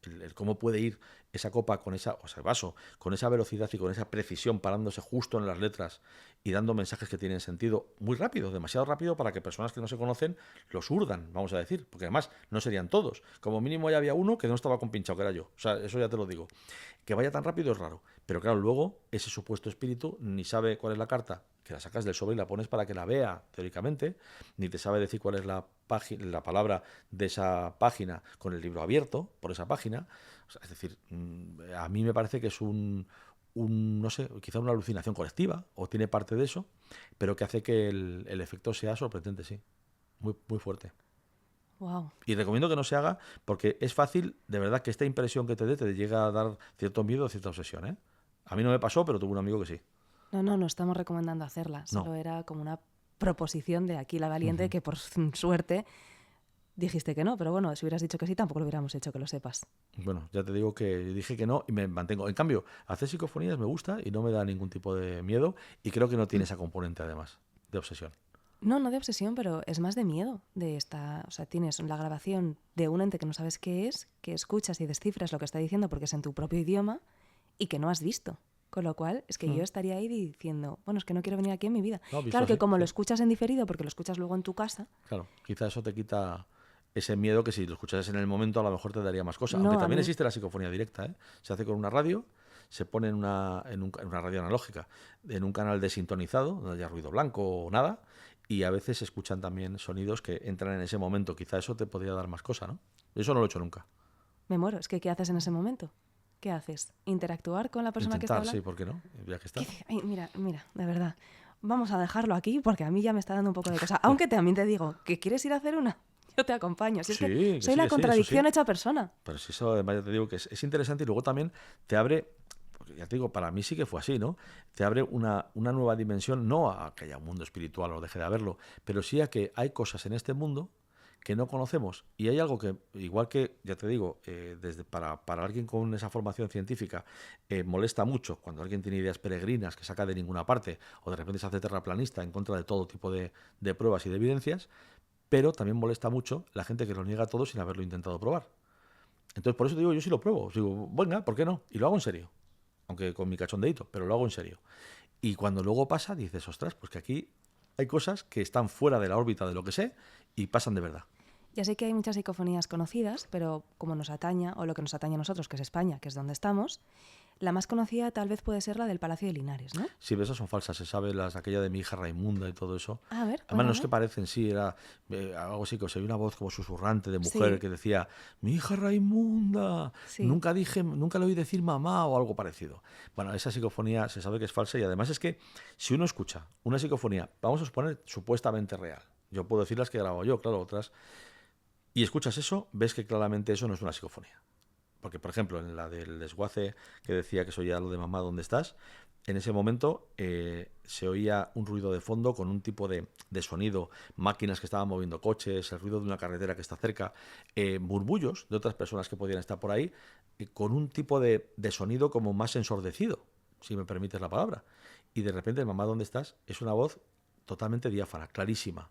Speaker 2: El cómo puede ir esa copa con esa, o sea, el vaso, con esa velocidad y con esa precisión, parándose justo en las letras y dando mensajes que tienen sentido muy rápido, demasiado rápido para que personas que no se conocen los urdan, vamos a decir, porque además no serían todos. Como mínimo ya había uno que no estaba compinchado, que era yo. O sea, eso ya te lo digo. Que vaya tan rápido es raro. Pero claro, luego ese supuesto espíritu ni sabe cuál es la carta, que la sacas del sobre y la pones para que la vea, teóricamente, ni te sabe decir cuál es la palabra de esa página con el libro abierto por esa página. O sea, es decir, a mí me parece que es no sé, quizá una alucinación colectiva, o tiene parte de eso, pero que hace que el efecto sea sorprendente, sí. Muy, muy fuerte.
Speaker 1: Wow.
Speaker 2: Y recomiendo que no se haga porque es fácil, de verdad, que esta impresión que te dé te llega a dar cierto miedo, cierta obsesión, ¿eh? A mí no me pasó, pero tuve un amigo que sí.
Speaker 1: No estamos recomendando hacerla,
Speaker 2: No.
Speaker 1: solo era como una proposición de aquí la valiente
Speaker 2: Ujú.
Speaker 1: que por suerte dijiste que no, pero bueno, si hubieras dicho que sí tampoco lo hubiéramos hecho, que lo sepas.
Speaker 2: Bueno, ya te digo que dije que no y me mantengo. En cambio, hacer psicofonías me gusta y no me da ningún tipo de miedo y creo que no tiene esa componente además de obsesión.
Speaker 1: No de obsesión, pero es más de miedo de esta, o sea, tienes la grabación de un ente que no sabes qué es, que escuchas y descifras lo que está diciendo porque es en tu propio idioma y que no has visto. Con lo cual, es que yo estaría ahí diciendo, bueno, es que no quiero venir aquí en mi vida.
Speaker 2: No, visto
Speaker 1: Claro que
Speaker 2: así,
Speaker 1: como lo
Speaker 2: sí.
Speaker 1: escuchas en diferido, porque lo escuchas luego en tu casa,
Speaker 2: Claro, quizá eso te quita ese miedo que si lo escuchases en el momento a lo mejor te daría más cosas. Aunque
Speaker 1: no, a
Speaker 2: también
Speaker 1: mí
Speaker 2: existe la psicofonía directa, ¿eh? Se hace con una radio, se pone en una radio analógica, en un canal desintonizado, donde haya ruido blanco o nada, y a veces se escuchan también sonidos que entran en ese momento. Quizá eso te podría dar más cosa, ¿no? Eso no lo he hecho nunca.
Speaker 1: me muero. Es que, ¿qué haces en ese momento? ¿Qué haces? ¿Interactuar con la persona que está
Speaker 2: Intentar, sí,
Speaker 1: hablando?
Speaker 2: ¿por qué no? Ya que está.
Speaker 1: Ay, mira, de verdad. Vamos a dejarlo aquí porque a mí ya me está dando un poco de cosa. Aunque también te digo, ¿que quieres ir a hacer una? Yo te acompaño. Si es
Speaker 2: Sí,
Speaker 1: que
Speaker 2: que
Speaker 1: soy
Speaker 2: sí,
Speaker 1: la
Speaker 2: que sí, eso
Speaker 1: contradicción
Speaker 2: sí.
Speaker 1: hecha persona.
Speaker 2: Pero si eso además ya te digo que es interesante y luego también te abre, porque ya te digo, para mí sí que fue así, ¿no? Te abre una nueva dimensión, no a que haya un mundo espiritual o deje de haberlo, pero sí a que hay cosas en este mundo que no conocemos. Y hay algo que, igual que, ya te digo, para alguien con esa formación científica, molesta mucho cuando alguien tiene ideas peregrinas que saca de ninguna parte o de repente se hace terraplanista en contra de todo tipo de pruebas y de evidencias, pero también molesta mucho la gente que lo niega todo sin haberlo intentado probar. Entonces, por eso te digo, yo sí lo pruebo. Digo, venga, ¿por qué no? Y lo hago en serio. Aunque con mi cachondeito, pero lo hago en serio. Y cuando luego pasa, dices, ostras, pues que aquí hay cosas que están fuera de la órbita de lo que sé y pasan de verdad.
Speaker 1: Ya sé que hay muchas psicofonías conocidas, pero como nos ataña, o lo que nos atañe a nosotros, que es España, que es donde estamos, la más conocida tal vez puede ser la del Palacio de Linares, ¿no?
Speaker 2: Sí, pero esas son falsas, se sabe aquella de mi hija Raimunda y todo eso.
Speaker 1: A ver,
Speaker 2: Además, no es
Speaker 1: cuéntame.
Speaker 2: que parecen, sí, era algo así, que o sea, hay una voz como susurrante de mujer
Speaker 1: Sí,
Speaker 2: que decía, mi hija Raimunda,
Speaker 1: sí.
Speaker 2: nunca le oí decir mamá o algo parecido. Bueno, esa psicofonía se sabe que es falsa y además es que si uno escucha una psicofonía, vamos a suponer supuestamente real, yo puedo decir las que he grabado yo, claro, otras, y escuchas eso, ves que claramente eso no es una psicofonía. Porque, por ejemplo, en la del desguace que decía que soy ya lo de mamá, ¿dónde estás? en ese momento se oía un ruido de fondo con un tipo de sonido, máquinas que estaban moviendo coches, el ruido de una carretera que está cerca, murmullos de otras personas que podían estar por ahí, con un tipo de sonido como más ensordecido, si me permites la palabra. Y de repente, mamá, ¿dónde estás? Es una voz totalmente diáfana, clarísima,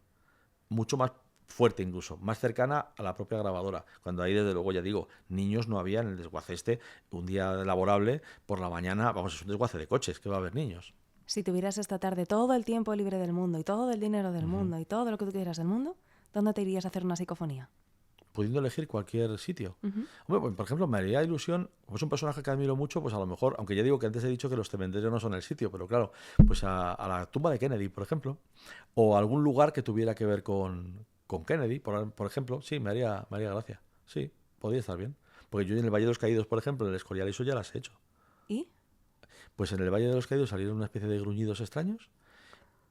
Speaker 2: mucho más fuerte incluso, más cercana a la propia grabadora. Cuando ahí, desde luego, ya digo, niños no había en el desguace este. Un día laborable, por la mañana, vamos, es un desguace de coches, que va a haber niños.
Speaker 1: Si tuvieras esta tarde todo el tiempo libre del mundo y todo el dinero del mundo y todo lo que tú quieras del mundo, ¿dónde te irías a hacer una psicofonía?
Speaker 2: Pudiendo elegir cualquier sitio. Hombre, pues, por ejemplo, me haría ilusión, pues un personaje que admiro mucho, pues a lo mejor, aunque ya digo que antes he dicho que los cementerios no son el sitio, pero claro, pues a la tumba de Kennedy, por ejemplo, o algún lugar que tuviera que ver con Kennedy, por ejemplo, sí, me haría gracia. Sí, podría estar bien. Porque yo en el Valle de los Caídos, por ejemplo, en el Escorial, eso ya las he hecho.
Speaker 1: ¿Y?
Speaker 2: Pues en el Valle de los Caídos salieron una especie de gruñidos extraños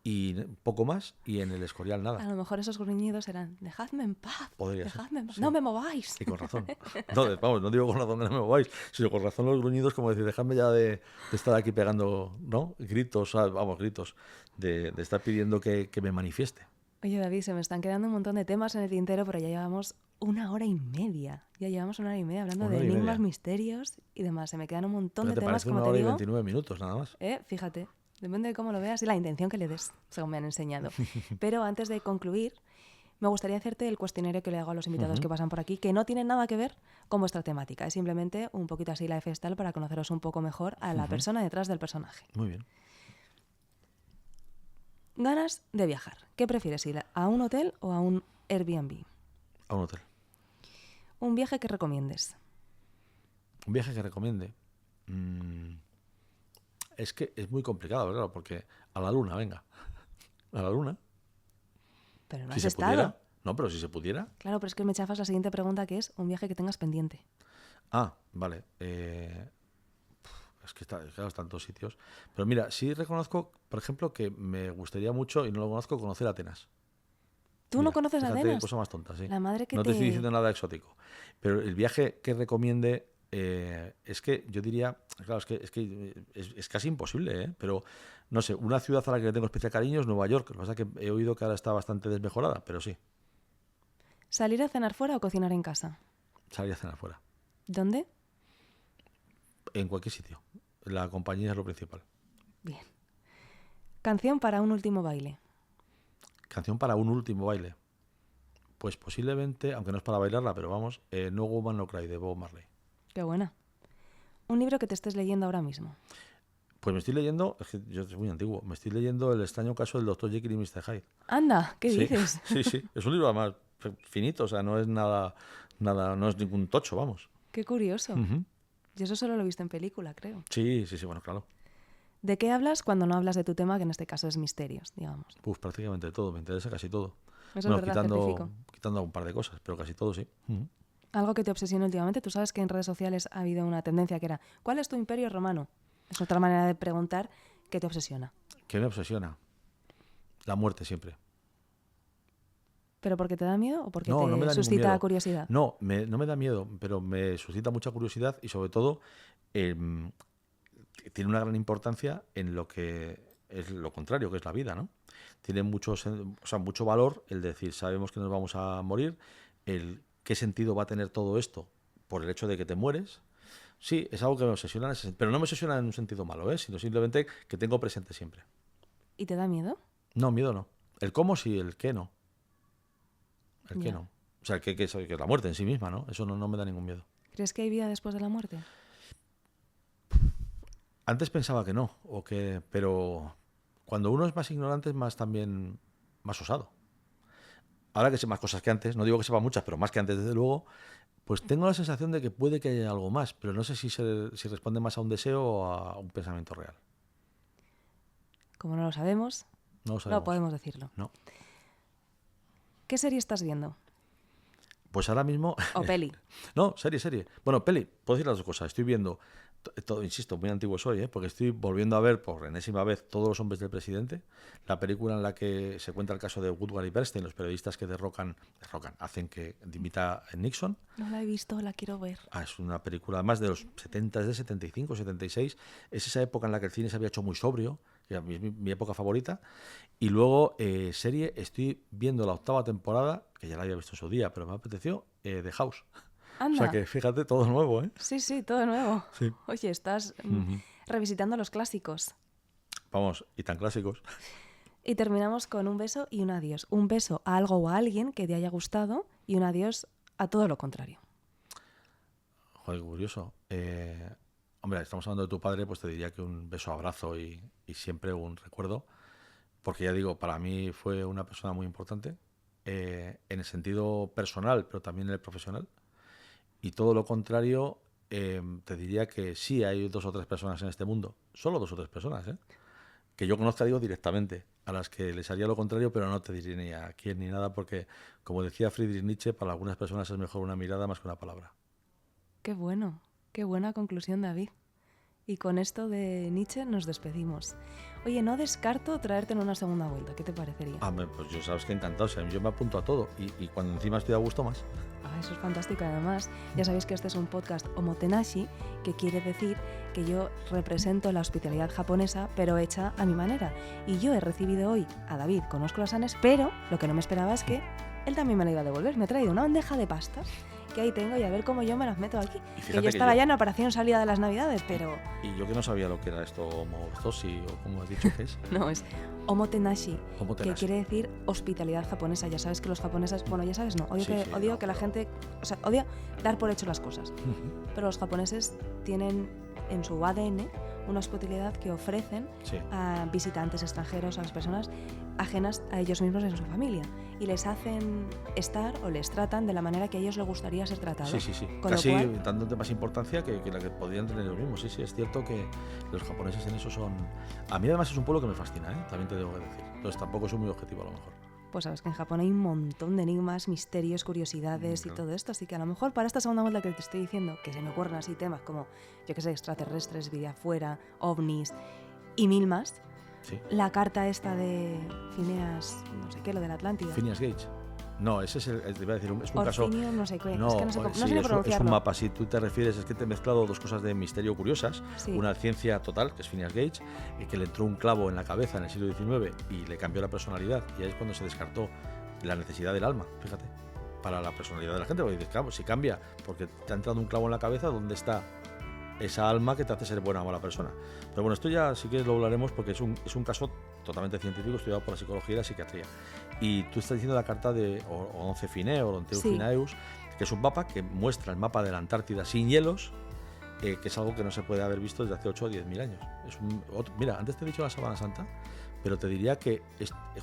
Speaker 2: y poco más, y en el Escorial nada.
Speaker 1: A lo mejor esos gruñidos eran, dejadme en paz,
Speaker 2: Podría
Speaker 1: dejadme en paz,
Speaker 2: ser, sí.
Speaker 1: no me mováis.
Speaker 2: Y con razón. No, vamos, no digo con razón que no me mováis, sino con razón los gruñidos, como decir, dejadme ya de estar aquí pegando, ¿no? Gritos, vamos, gritos, de estar pidiendo que me manifieste.
Speaker 1: Oye, David, se me están quedando un montón de temas en el tintero, pero ya llevamos 1 hora y media. Ya llevamos 1 hora y media hablando de enigmas, misterios y demás. Se me quedan un montón de
Speaker 2: ¿Te
Speaker 1: temas,
Speaker 2: parece
Speaker 1: como
Speaker 2: una
Speaker 1: te
Speaker 2: hora y
Speaker 1: digo.
Speaker 2: 29 minutos, nada más?
Speaker 1: Fíjate, depende de cómo lo veas y la intención que le des, según me han enseñado. Pero antes de concluir, me gustaría hacerte el cuestionario que le hago a los invitados que pasan por aquí, que no tiene nada que ver con vuestra temática. Es simplemente un poquito así la festal para conoceros un poco mejor a la persona detrás del personaje.
Speaker 2: Muy bien.
Speaker 1: Ganas de viajar. ¿Qué prefieres, ir a un hotel o a un Airbnb?
Speaker 2: A un hotel.
Speaker 1: Un viaje que recomiendes.
Speaker 2: Un viaje que recomiende. Es que es muy complicado, claro, porque a la luna, venga. A la luna.
Speaker 1: Pero no
Speaker 2: Si
Speaker 1: has
Speaker 2: se
Speaker 1: estado.
Speaker 2: pudiera. No, pero si se pudiera.
Speaker 1: Claro, pero es que me chafas la siguiente pregunta, que es un viaje que tengas pendiente.
Speaker 2: Ah, vale. Es que claro, están todos sitios. Pero mira, sí reconozco, por ejemplo, que me gustaría mucho, y no lo conozco, conocer Atenas.
Speaker 1: ¿Tú
Speaker 2: Mira,
Speaker 1: no conoces
Speaker 2: fíjate,
Speaker 1: Atenas?
Speaker 2: cosa más tonta, sí.
Speaker 1: La madre que
Speaker 2: no te
Speaker 1: te...
Speaker 2: estoy diciendo nada exótico. Pero el viaje que recomiende, es que yo diría, claro, es casi imposible, ¿eh? Pero no sé, una ciudad a la que le tengo especial cariño es Nueva York. Lo que pasa es que he oído que ahora está bastante desmejorada, pero sí,
Speaker 1: ¿Salir a cenar fuera o cocinar en casa?
Speaker 2: salir a cenar fuera.
Speaker 1: ¿Dónde?
Speaker 2: En cualquier sitio. La compañía es lo principal.
Speaker 1: Bien. Canción para un último baile.
Speaker 2: Canción para un último baile. Pues posiblemente, aunque no es para bailarla, pero vamos, No Woman No Cry, de Bob Marley.
Speaker 1: Qué buena. Un libro que te estés leyendo ahora mismo.
Speaker 2: Pues me estoy leyendo, es que yo soy muy antiguo, me estoy leyendo El extraño caso del Dr. Jekyll y Mr. Hyde.
Speaker 1: Anda, ¿qué
Speaker 2: Sí,
Speaker 1: dices?
Speaker 2: Sí. Es un libro además finito, o sea, no es nada, no es ningún tocho, vamos.
Speaker 1: Qué curioso.
Speaker 2: Ujú.
Speaker 1: Yo eso solo lo he visto en película, creo.
Speaker 2: Sí, bueno, claro.
Speaker 1: ¿De qué hablas cuando no hablas de tu tema, que en este caso es misterios, digamos?
Speaker 2: Prácticamente todo, me interesa casi todo.
Speaker 1: Eso
Speaker 2: Bueno,
Speaker 1: es verdad, certifico.
Speaker 2: quitando un par de cosas, pero casi todo sí. Ujú.
Speaker 1: Algo que te obsesiona últimamente. Tú sabes que en redes sociales ha habido una tendencia que era ¿cuál es tu imperio romano? Es otra manera de preguntar qué te obsesiona.
Speaker 2: ¿Qué me obsesiona? La muerte siempre.
Speaker 1: ¿Pero porque te da miedo o porque
Speaker 2: No me da
Speaker 1: te
Speaker 2: ningún
Speaker 1: suscita
Speaker 2: miedo.
Speaker 1: curiosidad?
Speaker 2: No me da miedo, pero me suscita mucha curiosidad y sobre todo tiene una gran importancia en lo que es lo contrario, que es la vida, ¿no? Tiene mucho valor el decir, sabemos que nos vamos a morir, el qué sentido va a tener todo esto por el hecho de que te mueres. Sí, es algo que me obsesiona, pero no me obsesiona en un sentido malo, sino simplemente que tengo presente siempre.
Speaker 1: ¿Y te da miedo?
Speaker 2: No, miedo no. El cómo sí, el qué no. El qué
Speaker 1: Ya.
Speaker 2: no. O sea, que es la muerte en sí misma, ¿no? Eso no me da ningún miedo.
Speaker 1: ¿Crees que hay vida después de la muerte?
Speaker 2: Antes pensaba que no, pero cuando uno es más ignorante es más también más osado. Ahora que sé más cosas que antes, no digo que sepa muchas, pero más que antes desde luego, pues tengo la sensación de que puede que haya algo más, pero no sé si responde más a un deseo o a un pensamiento real.
Speaker 1: Como no lo sabemos,
Speaker 2: No lo sabemos.
Speaker 1: no podemos decirlo.
Speaker 2: No.
Speaker 1: ¿Qué serie estás viendo?
Speaker 2: Pues ahora mismo...
Speaker 1: ¿O peli?
Speaker 2: No, serie. Bueno, peli, puedo decir las dos cosas. Estoy viendo todo, insisto, muy antiguo soy, porque estoy volviendo a ver por enésima vez Todos los hombres del presidente, la película en la que se cuenta el caso de Woodward y Bernstein, los periodistas que hacen que dimita a Nixon.
Speaker 1: No la he visto, la quiero ver.
Speaker 2: Es una película más de los 70, es de 75, 76. Es esa época en la que el cine se había hecho muy sobrio, que es mi época favorita. Y luego, serie, estoy viendo la 8ª temporada, que ya la había visto en su día, pero me apeteció, de House.
Speaker 1: Anda.
Speaker 2: O sea que fíjate, todo nuevo, ¿eh?
Speaker 1: Sí, todo nuevo.
Speaker 2: Sí.
Speaker 1: Oye, estás revisitando los clásicos.
Speaker 2: Vamos, y tan clásicos.
Speaker 1: Y terminamos con un beso y un adiós. Un beso a algo o a alguien que te haya gustado y un adiós a todo lo contrario.
Speaker 2: Joder, qué curioso. Hombre, estamos hablando de tu padre, pues te diría que un beso, abrazo y siempre un recuerdo. Porque ya digo, para mí fue una persona muy importante, en el sentido personal, pero también en el profesional. Y todo lo contrario, te diría que sí hay 2 o 3 personas en este mundo, solo 2 o 3 personas, que yo conozca, digo, directamente, a las que les haría lo contrario, pero no te diré ni a quién ni nada, porque, como decía Friedrich Nietzsche, para algunas personas es mejor una mirada más que una palabra.
Speaker 1: Qué bueno, qué buena conclusión, David. Y con esto de Nietzsche nos despedimos. Oye, no descarto traerte en una segunda vuelta. ¿Qué te parecería?
Speaker 2: Pues yo sabes que encantado. O sea, yo me apunto a todo y cuando encima estoy a gusto más.
Speaker 1: Eso es fantástico. Además, ya sabéis que este es un podcast omotenashi, que quiere decir que yo represento la hospitalidad japonesa, pero hecha a mi manera. Y yo he recibido hoy a David con unos croissants, pero lo que no me esperaba es que él también me la iba a devolver. Me ha traído una bandeja de pastas que ahí tengo y a ver cómo yo me las meto aquí. Que yo estaba ya en operación salida de las Navidades, pero...
Speaker 2: Y yo que no sabía lo que era esto, omotoshi, o como has dicho que es.
Speaker 1: No, es omotenashi, que quiere decir hospitalidad japonesa. Ya sabes que los japoneses... Bueno, ya sabes, no. Odio que la gente... O sea, odio dar por hecho las cosas. Pero los japoneses tienen en su ADN una hospitalidad que ofrecen a visitantes extranjeros, a las personas ajenas a ellos mismos en su familia, y les hacen estar o les tratan de la manera que a ellos les gustaría ser tratados.
Speaker 2: Sí. Casi dándote más importancia que la que podrían tener ellos mismos. Sí, es cierto que los japoneses en eso son... A mí además es un pueblo que me fascina, también te debo decir. Entonces tampoco soy muy objetivo a lo mejor.
Speaker 1: Pues sabes que en Japón hay un montón de enigmas, misterios, curiosidades y todo esto, así que a lo mejor para esta segunda vuelta que te estoy diciendo, que se me ocurren así temas como, yo qué sé, extraterrestres, vida afuera, ovnis y mil más, la carta esta de Phineas, no sé qué, lo de la Atlántida.
Speaker 2: Phineas Gage. No, ese es te iba a decir, es un caso...
Speaker 1: No sé qué,
Speaker 2: no,
Speaker 1: es que no sé pronunciarlo.
Speaker 2: Es un mapa, si tú te refieres, es que te he mezclado 2 cosas de misterio curiosas, una ciencia total, que es Phineas Gage, que le entró un clavo en la cabeza en el siglo XIX y le cambió la personalidad, y ahí es cuando se descartó la necesidad del alma, fíjate, para la personalidad de la gente, porque dices, claro, si cambia, porque te ha entrado un clavo en la cabeza, ¿dónde está esa alma que te hace ser buena o mala persona? Pero bueno, esto ya si quieres lo hablaremos, porque es un caso totalmente científico, estudiado por la psicología y la psiquiatría. Y tú estás diciendo la carta de Odonce Phineas o Odonteus Phineus, que es un mapa que muestra el mapa de la Antártida sin hielos, que es algo que no se puede haber visto desde hace 8 o 10.000 años. Mira, antes te he dicho la Sábana Santa, pero te diría que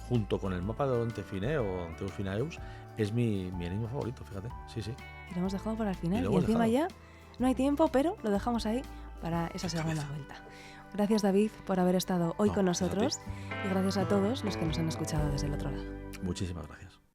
Speaker 2: junto con el mapa de Odonte Phineus o Odonteus Phineus es mi enigma favorito, fíjate. Sí.
Speaker 1: Y lo hemos dejado para el final, y encima ya no hay tiempo, pero lo dejamos ahí para esa segunda vuelta. Gracias, David, por haber estado hoy con nosotros, y gracias a todos los que nos han escuchado desde el otro lado.
Speaker 2: Muchísimas gracias.